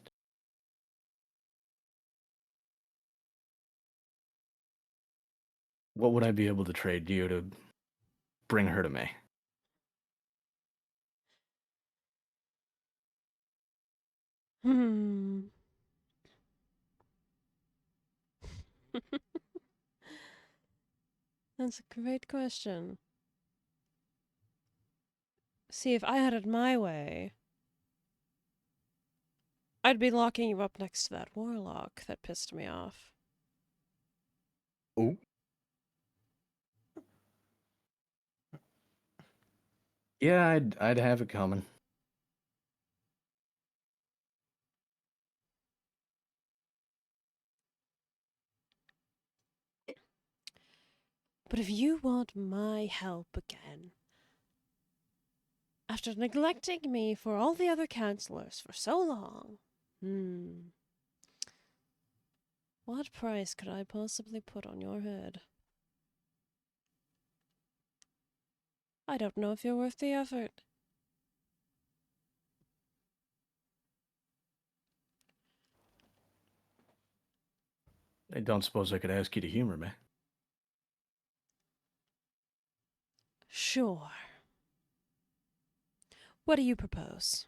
What would I be able to trade you to bring her to me? Hmm. That's a great question. See, if I had it my way, I'd be locking you up next to that warlock that pissed me off. Ooh. Yeah, I'd have it coming. But if you want my help again, after neglecting me for all the other counselors for so long, what price could I possibly put on your head? I don't know if you're worth the effort. I don't suppose I could ask you to humor me. Sure. What do you propose?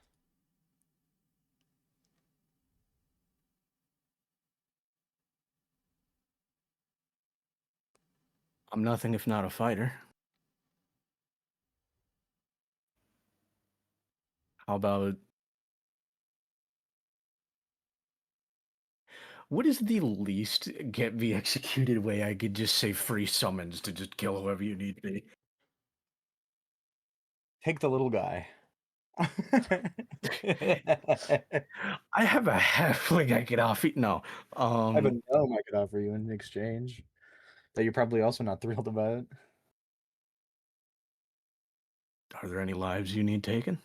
I'm nothing if not a fighter. How about... What is the least get me executed way I could just say free summons to just kill whoever you need me? Take the little guy. I have a halfling I could offer. No. I have a gnome I could offer you in exchange that you're probably also not thrilled about. Are there any lives you need taken?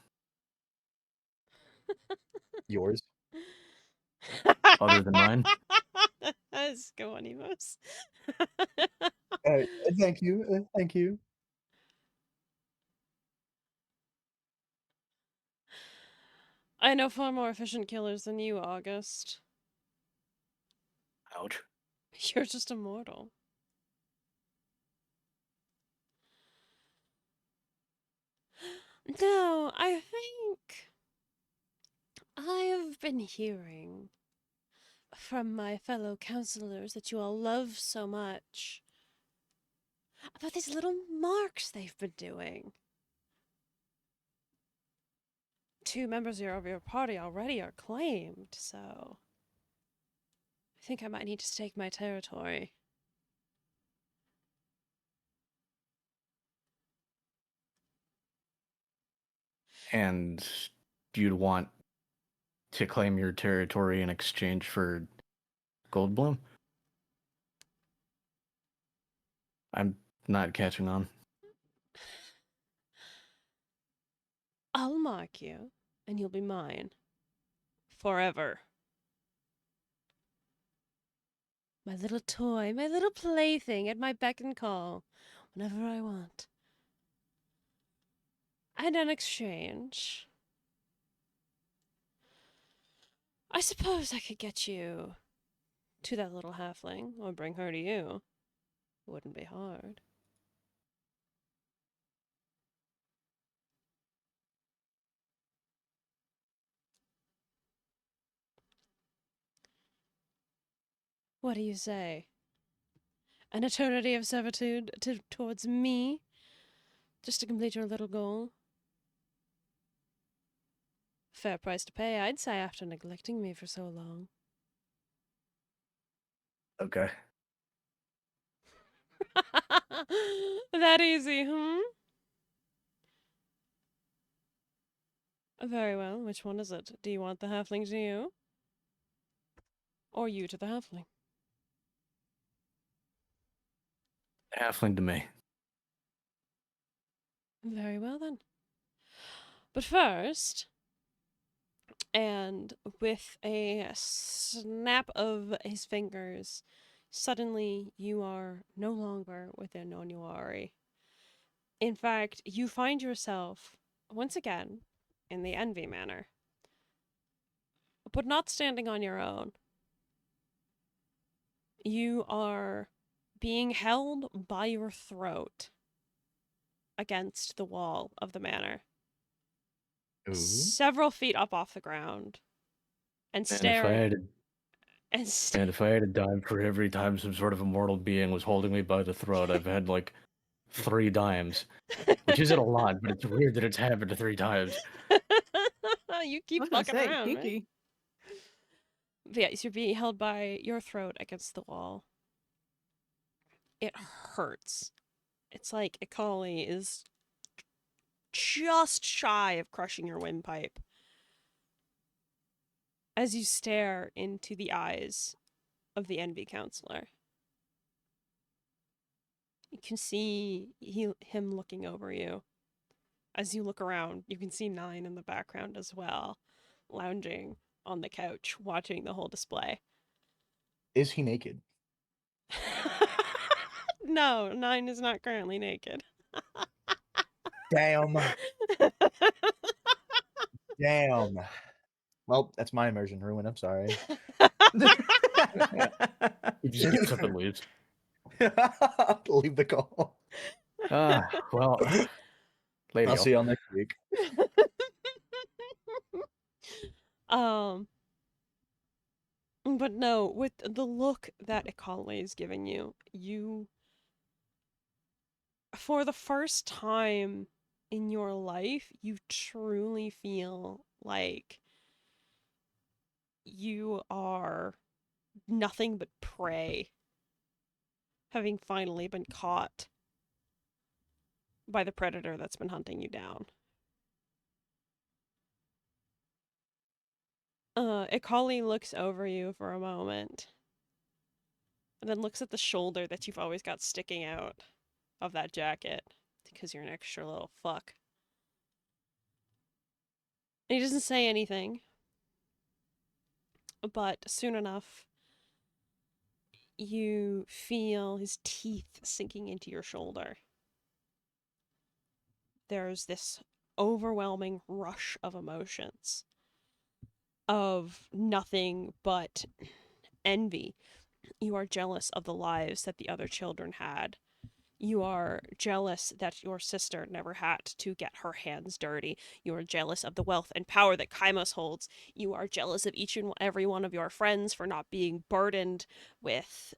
Yours. Other than mine? Let's go, Onyowari. Thank you. Thank you. I know far more efficient killers than you, August. Ouch. You're just immortal. No, I think I have been hearing from my fellow counselors that you all love so much about these little marks they've been doing. 2 members of your party already are claimed, so I think I might need to stake my territory. And you'd want to claim your territory in exchange for Goldblum? I'm not catching on. I'll mark you, and you'll be mine. Forever. My little toy, my little plaything at my beck and call, whenever I want. And in exchange, I suppose I could get you to that little halfling, or bring her to you. It wouldn't be hard. What do you say? An eternity of servitude towards me? Just to complete your little goal? Fair price to pay, I'd say, after neglecting me for so long. Okay. That easy, Very well. Which one is it? Do you want the halfling to you? Or you to the halfling? Halfling to me. Very well, then. But first, and with a snap of his fingers, suddenly you are no longer within Onyowari. In fact, you find yourself, once again, in the Envy Manor. But not standing on your own. You are being held by your throat against the wall of the manor, Ooh. several feet up off the ground, and And if I staring. had And and if I had a dime for every time some sort of immortal being was holding me by the throat, I've had like 3 dimes, which isn't a lot, but it's weird that it's happened 3 times. You I keep was gonna fucking say, around, right? kinky. But yeah, so you're being held by your throat against the wall. It hurts. It's like a collie is just shy of crushing your windpipe as you stare into the eyes of the Envy Counselor. You can see him looking over you. As you look around, you can see 9 in the background as well, lounging on the couch, watching the whole display. Is he naked? No, 9 is not currently naked. Damn. Damn. Well, that's my immersion ruin. I'm sorry. He just gets up and leaves. Leave the call. Well, later. I'll see y'all next week. But no, with the look that Ekale is giving you, you, for the first time in your life, you truly feel like you are nothing but prey, having finally been caught by the predator that's been hunting you down. Ekale looks over you for a moment, and then looks at the shoulder that you've always got sticking out of that jacket, because you're an extra little fuck. And he doesn't say anything, but soon enough, you feel his teeth sinking into your shoulder. There's this overwhelming rush of emotions, of nothing but envy. You are jealous of the lives that the other children had. You are jealous that your sister never had to get her hands dirty. You are jealous of the wealth and power that Kaimos holds. You are jealous of each and every one of your friends for not being burdened with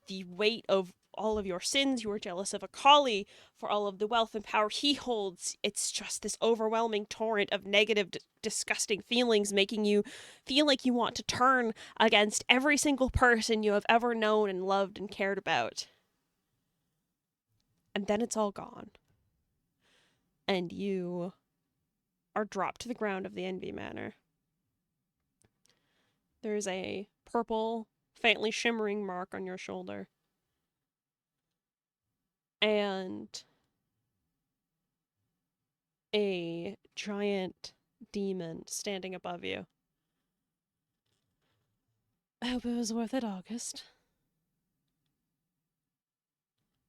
the weight of all of your sins. You are jealous of Ekale for all of the wealth and power he holds. It's just this overwhelming torrent of negative, disgusting feelings, making you feel like you want to turn against every single person you have ever known and loved and cared about. And then it's all gone. And you are dropped to the ground of the Envy Manor. There's a purple, faintly shimmering mark on your shoulder. And a giant demon standing above you. I hope it was worth it, August.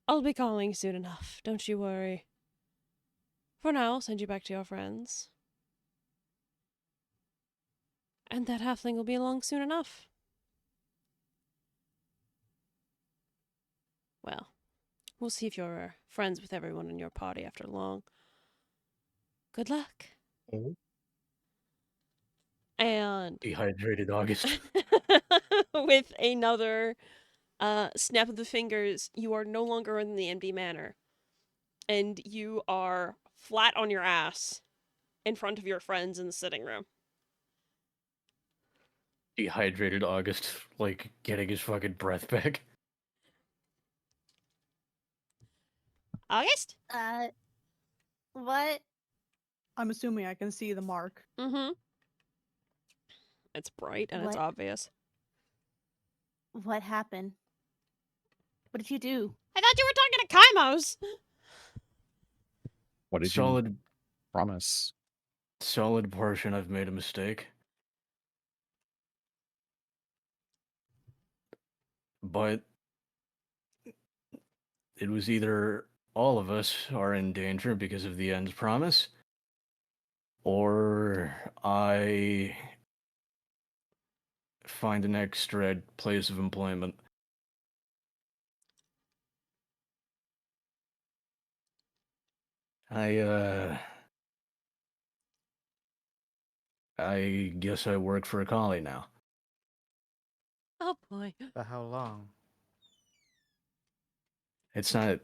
I'll be calling soon enough, don't you worry. For now, I'll send you back to your friends. And that halfling will be along soon enough. Well, we'll see if you're friends with everyone in your party after long. Good luck. Oh. And Dehydrated August. with another snap of the fingers, you are no longer in the Envy Manor. And you are flat on your ass in front of your friends in the sitting room. Dehydrated August, like getting his fucking breath back. August? What? I'm assuming I can see the mark. Mm-hmm. It's bright and it's What? obvious. What happened? What did you do? I thought you were talking to Kaimos! What did you Solid, promise? solid portion. I've made a mistake. But it was either all of us are in danger because of the end's promise, or I find an extra place of employment. I guess I work for a collie now. Oh boy. For how long? It's not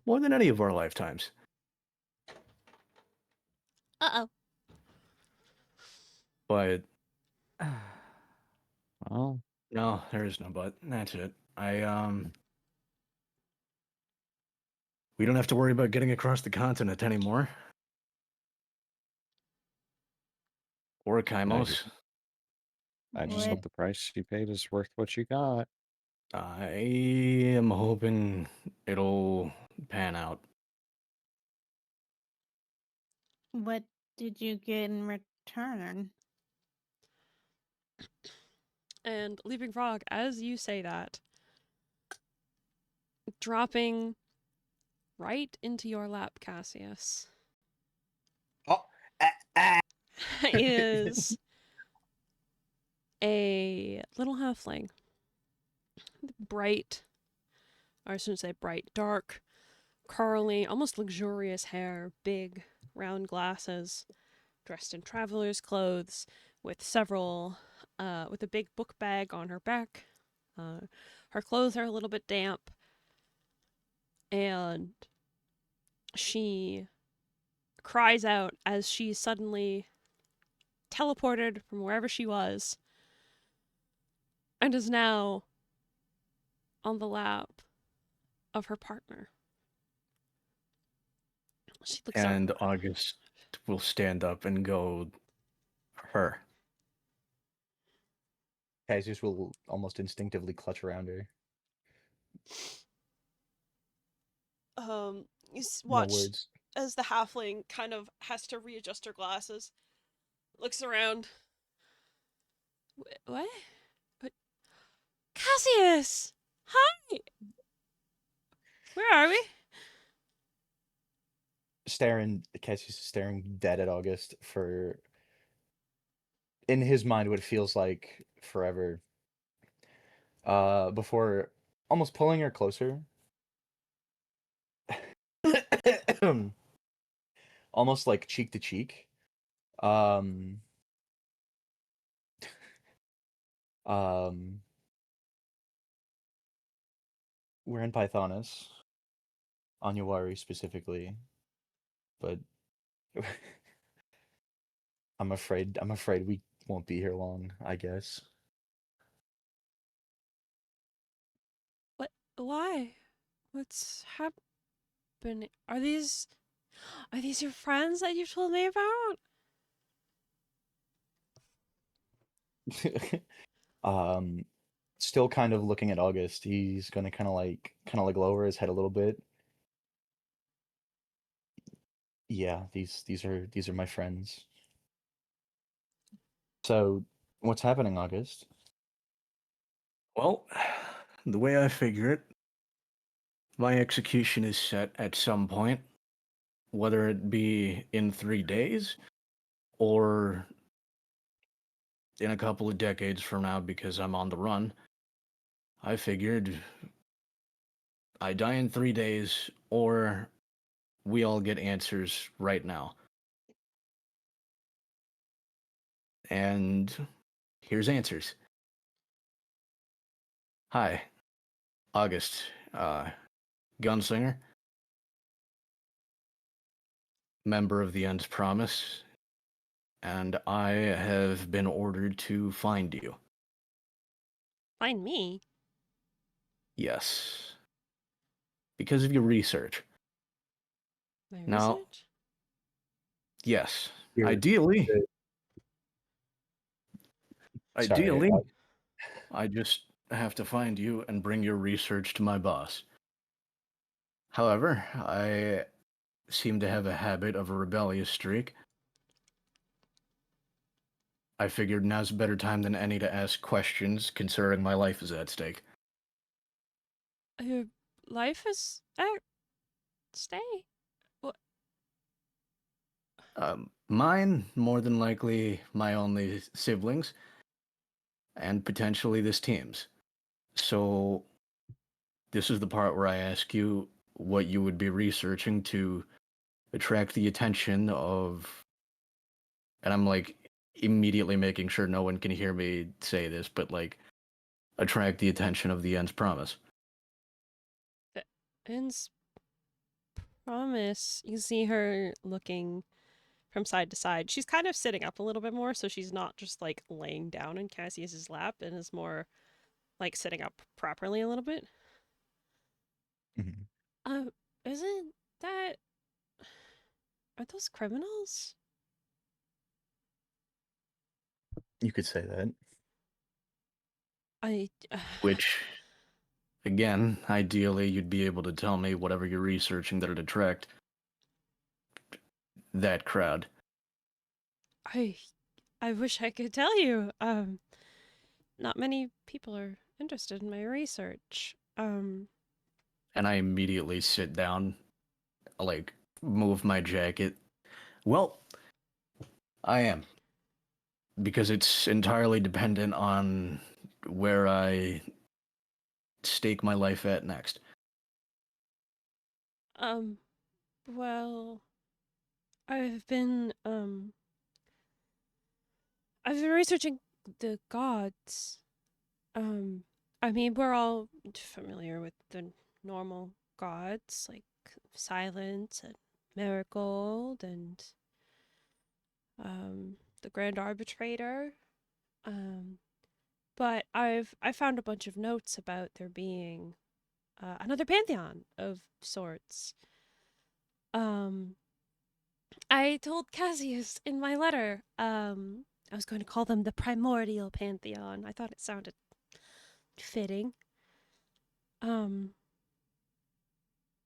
more than any of our lifetimes. Uh-oh. But Well, no, there is no but. That's it. We don't have to worry about getting across the continent anymore. Or Kaimos. I just What? hope the price you paid is worth what you got. I am hoping it'll pan out. What did you get in return? And Leaping Frog, as you say that, dropping right into your lap, Cassius, Oh, is a little halfling. Bright, or I shouldn't say bright, dark, curly, almost luxurious hair, big, round glasses, dressed in traveler's clothes, with with a big book bag on her back. Her clothes are a little bit damp, and she cries out as she's suddenly teleported from wherever she was and is now on the lap of her partner. She looks up. And August will stand up and go, her. Cassius will almost instinctively clutch around her. You No watch words. as the halfling kind of has to readjust her glasses, looks around. What? But Cassius! Hi! Where are we? Cassius is staring dead at August for, in his mind, what feels like forever. Before almost pulling her closer. Almost like cheek to cheek. Um, we're in Pythonis, Onyowari specifically, but I'm afraid we won't be here long, I guess. What? Why? What's happening? Are these your friends that you told me about? Still kind of looking at August. He's gonna kind of like lower his head a little bit. Yeah, these are my friends. So, what's happening, August? Well, the way I figure it, my execution is set at some point, whether it be in 3 days or in a couple of decades from now because I'm on the run. I figured I die in 3 days or we all get answers right now. And here's answers. Hi, August, gunslinger, member of the End's Promise, and I have been ordered to find you. Find me? Yes. Because of your research. My Now, research? yes. You're- Ideally, Sorry, I just have to find you and bring your research to my boss. However, I seem to have a habit of a rebellious streak. I figured now's a better time than any to ask questions, considering my life is at stake. Your life is at stake? What? Mine, more than likely, my only siblings, and potentially this team's. So, this is the part where I ask you, what you would be researching to attract the attention of, and I'm like immediately making sure no one can hear me say this, but like attract the attention of the end's promise. The end's promise. You see her looking from side to side. She's kind of sitting up a little bit more, so she's not just like laying down in Cassius's lap, and is more like sitting up properly a little bit. Mhm. Isn't that? Are those criminals? You could say that. I. Which, again, ideally you'd be able to tell me whatever you're researching that'd attract that crowd. I wish I could tell you. Not many people are interested in my research. And I immediately sit down, like, move my jacket. Well, I am. Because it's entirely dependent on where I stake my life at next. Well, I've been researching the gods. I mean, we're all familiar with the normal gods, like Silence and Marigold and the Grand Arbitrator. But I found a bunch of notes about there being another pantheon of sorts. I told Cassius in my letter, I was going to call them the primordial pantheon. I thought it sounded fitting.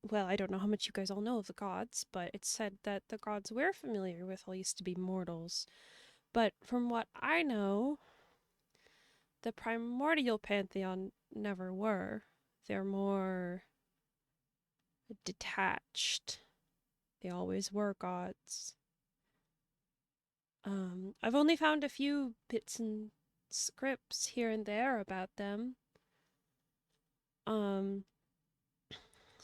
Well, I don't know how much you guys all know of the gods, but it's said that the gods we're familiar with all used to be mortals. But from what I know, the primordial pantheon never were. They're more detached. They always were gods. I've only found a few bits and scripts here and there about them.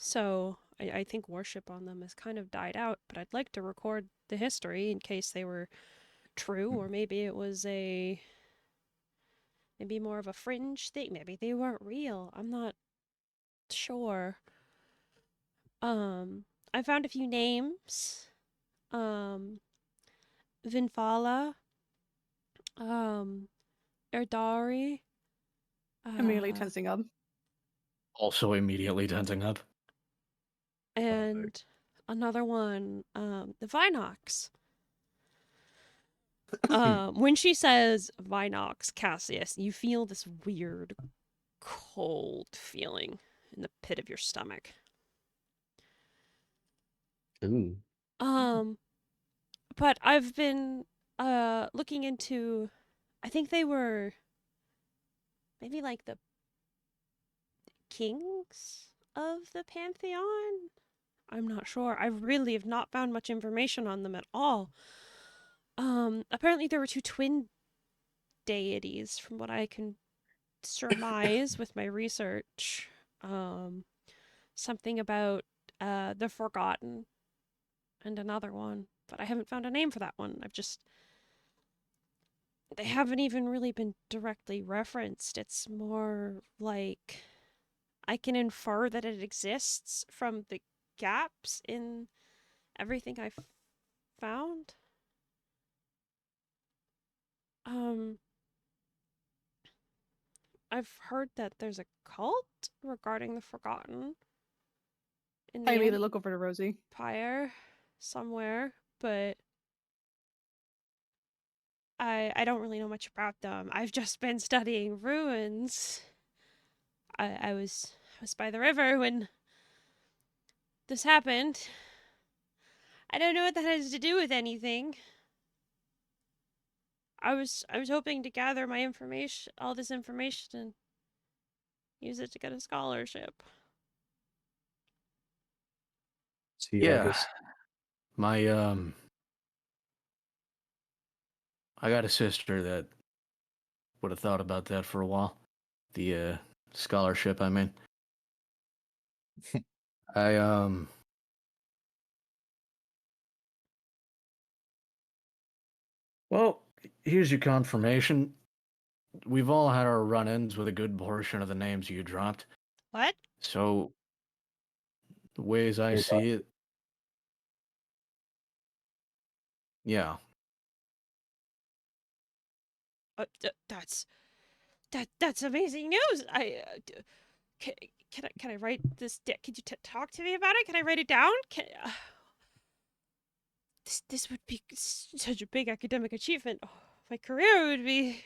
So I think worship on them has kind of died out, but I'd like to record the history in case they were true, or maybe it was maybe more of a fringe thing. Maybe they weren't real. I'm not sure. I found a few names. Vinfala, Erdari. Immediately tensing up. Also immediately tensing up. And another one, the Vinox. When she says Vinox, Cassius, you feel this weird, cold feeling in the pit of your stomach. Ooh. But I've been looking into, I think they were maybe like the kings of the pantheon. I'm not sure. I really have not found much information on them at all. Apparently there were two twin deities, from what I can surmise with my research. Something about the Forgotten and another one, but I haven't found a name for that one. They haven't even really been directly referenced. It's more like I can infer that it exists from the gaps in everything I've found. I've heard that there's a cult regarding the Forgotten in the I immediately look over to Rosie. Empire somewhere, but I don't really know much about them. I've just been studying ruins. I was by the river when this happened. I don't know what that has to do with anything. I was hoping to gather my information, all this information, and use it to get a scholarship. See, Yeah. I guess I got a sister that would have thought about that for a while. The scholarship, I mean. I Well, here's your confirmation. We've all had our run-ins with a good portion of the names you dropped. What? So, the ways I see it, yeah. That's amazing news. Can I write this? Could you talk to me about it? Can I write it down? This would be such a big academic achievement. Oh, my career would be.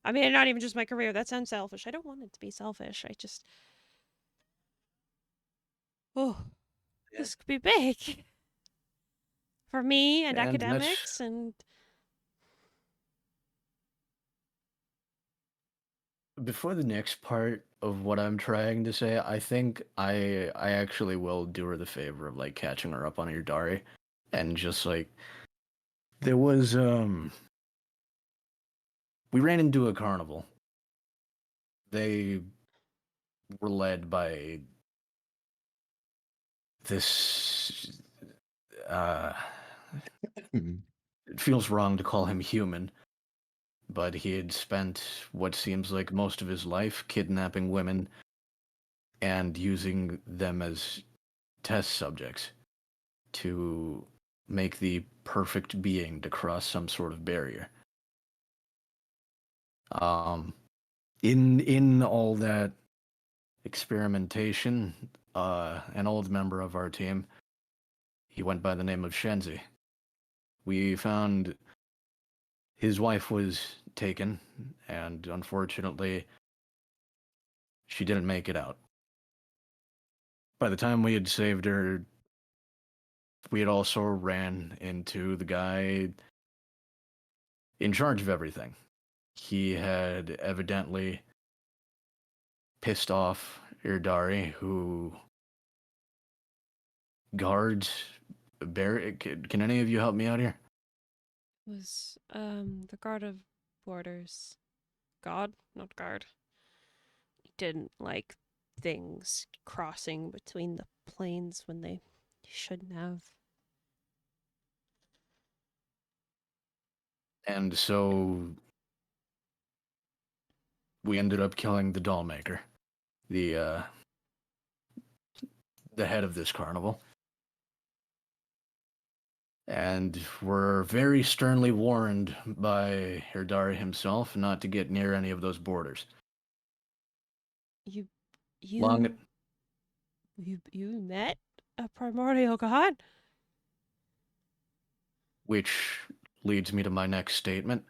I mean, not even just my career. That sounds selfish. I don't want it to be selfish. I just. Oh, this could be big for me and And academics and. before the next part of what I'm trying to say, I think I actually will do her the favor of like catching her up on your diary and just like there was we ran into a carnival. They were led by this it feels wrong to call him human, but he had spent what seems like most of his life kidnapping women and using them as test subjects to make the perfect being to cross some sort of barrier. In all that experimentation, an old member of our team, he went by the name of Shenzi. We found his wife was taken, and unfortunately, she didn't make it out. By the time we had saved her, we had also ran into the guy in charge of everything. He had evidently pissed off Irdari, who guards Can any of you help me out here? Was the guard of borders. God, not guard. He didn't like things crossing between the planes when they shouldn't have. And so we ended up killing the doll maker, the head of this carnival. And we're very sternly warned by Hirdari himself not to get near any of those borders. You met a primordial god? Which leads me to my next statement.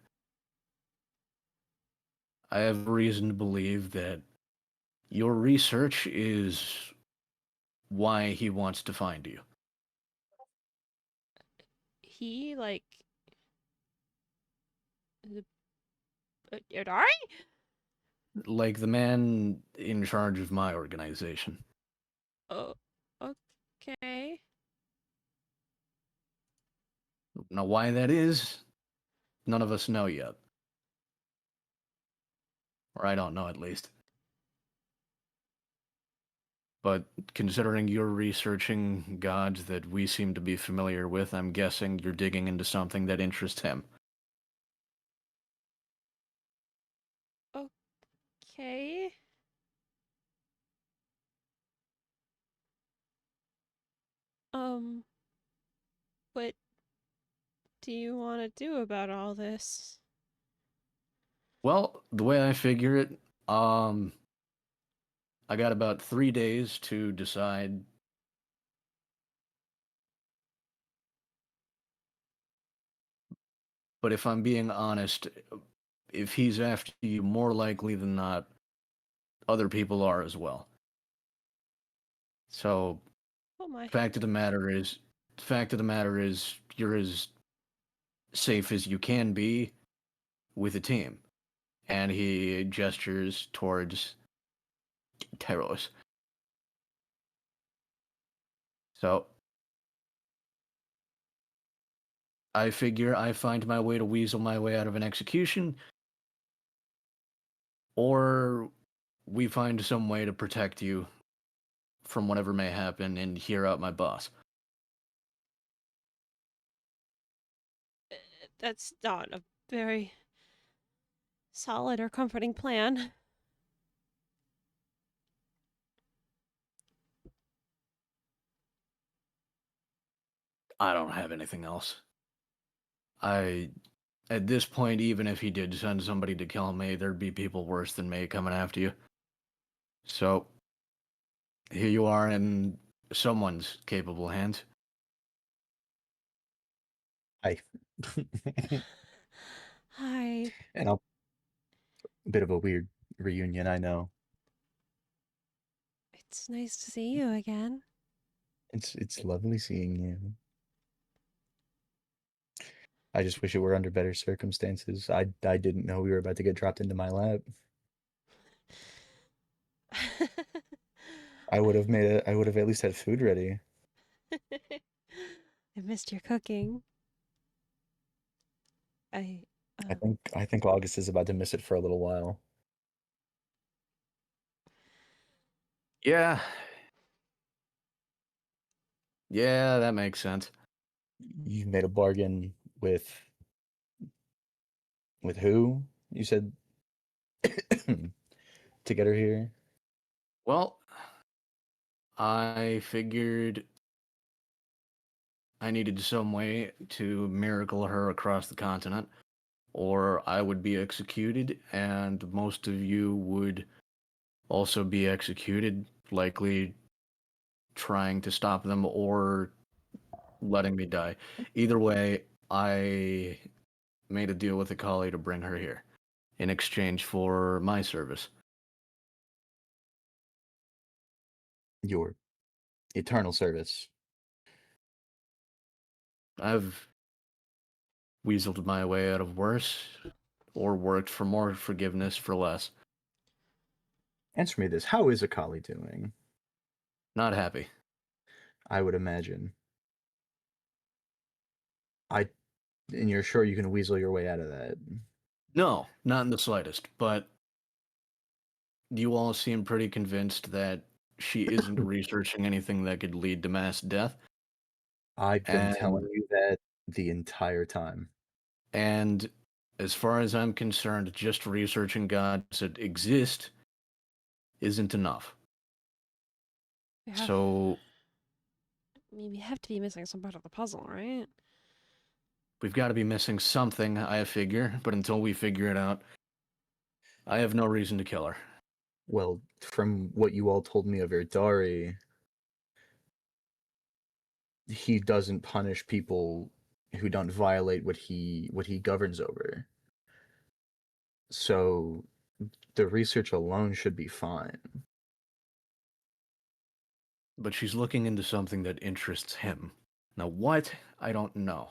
I have reason to believe that your research is why he wants to find you. He, like... Irdari? Like the man in charge of my organization. Oh, okay. Now, why that is, none of us know yet. Or I don't know, at least. But considering you're researching gods that we seem to be familiar with, I'm guessing you're digging into something that interests him. Okay. What do you want to do about all this? Well, the way I figure it, I got about 3 days to decide. But if I'm being honest, if he's after you, more likely than not, other people are as well. So, Oh my. fact of the matter is, you're as safe as you can be with a team. And he gestures towards TERROS. So, I figure I find my way to weasel my way out of an execution, or we find some way to protect you from whatever may happen and hear out my boss. That's not a very solid or comforting plan. I don't have anything else. At this point, even if he did send somebody to kill me, there'd be people worse than me coming after you. So, here you are in someone's capable hands. Hi. Hi. And a bit of a weird reunion, I know. It's nice to see you again. It's lovely seeing you. I just wish it were under better circumstances. I didn't know we were about to get dropped into my lap. I would have at least had food ready. I missed your cooking. I I think August is about to miss it for a little while. Yeah. Yeah, that makes sense. You made a bargain with who? You said to get her here? Well, I figured I needed some way to miracle her across the continent, or I would be executed, and most of you would also be executed, likely trying to stop them or letting me die. Either way, I made a deal with Akali to bring her here in exchange for my service. Your eternal service. I've weaseled my way out of worse, or worked for more forgiveness for less. Answer me this. How is Akali doing? Not happy. I would imagine. And you're sure you can weasel your way out of that? No, not in the slightest, but you all seem pretty convinced that she isn't researching anything that could lead to mass death. I've been And, telling you that the entire time. and as far as I'm concerned, just researching gods that exist isn't enough. So I mean, we have to be missing some part of the puzzle, right? we've got to be missing something, I figure, but until we figure it out, I have no reason to kill her. Well, from what you all told me of Erdari, he doesn't punish people who don't violate what he governs over. So the research alone should be fine. But she's looking into something that interests him. Now, what? I don't know.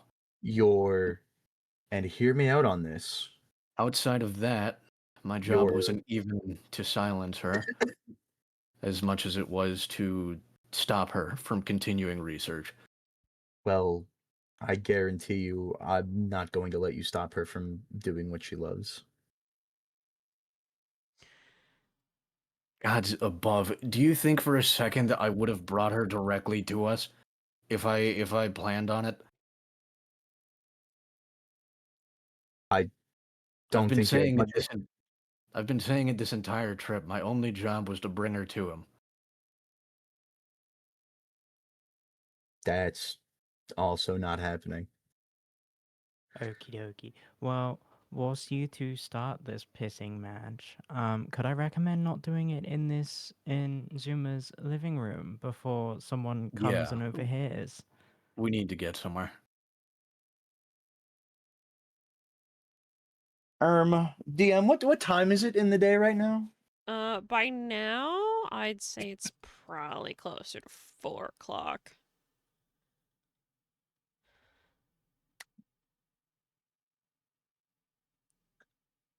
And hear me out on this. Outside of that, my job wasn't even to silence her, as much as it was to stop her from continuing research. Well, I guarantee you I'm not going to let you stop her from doing what she loves. God's above. Do you think for a second that I would have brought her directly to us if I planned on it? I don't think you have much. I've been saying it this entire trip. My only job was to bring her to him. That's also not happening. Okie dokie. Well, whilst you two start this pissing match, could I recommend not doing it in Zuma's living room before someone comes and overhears? We need to get somewhere. DM, what time is it in the day right now? By now, I'd say it's probably closer to 4 o'clock.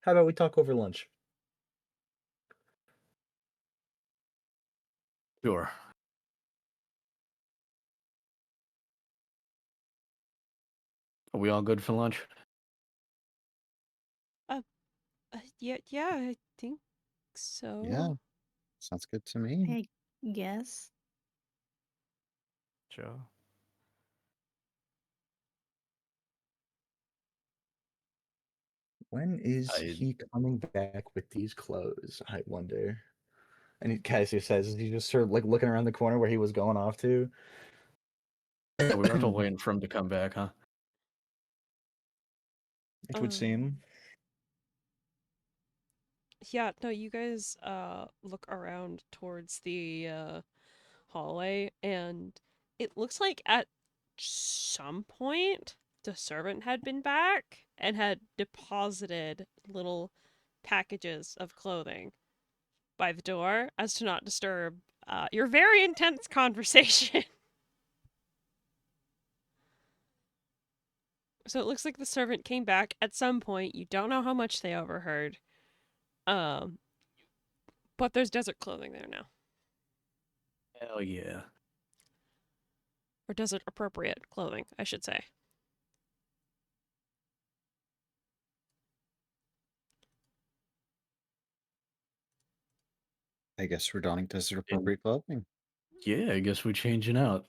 How about we talk over lunch? Sure. Are we all good for lunch? Yeah, I think so. Yeah, sounds good to me. I guess. Gotcha. When is he coming back with these clothes? I wonder. And Cassie says he's just sort of like looking around the corner where he was going off to. Yeah, we were still waiting for him to come back, huh? It would seem. Yeah, no, you guys look around towards the hallway, and it looks like at some point the servant had been back and had deposited little packages of clothing by the door as to not disturb your very intense conversation. So it looks like the servant came back at some point. You don't know how much they overheard. But there's desert clothing there now. Hell yeah. Or desert appropriate clothing, I should say. I guess we're donning desert appropriate clothing. Yeah, I guess we're changing out.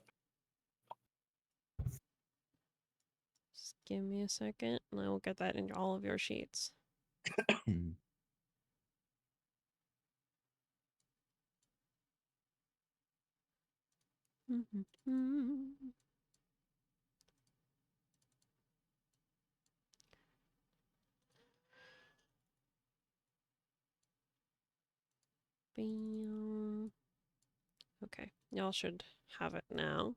Just give me a second, and I will get that into all of your sheets. Bam. Okay, y'all should have it now.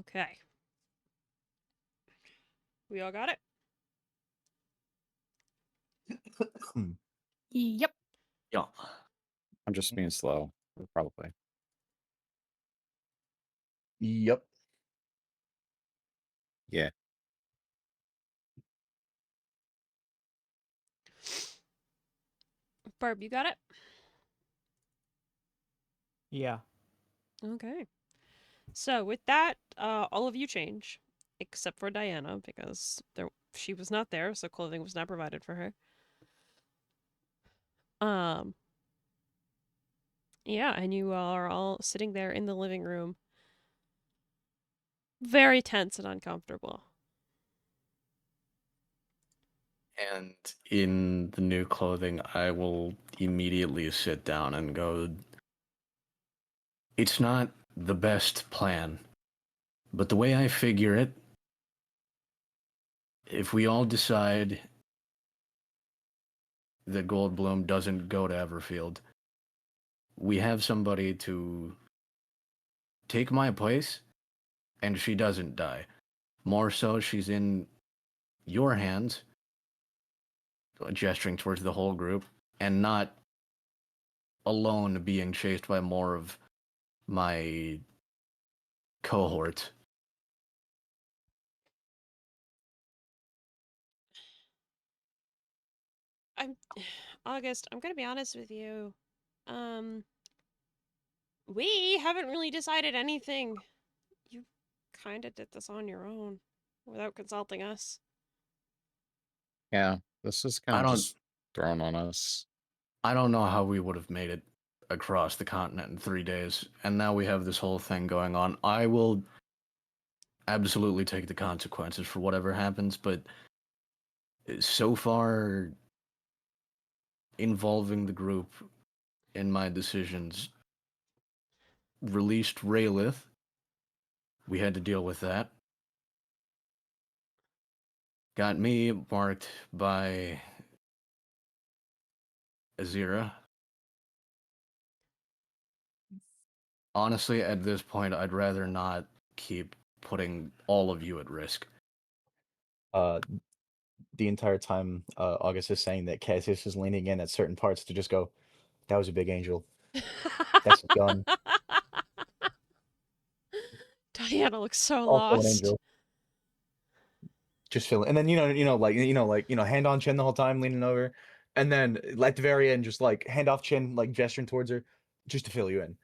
Okay. We all got it? Yep. Yeah. I'm just being slow, probably. Yep. Yeah. Barb, you got it? Yeah. Okay. So with that, all of you change, except for Diana, because she was not there, so clothing was not provided for her. Yeah, and you are all sitting there in the living room, very tense and uncomfortable. And in the new clothing, I will immediately sit down and go, it's not the best plan, but the way I figure it, if we all decide that Goldblum doesn't go to Everfield, we have somebody to take my place, and she doesn't die. More so, she's in your hands, gesturing towards the whole group, and not alone being chased by more of my cohort. August, I'm gonna be honest with you. We haven't really decided anything. You kind of did this on your own without consulting us. Yeah, this is kind of just thrown on us. I don't know how we would have made it across the continent in 3 days, and now we have this whole thing going on. I will absolutely take the consequences for whatever happens, but so far, involving the group in my decisions, released Raylith. We had to deal with that. Got me marked by Azira. Honestly, at this point, I'd rather not keep putting all of you at risk. The entire time, August is saying that Cassius is leaning in at certain parts to just go, that was a big angel. That's a gun. Diana looks so Also lost. an angel. Just feeling, and then hand on chin the whole time, leaning over, and then at the very end, just like hand off chin, like gesturing towards her, just to fill you in.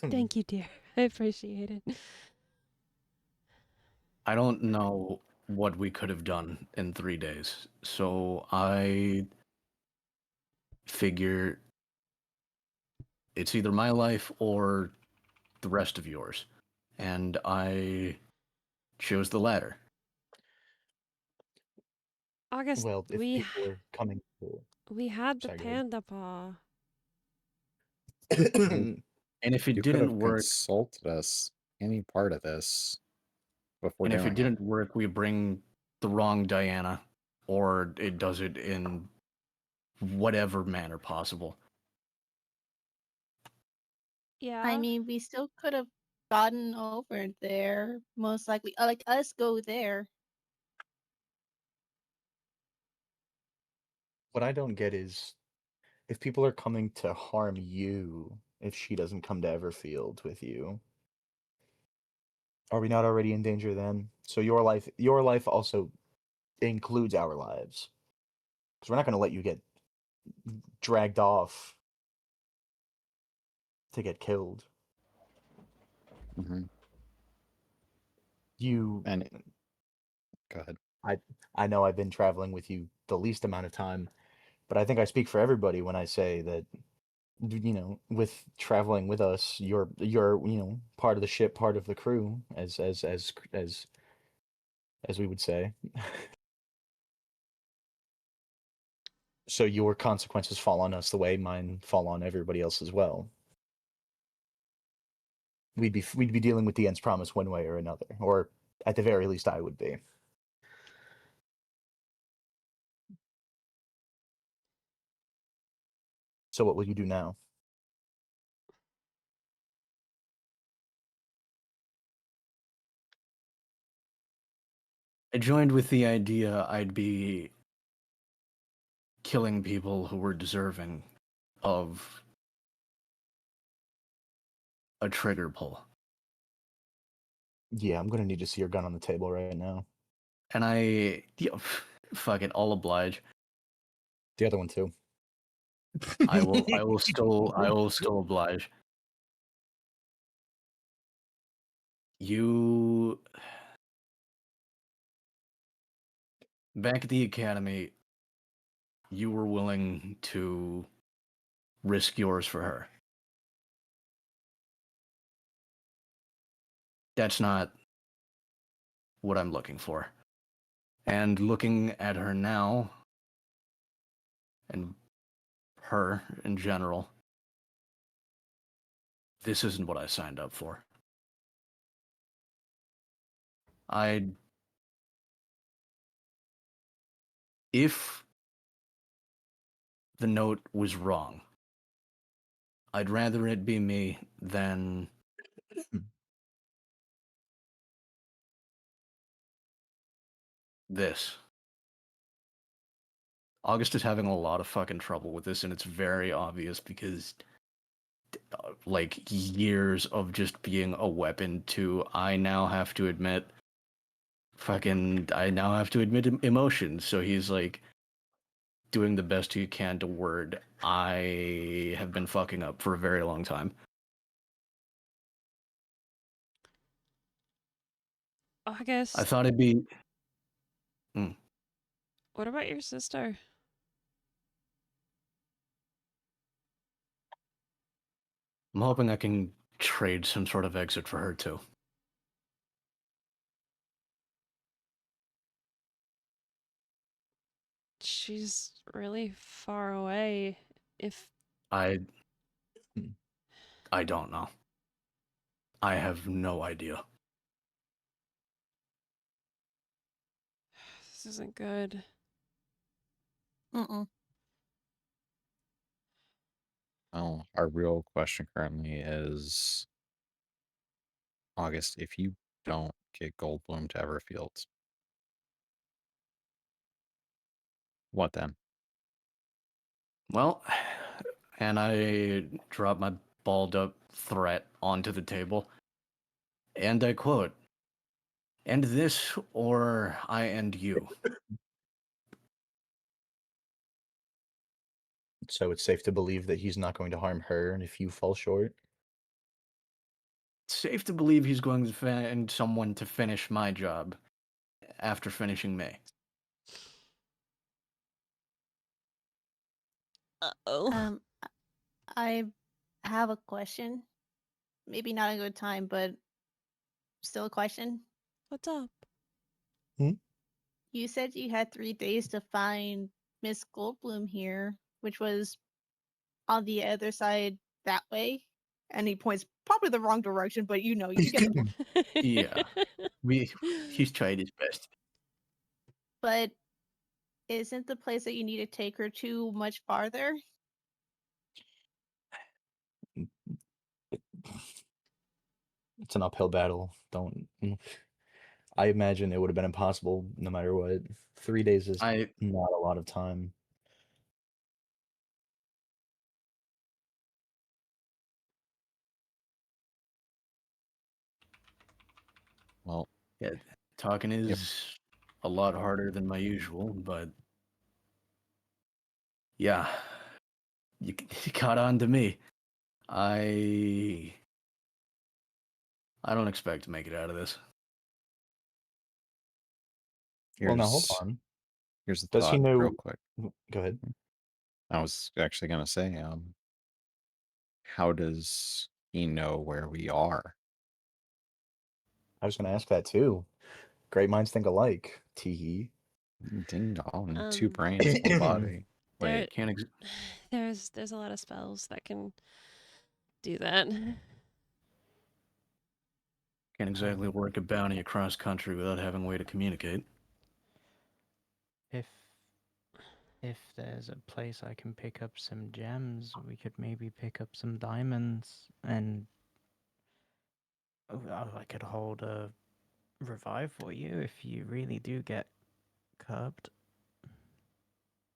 Thank you, dear. I appreciate it. I don't know what we could have done in 3 days. So I figure it's either my life or the rest of yours. And I chose the latter. August, Well, if we people are coming to... we had the Sorry, go ahead. panda paw. And if it You could didn't have work, consulted us any part of this before and if doing it didn't work, we bring the wrong Diana, or it does it in whatever manner possible. Yeah. I mean, we still could have gotten over there, most likely. Like us go there. What I don't get is, if people are coming to harm you, if she doesn't come to Everfield with you, are we not already in danger then? So your life also includes our lives, because we're not going to let you get dragged off to get killed. Mm-hmm. You And go ahead. I know I've been traveling with you the least amount of time, but I think I speak for everybody when I say that, you know, with traveling with us, you're part of the ship, part of the crew, as we would say. So your consequences fall on us the way mine fall on everybody else as well. We'd be dealing with the End's Promise one way or another, or at the very least I would be. So what will you do now? I joined with the idea I'd be killing people who were deserving of a trigger pull. Yeah, I'm gonna need to see your gun on the table right now. And fuck it, I'll oblige. The other one too. I will still oblige. You back at the academy, you were willing to risk yours for her. That's not what I'm looking for. And looking at her now, and her in general, this isn't what I signed up for. If the note was wrong, I'd rather it be me than this. August is having a lot of fucking trouble with this, and it's very obvious because, like, years of just being a weapon to, I now have to admit emotions. So he's, like, doing the best he can to word, I have been fucking up for a very long time. August, I thought it'd be... what about your sister? I'm hoping I can trade some sort of exit for her, too. She's really far away. I don't know. I have no idea. This isn't good. Mm-mm. Oh, our real question currently is, August, if you don't get Goldblum to Everfield, what then? Well, and I drop my balled up threat onto the table. And I quote, "End this or I end you." So it's safe to believe that he's not going to harm her, and if you fall short? safe to believe he's going to find someone to finish my job after finishing me. Uh-oh. I have a question. Maybe not a good time, but still a question. What's up? You said you had 3 days to find Miss Goldblum here, which was on the other side that way. And he points probably the wrong direction, but you know, you get the point. Yeah. He's tried his best. But isn't the place that you need to take her to much farther? It's an uphill battle. Don't. I imagine it would have been impossible no matter what. 3 days is not a lot of time. Well, yeah, talking is a lot harder than my usual, but yeah, you caught on to me. I don't expect to make it out of this. Well, now hold on. Here's the Does he thought, know? real quick. Go ahead. I was actually gonna say, how does he know where we are? I was going to ask that too. Great minds think alike. Tee. Ding dong. 2 brains, 1 body. Wait, there's a lot of spells that can do that. Can't exactly work a bounty across country without having a way to communicate. If there's a place I can pick up some gems, we could maybe pick up some diamonds, and I could hold a revive for you if you really do get curbed.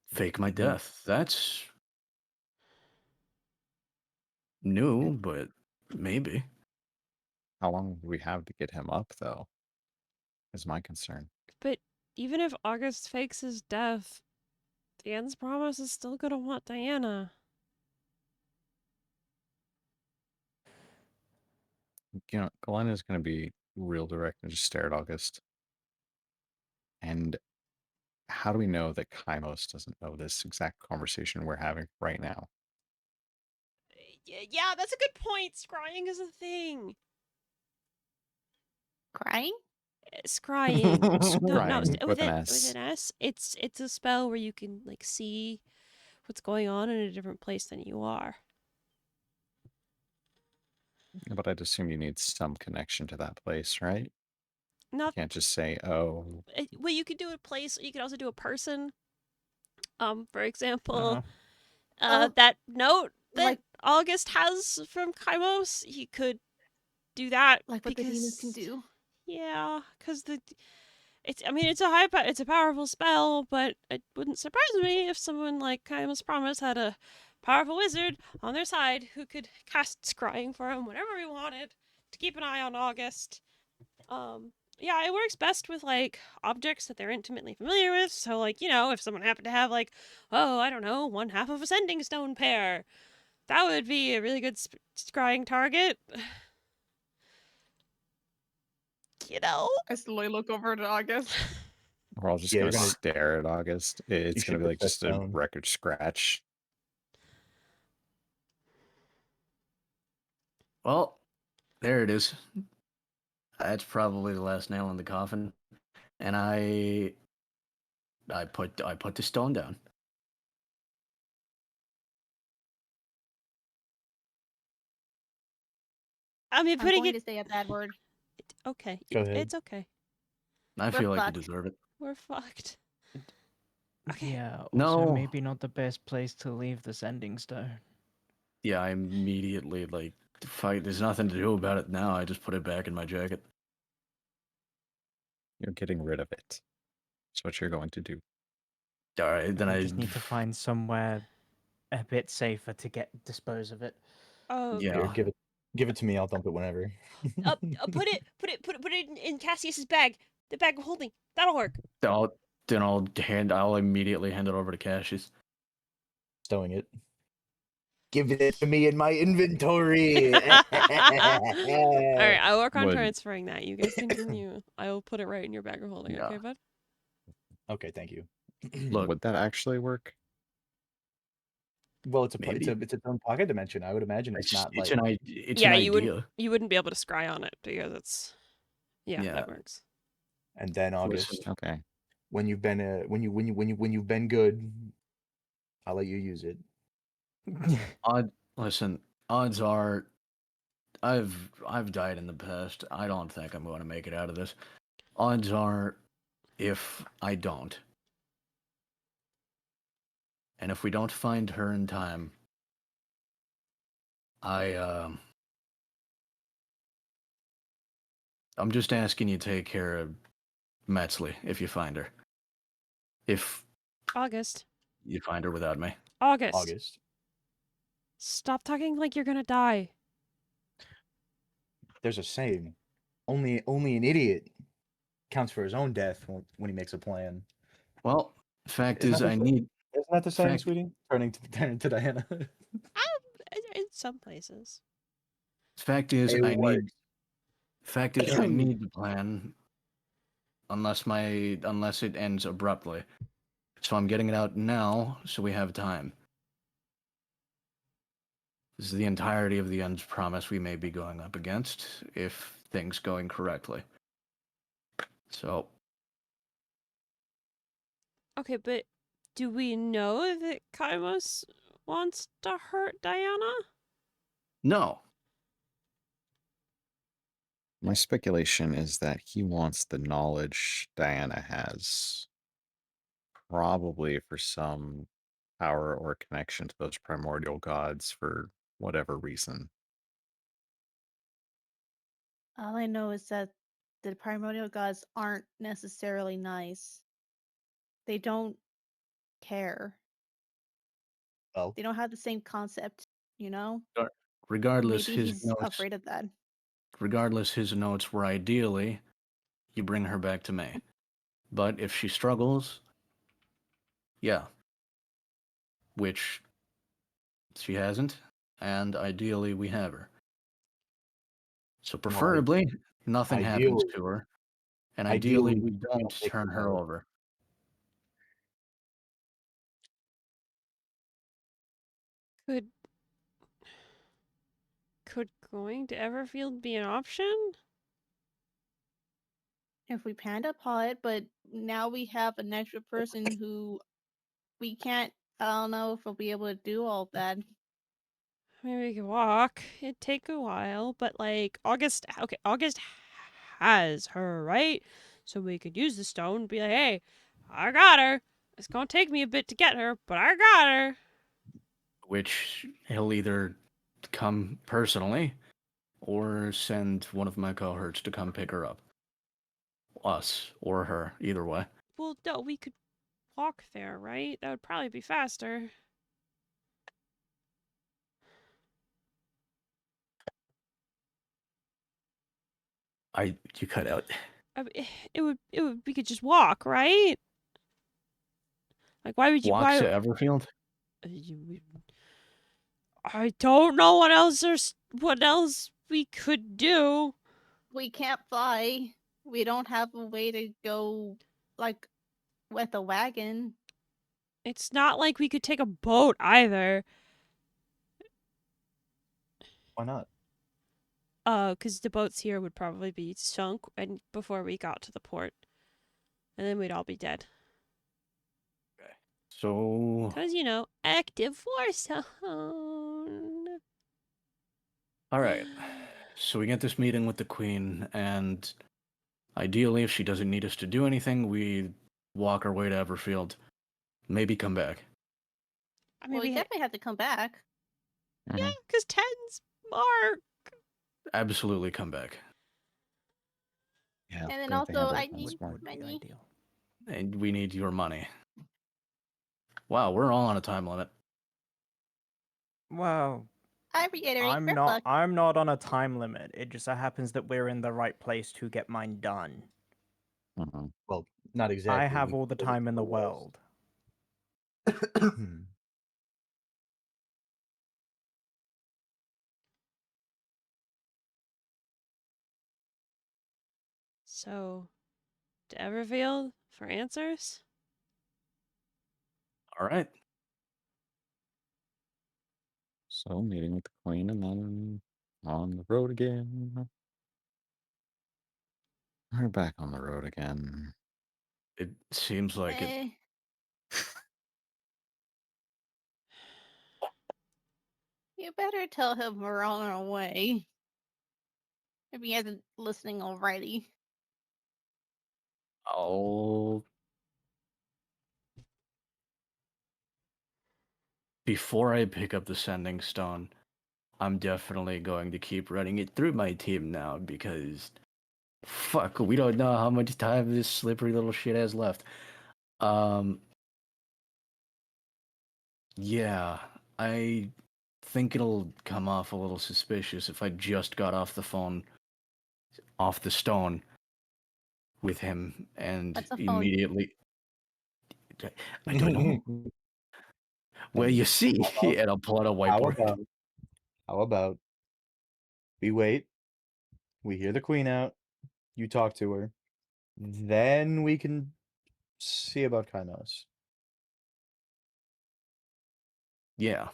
Fake my death. That's new, but maybe. How long do we have to get him up, though? Is my concern. But even if August fakes his death, Diane's promise is still gonna want Diana. You know, Galena's going to be real direct and just stare at August. And how do we know that Kaimos doesn't know this exact conversation we're having right now? Yeah, that's a good point. Scrying is a thing. Crying? Scrying. Scrying with an S. With an S. It's a spell where you can like see what's going on in a different place than you are. But I'd assume you need some connection to that place, right? Not. You can't just say, "Oh." Well, you could do a place. You could also do a person. For example, that note that like, August has from Kaimos, he could do that. Like what the demons can do. Yeah, because it's a powerful spell, but it wouldn't surprise me if someone like Kaimos Promise had a powerful wizard on their side who could cast scrying for him whenever he wanted to keep an eye on August. Yeah, it works best with like objects that they're intimately familiar with. So like, if someone happened to have like, oh, I don't know, 1/2 of a sending stone pair, that would be a really good scrying target. I slowly look over to August. We're all just going to stare at August. It's going to be like just a down. record scratch. Well, there it is. That's probably the last nail in the coffin. And I put the stone down. I mean, I'm going to say a bad word. Okay. Go ahead. It's okay. I feel like you deserve it. We're fucked. Okay. Yeah, also No. maybe not the best place to leave the sending stone. Yeah, I immediately fight. There's nothing to do about it now. I just put it back in my jacket. You're getting rid of it. That's what you're going to do. All right, then I just need to find somewhere a bit safer to dispose of it. Oh, yeah. Here, give it to me. I'll dump it whenever. Put it in Cassius's bag. The bag of holding. That'll work. I'll immediately hand it over to Cassius. Stowing it. Give it to me in my inventory. All right, I'll work on Would- transferring that. You guys continue. I'll put it right in your bag of holding. Yeah. Okay, bud? Okay, thank you. Look, Would that actually work? Well, it's maybe. its own pocket dimension. I would imagine it's not like It's Yeah, an you idea. wouldn't be able to scry on it because it's yeah, Yeah. that works. And then August, Listen, Okay. when you've been when you've been good, I'll let you use it. listen, odds are I've died in the past. I don't think I'm going to make it out of this. Odds are if I don't. And if we don't find her in time, I'm just asking you to take care of Metzley if you find her. If August. you find her without me. August. Stop talking like you're gonna die. There's a saying, only an idiot counts for his own death when he makes a plan. Well, fact Isn't is, that I the- need. Isn't that the saying, fact- sweetie? Turning to Diana. In some places. Fact is, It I need. works. Fact is, I need the plan. Unless it ends abruptly. So I'm getting it out now, so we have time. This is the entirety of the end's promise we may be going up against, if things go incorrectly. So, Okay, but do we know that Kaimos wants to hurt Diana? no. My speculation is that he wants the knowledge Diana has, probably for some power or connection to those primordial gods for whatever reason. All I know is that the primordial gods aren't necessarily nice. They don't care. Well, They don't have the same concept, you know? Regardless, Maybe he's afraid of that. his notes were ideally, you bring her back to me. But if she struggles, yeah. Which she hasn't, and ideally we have her. So preferably, nothing happens ideally- to her. And ideally, ideally, we we don't don't take turn the her vote. over. Could going to Everfield be an option? If we planned upon it, but now we have an extra person who we can't. I don't know if we'll be able to do all that. Maybe we could walk. It'd take a while, but like August has her, right? So we could use the stone and be like, hey, I got her. It's gonna take me a bit to get her, but I got her. Which he'll either come personally or send one of my cohorts to come pick her up. Us or her, either way. Well, no, we could walk there, right? That would probably be faster. You cut out. I mean, it would. We could just walk, right? Like, why would you? Walk Why? to Everfield? I don't know what else we could do. We can't fly. We don't have a way to go, like, with a wagon. It's not like we could take a boat either. Why not? Because the boats here would probably be sunk and before we got to the port, and then we'd all be dead. So, Because active war zone. all right. So we get this meeting with the queen, and ideally, if she doesn't need us to do anything, we walk our way to Everfield. Maybe come back. I mean, Well, we definitely have to come back. yeah, because 10's mark. Absolutely come back. Yeah. And then good also, handle I that need smart. money. And we need your money. Wow, we're all on a time limit. Well, I reiterate, I'm good not. luck. I'm not on a time limit. It just so happens that we're in the right place to get mine done. Mhm. Well, not exactly. I have We all the could time in the go west. world. So, to Everfield for answers? All right. So meeting with the queen and then on the road again. We're back on the road again. It seems like it. Eh. You better tell him we're on our way. If he hasn't listening already. Oh. Before I pick up the sending stone, I'm definitely going to keep running it through my team now because fuck, we don't know how much time this slippery little shit has left. Yeah, I think it'll come off a little suspicious if I just got off the phone, off the stone with him and What's a phone? immediately. I don't know. Well, you see, and I'll pull out a whiteboard. How about we wait, we hear the queen out, you talk to her, then we can see about Kainos. Yeah.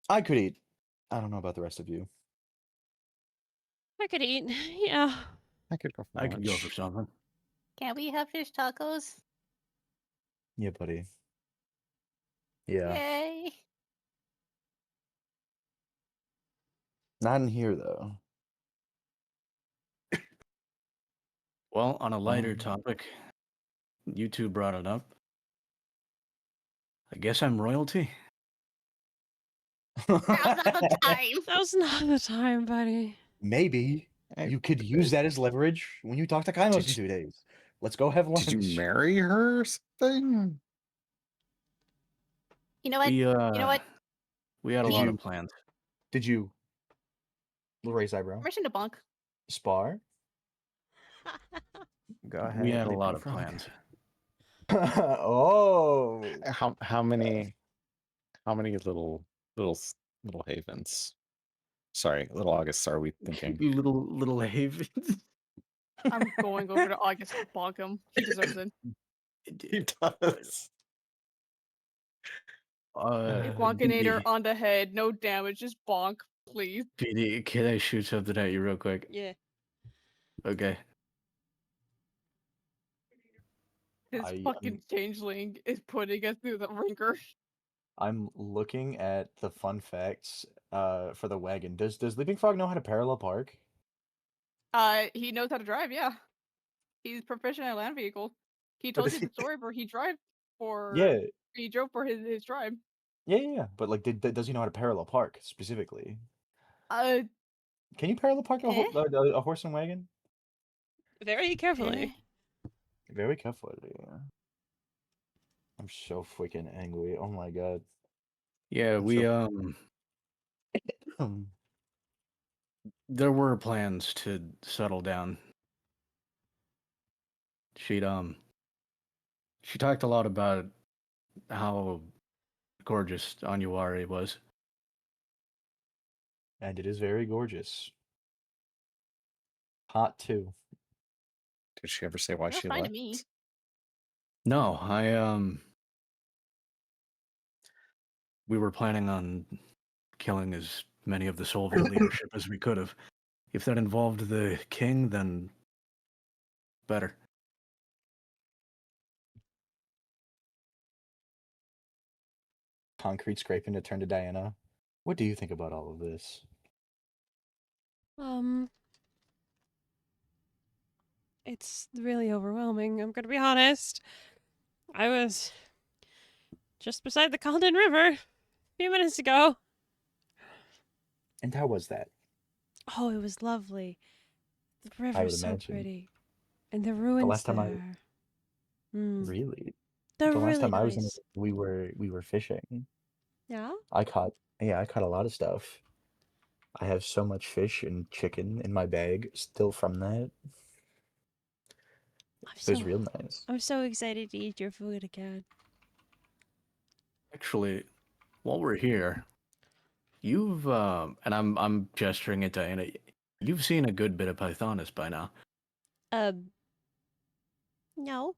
I could eat. I don't know about the rest of you. I could eat. Yeah. I could go for I could go for lunch. something. Can we have fish tacos? Yeah, buddy. Yeah. Yay. Not in here though. Well, on a lighter topic, you two brought it up. I guess I'm royalty. Now's not the time. That was not the time, buddy. Maybe Hey, you could use that as leverage when you talk to Kainos in Did 2 days. Let's go have lunch. Did you marry her or something? You know what? You know what? We had a Did lot you- of plans. Did you raise eyebrow? Permission to bunk. Spar? Go ahead. We had a Leaping lot of Frog. plans. Oh. How many little havens? Sorry, little Augusts are we thinking? little havens. I'm going over to August to bonk him. He deserves it. He does. Bonkinator on the head, no damage, just bonk, please. PD, can I shoot something at you real quick? Yeah. Okay. His fucking changeling is putting us through the ringer. I'm looking at the fun facts for the wagon. Does Leaping Frog know how to parallel park? He knows how to drive, yeah. He's proficient at land vehicles. He But told does you the story where he drove for he drove for his tribe. Yeah. But like, does he know how to parallel park specifically? Can you parallel park a horse and wagon? Very carefully. Very carefully. Yeah. I'm so freaking angry. Oh my god. Yeah, there were plans to settle down. She talked a lot about how gorgeous Onyowari was. And it is very gorgeous. Hot too. Did she ever say why That's she fine to left? me. No, we were planning on killing as many of the Soviet leadership as we could have. If that involved the king, then better. Concrete scraping to turn to Diana. What do you think about all of this? It's really overwhelming. I'm gonna be honest. I was just beside the Calden River a few minutes ago. And how was that? Oh, it was lovely. The would river's so imagine. pretty. And the ruins last time there. Really? They're the last really time I was in nice. it, we were fishing. Yeah? I caught a lot of stuff. I have so much fish and chicken in my bag still from that. It was real nice. I'm so excited to eat your food again. Actually, while we're here, you've and I'm gesturing at Diana. You've seen a good bit of Pythonus by now. No.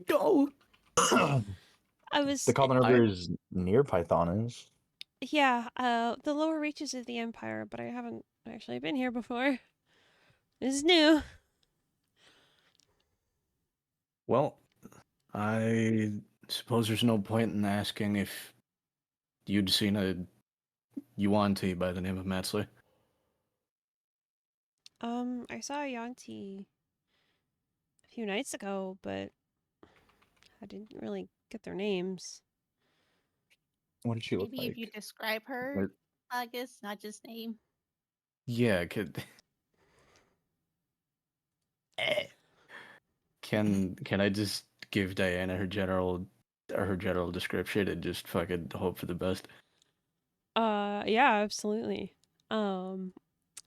Go! I was. The Colin River is near Pythonus. Yeah, the lower reaches of the Empire, but I haven't actually been here before. This is new. Well, I suppose there's no point in asking if you'd seen a Yuan-Ti by the name of Metzler. I saw a Yanti a few nights ago, but I didn't really get their names. What did she look Maybe like? if you describe her, What- August, not just name. Yeah, can I just give Diana her general description and just fucking hope for the best? Yeah, absolutely.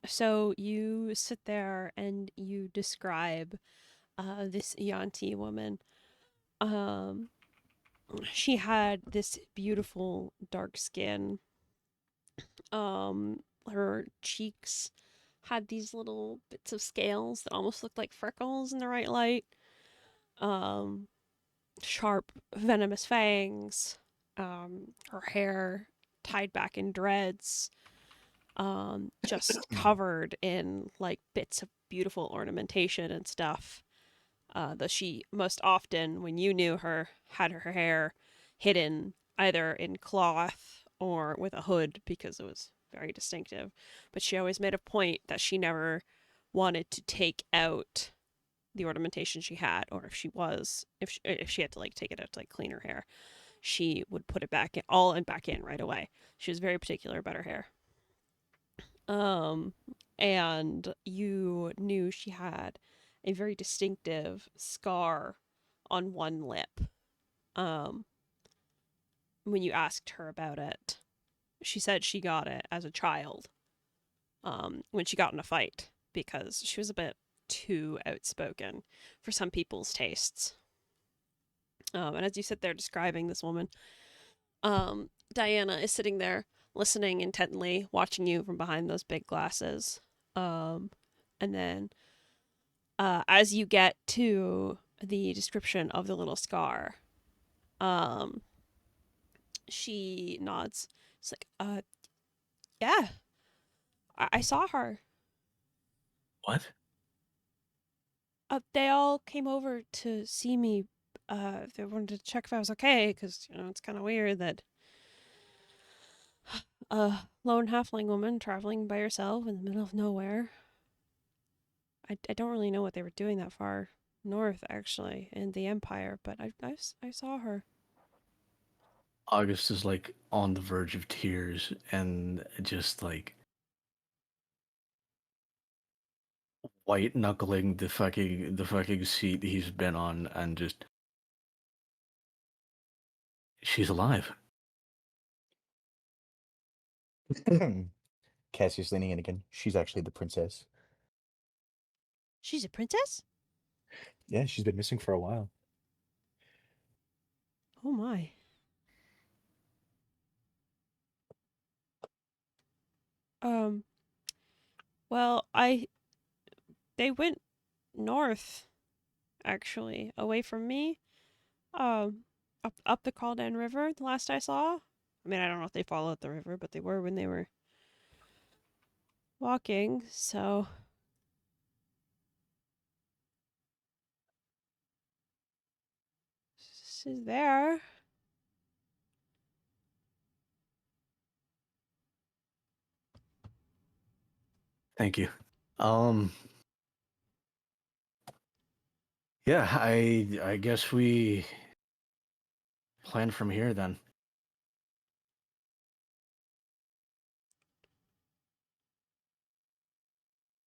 So you sit there and you describe this Yanti woman. She had this beautiful dark skin. Her cheeks had these little bits of scales that almost looked like freckles in the right light. Sharp, venomous fangs. Her hair tied back in dreads. Just covered in like bits of beautiful ornamentation and stuff. Though she most often, when you knew her, had her hair hidden either in cloth or with a hood because it was very distinctive. But she always made a point that she never wanted to take out the ornamentation she had, or if she had to like take it out to like clean her hair, she would put it back in back in right away. She was very particular about her hair. And you knew she had a very distinctive scar on one lip. When you asked her about it, she said she got it as a child, when she got in a fight because she was a bit too outspoken for some people's tastes. And as you sit there describing this woman, Diana is sitting there listening intently, watching you from behind those big glasses. And then as you get to the description of the little scar, she nods. It's like, yeah, I saw her. What? They all came over to see me. They wanted to check if I was okay, because, it's kind of weird that a lone halfling woman traveling by herself in the middle of nowhere. I don't really know what they were doing that far north, actually, in the Empire, but I saw her. August is like on the verge of tears and just like white knuckling the fucking seat he's been on and just she's alive. Cassie's leaning in again. She's actually the princess. She's a princess? Yeah, she's been missing for a while. Oh my. Well, they went north, actually, away from me. Up the Caldan River, the last I saw. I mean, I don't know if they followed the river, but they were when they were walking, so she's there. Thank you. Yeah, I guess we plan from here then.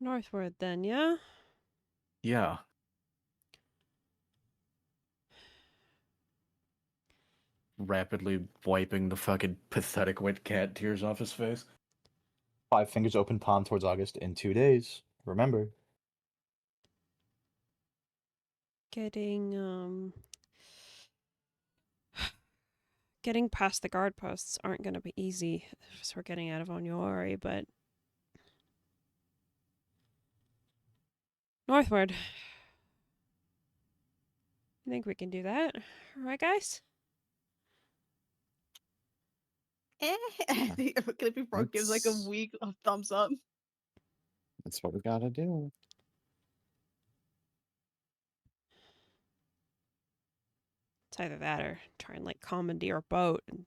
Northward then, yeah? Yeah. Rapidly wiping the fucking pathetic wet cat tears off his face. 5 fingers open palm towards August in 2 days. Remember. Getting past the guard posts aren't going to be easy as we're getting out of Onyowari, but Northward. I think we can do that. Right, guys? I think Clippy Frog gives like a That's- weak thumbs up. That's what we gotta do. It's either that or try and like commandeer a boat and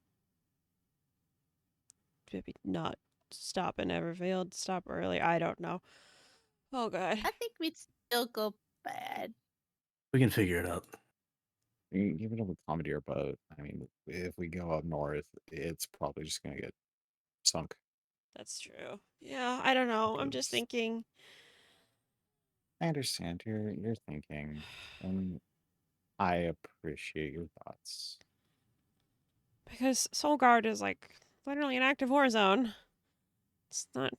maybe not stop in Everfield, stop early. I don't know. Oh god. I think we'd still go bad. We can figure it out. Even if we commandeer a boat, I mean, if we go up north, it's probably just gonna get sunk. That's true. Yeah, I don't know. I'm just Because- thinking. I understand your thinking, and I appreciate your thoughts. Because Soulguard is like literally an active war zone. It's not.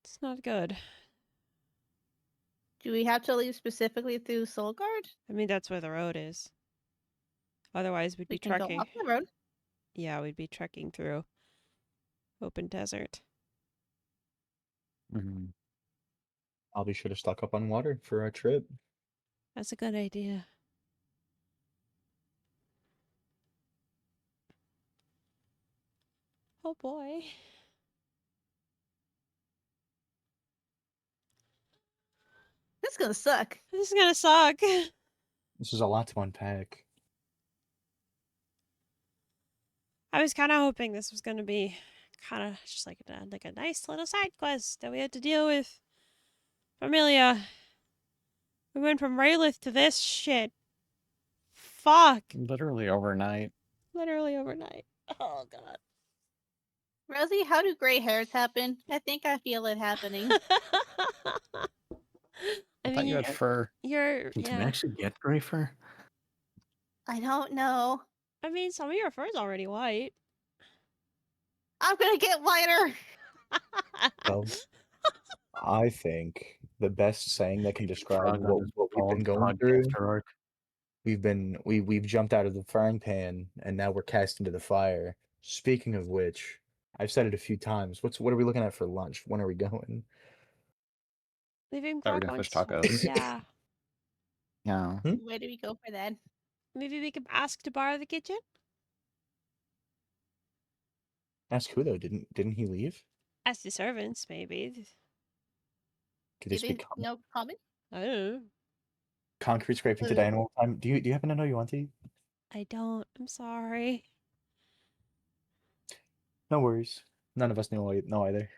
It's not good. Do we have to leave specifically through Soulguard? I mean, that's where the road is. Otherwise, we'd We be can go trekking. off the road. Yeah, we'd be trekking through open desert. Mm-hmm. I'll be sure to stock up on water for our trip. That's a good idea. Oh boy. This is gonna suck. This is gonna suck. This is a lot to unpack. I was kind of hoping this was gonna be kind of just like a nice little side quest that we had to deal with. Familia. We went from Raylith to this shit. Fuck. Literally overnight. Literally overnight. Oh god. Rosie, how do gray hairs happen? I think I feel it happening. I thought you had fur. Can you actually get gray fur? I don't know. I mean, some of your fur's already white. I'm gonna get whiter. Well, I think the best saying that can describe Frog on what his we've been bald going through. podcaster arc. We've jumped out of the frying pan and now we're cast into the fire. Speaking of which, I've said it a few times. What are we looking at for lunch? When are we going? Leaving Thought we were Frog gonna wants. fish tacos. Yeah. Yeah. Where do we go for that? Maybe we could ask to borrow the kitchen? Ask who though? Didn't he leave? Ask the servants, maybe. Did Do they they speak no comment? I don't know. concrete scraping today in all time? Do you happen to know Yuanti? I don't. I'm sorry. No worries. None of us know either.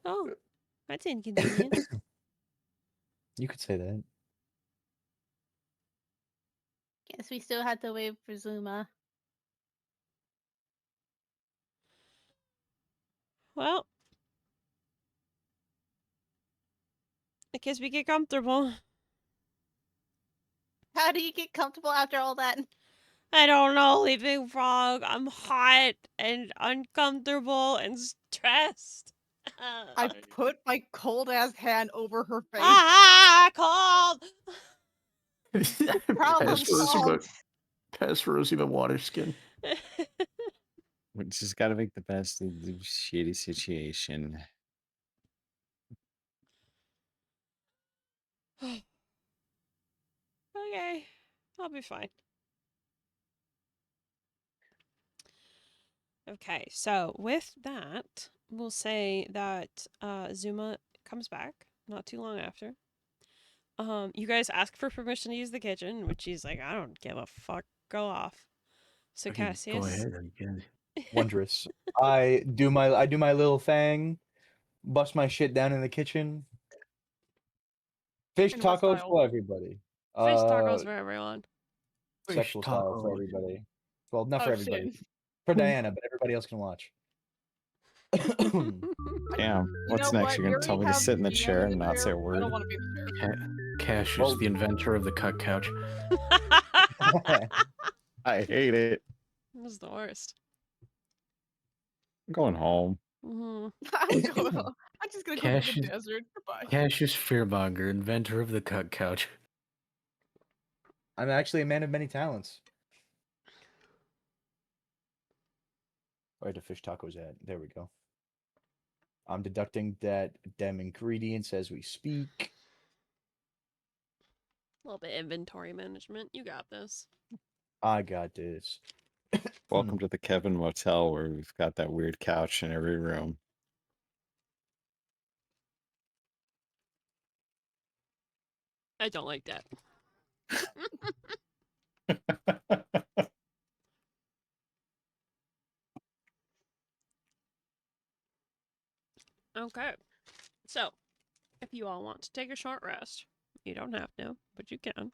Oh, that's inconvenient. You could say that. Guess we still had to wait for Zuma. Well, I guess we get comfortable. How do you get comfortable after all that? I don't know, Leaping Frog. I'm hot and uncomfortable and stressed. I put my cold ass hand over her face. Cold. Problem solved. Pass Rosie the water skin. We just gotta make the best of the shitty situation. Okay, I'll be fine. Okay, so with that, we'll say that Zuma comes back not too long after. You guys ask for permission to use the kitchen, which he's like, I don't give a fuck. Go off. So Okay, Cassius. go ahead. I guess. Wondrous. I do my little thing, bust my shit down in the kitchen. Fish In what tacos style? for everybody. Fish tacos for everyone. Fish Sexual style for tacos. everybody. Well, not for Oh, everybody. shit. For Diana, but everybody else can watch. Damn. What's know next? what? You're We gonna tell already me to have sit in the Deanna chair in and the not say a chair. I word? don't want to be in the chair. Cash Well- is the inventor of the cut couch. I hate it. It was the worst. I'm going home. Hmm I'm just gonna go to Cash the is- desert. Goodbye. Cassius Fearmonger, inventor of the cut couch. I'm actually a man of many talents. Where the fish tacos at? There we go. I'm deducting them ingredients as we speak. A little bit inventory management. You got this. I got this. Welcome to the Kevin Motel, where we've got that weird couch in every room. I don't like that. Okay. So, if you all want to take a short rest, you don't have to, but you can.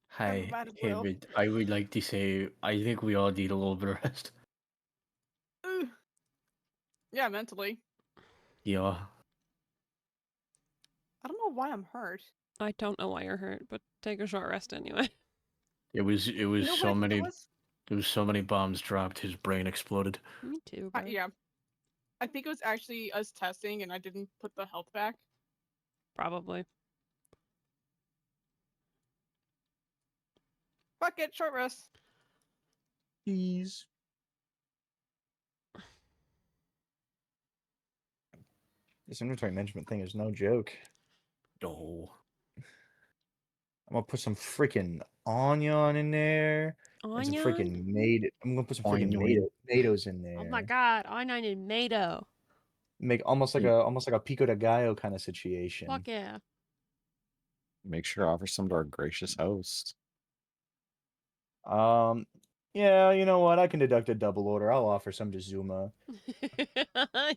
Hi, bad will. David. I would like to say I think we all need a little bit of rest. Yeah, mentally. Yeah. I don't know why I'm hurt. I don't know why you're hurt, but take a short rest anyway. It was You know so what many it was? there was so many bombs dropped, his brain exploded. Me too, bro. Yeah. I think it was actually us testing and I didn't put the health back. Probably. Fuck it, short rest. Please. This inventory management thing is no joke. No. I'm gonna put some freaking onion in there. And some Onion? freaking I'm gonna put some freaking Onion. tomatoes in there. Oh my god, onion and tomato. Make almost like a pico de gallo kind of situation. Fuck yeah. Make sure to offer some to our gracious host. Yeah, you know what? I can deduct a double order. I'll offer some to Zuma.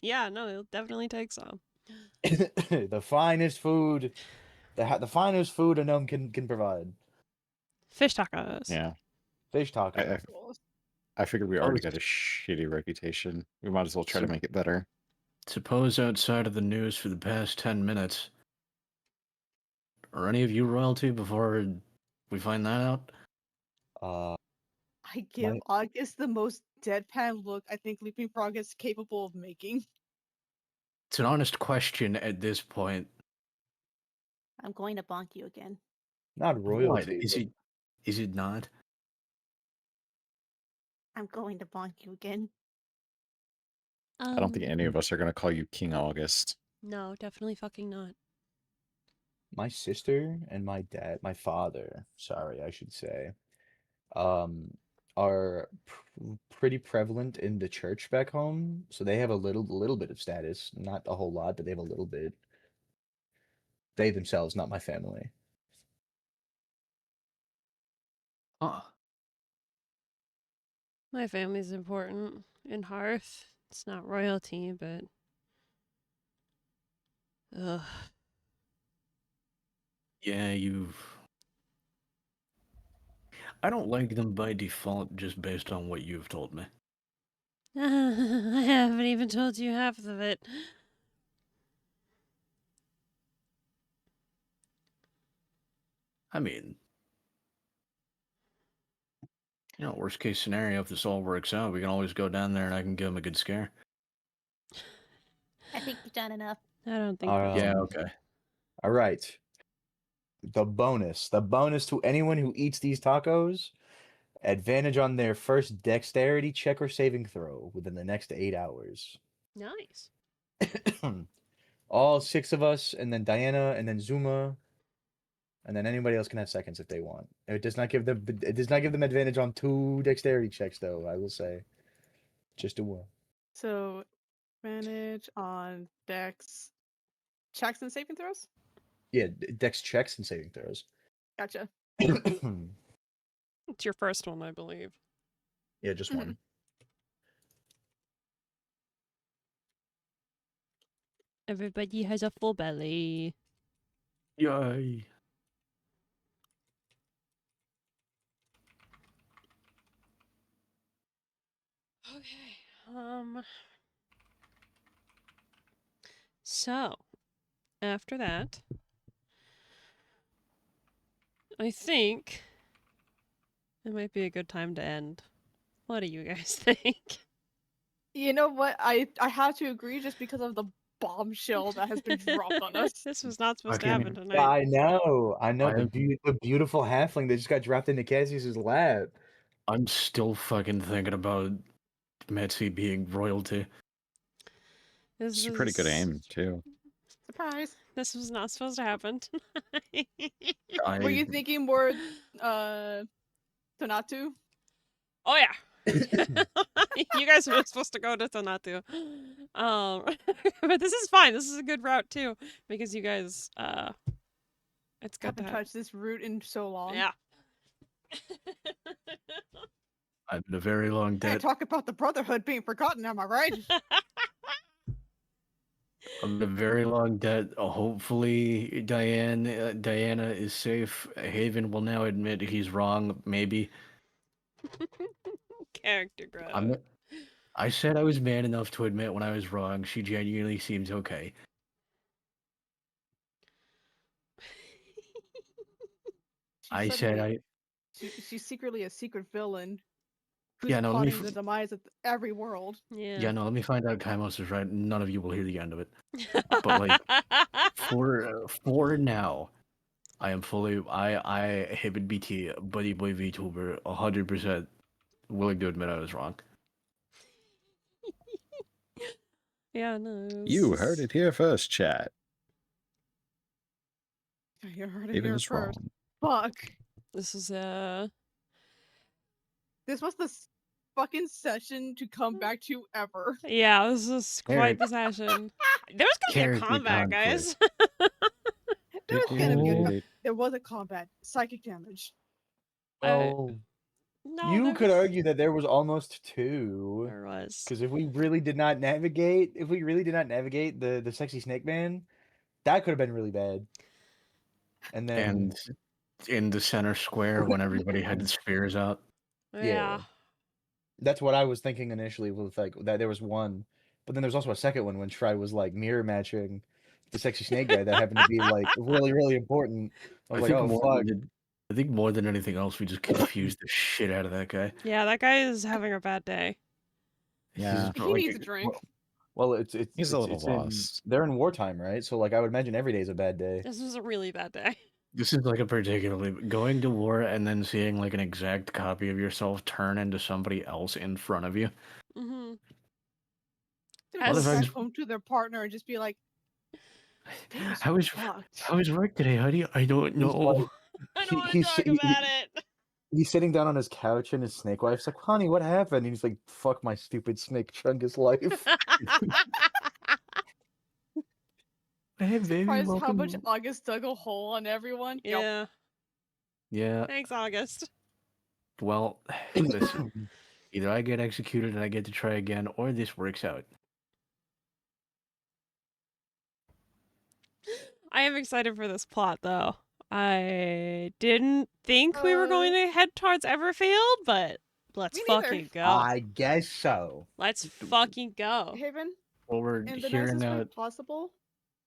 Yeah, no, he'll definitely take some. The finest food, the finest food a gnome can provide. Fish tacos. Yeah. Fish tacos. I figured we already got a shitty reputation. We might as well try to make it better. Suppose outside of the news for the past 10 minutes. Are any of you royalty before we find that out? I give August the most deadpan look I think Leaping Frog is capable of making. It's an honest question at this point. I'm going to bonk you again. Not royalty. What? Is it not? I'm going to bonk you again. I don't think any of us are going to call you King August. No, definitely fucking not. My sister and my dad, my father, sorry, I should say, are pretty prevalent in the church back home, so they have a little bit of status, not a whole lot, but they have a little bit. They themselves, not my family. My family's important. In Hearth, it's not royalty, but... Ugh. Yeah, I don't like them by default just based on what you've told me. I haven't even told you half of it. I mean, worst case scenario, if this all works out, we can always go down there and I can give them a good scare. I think you've done enough. I don't think Yeah, okay. All right. The bonus to anyone who eats these tacos, advantage on their first dexterity check or saving throw within the next 8 hours. Nice. All 6 of us, and then Diana, and then Zuma, and then anybody else can have seconds if they want. It does not give them advantage on 2 dexterity checks, though. I will say, just do 1. So, advantage on dex checks and saving throws. Yeah, dex checks and saving throws. Gotcha. It's your first one, I believe. Yeah, just 1. Everybody has a full belly. Yay. Okay. So, after that, I think it might be a good time to end. What do you guys think? You know what? I have to agree just because of the bombshell that has been dropped on us. This was not supposed to happen tonight. I know. The beautiful halfling that just got dropped into Cassius's lap. I'm still fucking thinking about Metzi being royalty. This It's a pretty good is- aim too. Surprise. This was not supposed to happen. Were you thinking more Tonatu? Oh yeah. You guys were supposed to go to Tonatu. But this is fine. This is a good route too because you guys it's good Haven't to touched this route in so long. Yeah. I've been a very long Hey, debt. talk about the brotherhood being forgotten, am I right? I've been a very long debt. Hopefully, Diana is safe. Haven will now admit he's wrong. Maybe. Character growth. I said I was man enough to admit when I was wrong. She genuinely seems okay. She's secretly a secret villain who's Yeah, no, let me plotting the demise of every world. Yeah, no, let me find out Kaimos is right. None of you will hear the end of it. But like, for now, I am fully I Haven BT buddy boy VTuber 100% willing to admit I was wrong. Yeah, no. You heard it here first, chat. You heard it Haven here is first. wrong. Fuck. This is This was the fucking session to come back to ever. Yeah, this is quite the session. There was gonna be a Character combat, guys. There was gonna be a there was a combat. Psychic damage. Well, No, you there could was- argue that there was almost two. There was. Because if we really did not navigate, the sexy snake man, that could have been really bad. And then And in the center square when everybody had the spears out. Yeah. that's what I was thinking initially with like that there was one. But then there's also a second one when Shry was like mirror matching the sexy snake guy that happened to be like really, really important. I was like, oh fuck. I think more than anything else, we just confused the shit out of that guy. Yeah, that guy is having a bad day. Yeah. He needs a drink. Well, it's He's a little it's in- lost. they're in wartime, right? So like I would imagine every day is a bad day. This was a really bad day. This is like a particularly going to war and then seeing like an exact copy of yourself turn into somebody else in front of you. Mm-hmm. They As- go back home to their partner and just be like, How was work today, honey? I don't know. I don't want to talk about it. He's sitting down on his couch and his snake wife's like, honey, what happened? And he's like, fuck my stupid snake Chungus life. Hey, baby, surprised how welcome. much August dug a hole on everyone. Yep. Yeah. Yeah. Thanks, August. Well, listen. Either I get executed and I get to try again, or this works out. I am excited for this plot, though. I didn't think we were going to head towards Everfield, but let's Me neither. fucking go. I guess so. Let's fucking go. Haven, Well, we're in the hearing nicest way out. possible,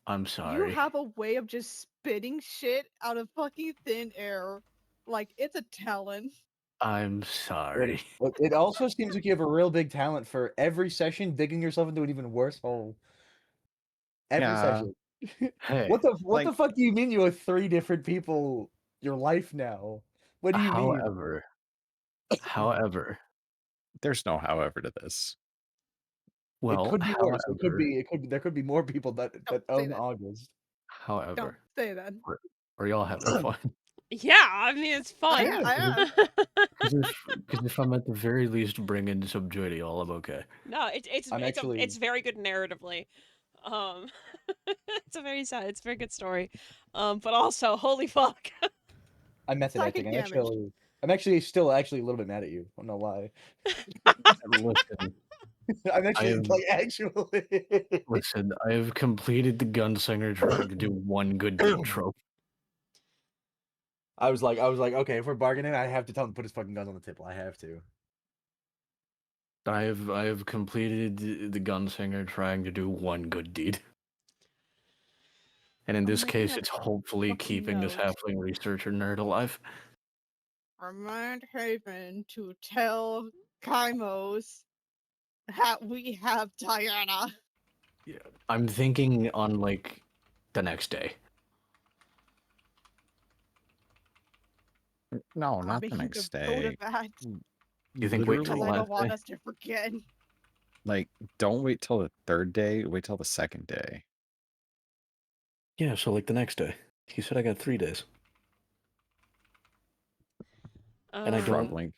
I'm sorry. you have a way of just spitting shit out of fucking thin air. Like, it's a talent. I'm sorry. It also seems like you have a real big talent for every session digging yourself into an even worse hole. Every Yeah. session. Hey, What the like- fuck do you mean you have 3 different people your life now? What do you mean? However, There's no however to this. well, it could be worse. however, There could be more people that say own that. August. Don't however, say that. are y'all having fun? Yeah, I mean, it's fun. I am. Because if I'm at the very least bringing some joy to y'all, I'm okay. No, it's very good narratively. It's a very sad, it's a very good story. But also, holy fuck. I'm method Psychic acting. damage. I'm actually still a little bit mad at you. I don't know why. Listen, I'm actually am- like actually. listen, I have completed the gunslinger trying to do one good deed trope. I was like, okay, if we're bargaining, I have to tell him to put his fucking guns on the table. I have to. I have completed the gunslinger trying to do one good deed. And in this making case, a it's hopefully fucking keeping this note. halfling researcher nerd alive. Remind Haven to tell Kaimos that we have Diana. Yeah, I'm thinking on like the next day. No, not Making the a next note day. of that, You think wait because till I last don't want day? us to forget. Like, don't wait till the third day. Wait till the second day. Yeah, so like the next day. He said I got 3 days. And I don't Link.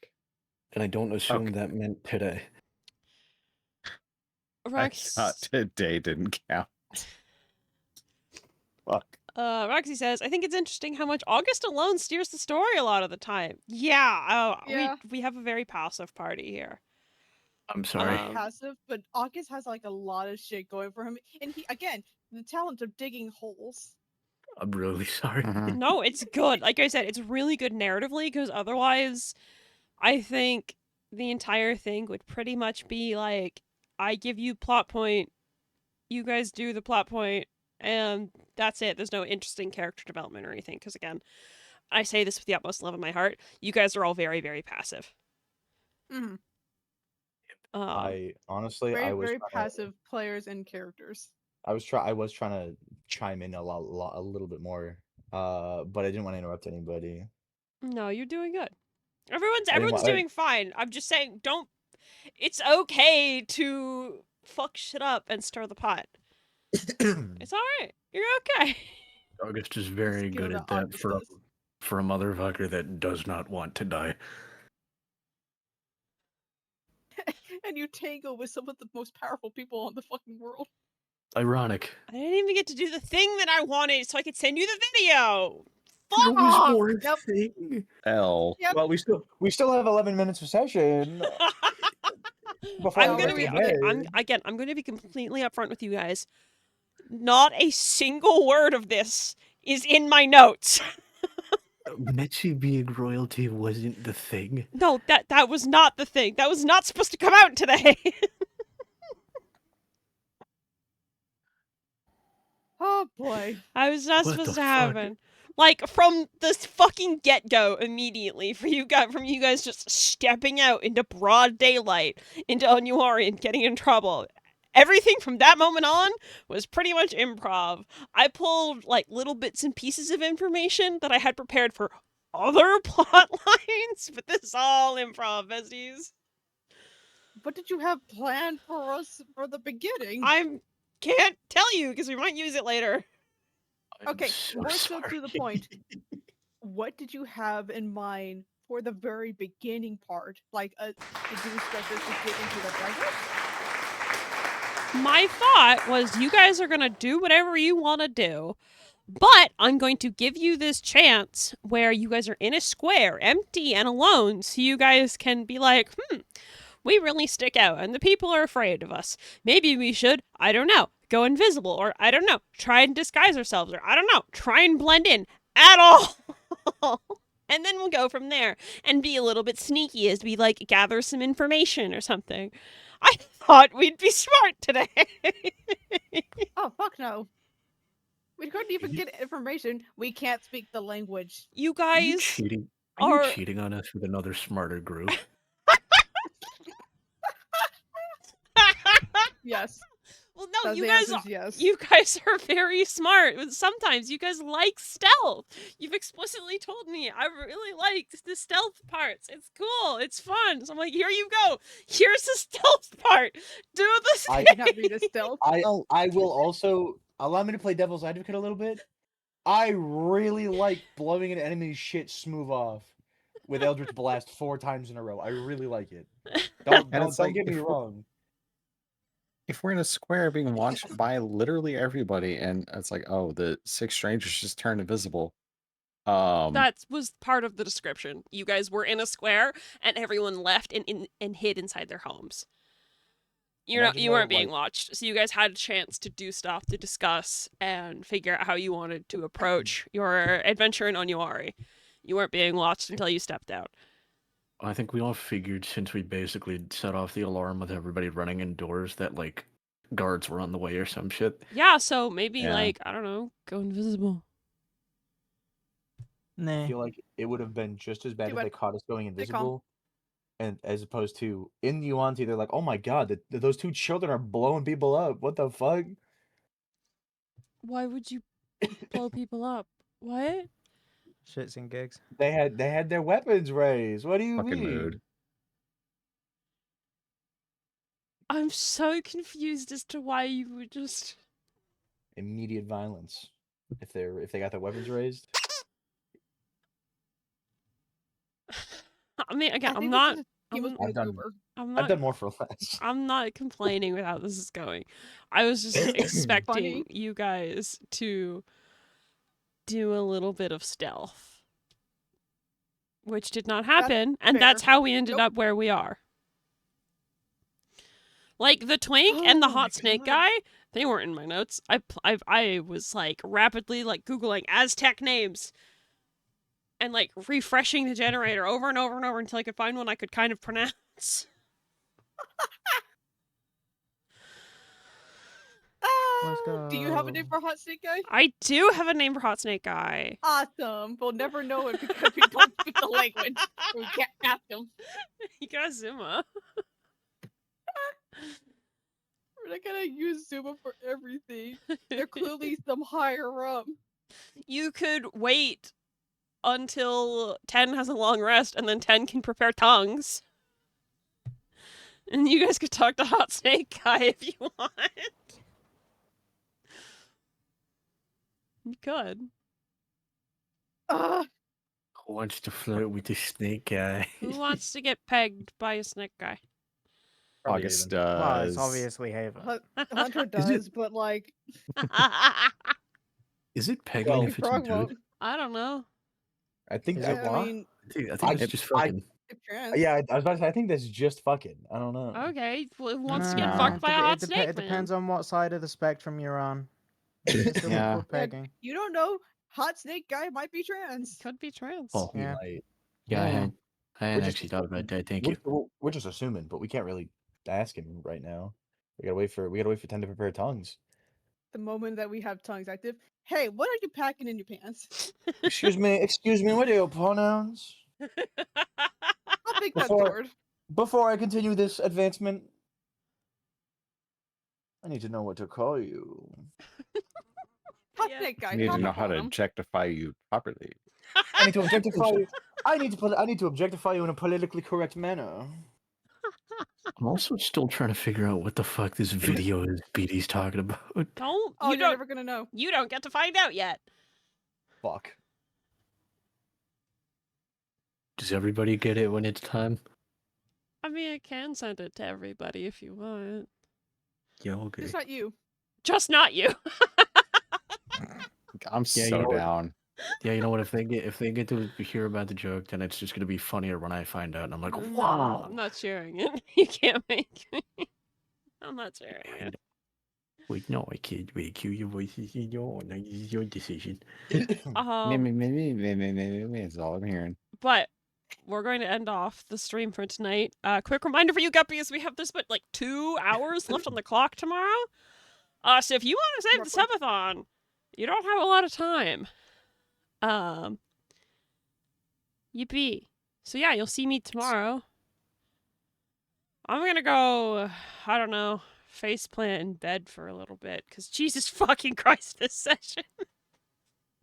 and I don't assume that meant today. I thought today didn't count. Fuck. Roxy says, I think it's interesting how much August alone steers the story a lot of the time. Yeah, Yeah. we have a very passive party here. I'm sorry. Passive, but August has like a lot of shit going for him. And he, again, the talent of digging holes. I'm really sorry. No, it's good. Like I said, it's really good narratively, because otherwise, I think the entire thing would pretty much be like, I give you plot point, you guys do the plot point, and that's it. There's no interesting character development or anything, because again, I say this with the utmost love in my heart, you guys are all very, very passive. Mm. I honestly, very, I was very trying passive players and characters. I was trying to chime in a little bit more, but I didn't want to interrupt anybody. No, you're doing good. I Everyone's didn't wa- I- doing fine. I'm just saying, don't. It's okay to fuck shit up and stir the pot. It's all right. You're okay. August is very Skill good that at that August for does. a motherfucker that does not want to die. And you tango with some of the most powerful people on the fucking world. Ironic. I didn't even get to do the thing that I wanted, so I could send you the video. There was Fuck! more Yep. thing. L. Yep. Well, we still have 11 minutes of session. Before I'm I gonna go be to okay. bed. I'm gonna be completely upfront with you guys. Not a single word of this is in my notes. Mitzi being royalty wasn't the thing. No, that was not the thing. That was not supposed to come out today. Oh boy. I was not What supposed the to fuck? happen. Like from the fucking get-go immediately from you guys just stepping out into broad daylight into Onyowari and getting in trouble. Everything from that moment on was pretty much improv. I pulled like little bits and pieces of information that I had prepared for other plot lines, but this is all improv, besties. What did you have planned for us for the beginning? I can't tell you because we might use it later. Okay, so more so sorry. to the point. What did you have in mind for the very beginning part? Like a to-do stretcher to get into the desert? My thought was you guys are going to do whatever you want to do, but I'm going to give you this chance where you guys are in a square, empty and alone, so you guys can be like, we really stick out and the people are afraid of us. Maybe we should, I don't know, go invisible, or I don't know, try and disguise ourselves, or I don't know, try and blend in at all. And then we'll go from there and be a little bit sneaky as we like gather some information or something. I thought we'd be smart today. Oh fuck no. We couldn't even get information. We can't speak the language. You Are you guys cheating? Are you cheating on us with another smarter group? Yes. Well, no, The answer is yes. you guys are very smart. Sometimes you guys like stealth. You've explicitly told me I really like the stealth parts. It's cool. It's fun. So I'm like, here you go. Here's the stealth part. Do this. I did not read a stealth. I will also allow me to play devil's advocate a little bit. I really like blowing an enemy's shit smooth off with Eldritch Blast 4 times in a row. I really like it. Don't get me wrong. If we're in a square being watched by literally everybody, and it's like, oh, the 6 strangers just turned invisible. That was part of the description. You guys were in a square, and everyone left and hid inside their homes. You weren't being watched, so you guys had a chance to do stuff, to discuss, and figure out how you wanted to approach your adventure in Onyowari. You weren't being watched until you stepped out. I think we all figured since we basically set off the alarm with everybody running indoors that like guards were on the way or some shit. Yeah, so maybe like, I don't know, go invisible. I feel like it would have been just as bad if they caught us going invisible, and as opposed to in the Yuan-Ti, they're like, oh my god, those 2 children are blowing people up. What the fuck? Why would you blow people up? What? Shits and gigs. They had their weapons raised. What do you Fucking mean? mood. I'm so confused as to why you would just. Immediate violence. If they got their weapons raised. I mean, again, I I'm think not. he was being I've a done- goober. I'm I've not. done more for less. I'm not complaining with how this is going. I was just expecting Funny. you guys to do a little bit of stealth, which did not happen, and fair. that's how we ended Nope. up where we are. Like the twink and the Oh my hot snake God. guy, they weren't in my notes. I was like rapidly like googling Aztec names and like refreshing the generator over and over and over until I could find one I could kind of pronounce. Let's Do you have a name go. for Hot Snake Guy? I do have a name for hot snake guy. Awesome. We'll never know it because we don't speak the language. We can't ask him. You got Zuma. We're not gonna use Zuma for everything. They're clearly some higher up. You could wait until 10 has a long rest and then 10 can prepare tongues. And you guys could talk to Hot Snake Guy if you want. You could. Who wants to flirt with the snake guy? Who wants to get pegged by a snake guy? Probably August Haven. Well, it's does. obviously Haven. Hunter does, but like, Is it pegging Well, if it's Frog good? won't. I don't know. I think Is I, it I what? mean, I think it's just fucking. if trans. yeah, I was about to say I think that's just fucking. I don't know. Okay, well, who wants to Nah. get fucked by a hot snake It man? depends on what side of the spectrum you're on. It's still Yeah. equal pegging. You don't know. Hot Snake Guy might be trans. Could be trans. Oh, He Yeah. might. yeah, I hadn't We're just- actually thought about that. Thank you. We're just assuming, but we can't really ask him right now. We gotta wait for 10 to prepare tongues. The moment that we have tongues active. Hey, what are you packing in your pants? Excuse me, what are your pronouns? I'll take that Before- sword. Before I continue this advancement, I need to know what to call you. Hot Yeah. Snake Guy. You need to calm know down how to on him. objectify you properly. I need to objectify you. I need to objectify you in a politically correct manner. I'm also still trying to figure out what the fuck this video is Beanie's talking about. Don't Oh, you you're don't never gonna know. you don't get to find out yet. Fuck. Does everybody get it when it's time? I mean, I can send it to everybody if you want. Yeah, okay. It's not you. Just not you. I'm Yeah, you so know what? down. Yeah, you know what? If they get to hear about the joke, then it's just gonna be funnier when I find out, and I'm like, No, wow. I'm not sharing it. You can't make me. I'm not sharing it. Wait, no, I can't make you. Your voice is in your own. This is your decision. Maybe is all I'm hearing. But we're going to end off the stream for tonight. Quick reminder for you guppies, we have this but like 2 hours left on the clock tomorrow. So if you want to save the subathon, you don't have a lot of time. Yippee. So yeah, you'll see me tomorrow. I'm gonna go, I don't know, faceplant in bed for a little bit, because Jesus fucking Christ, this session.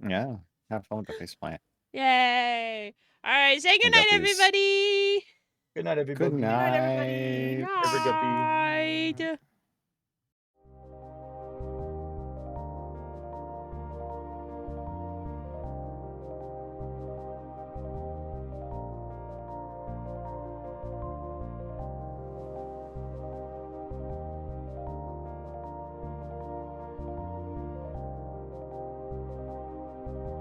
Yeah. Have fun with the face plant. Yay! Alright, say goodnight, guppies. everybody! Good night, everybody. Good Good night, everybody. night. Every guppy. Night!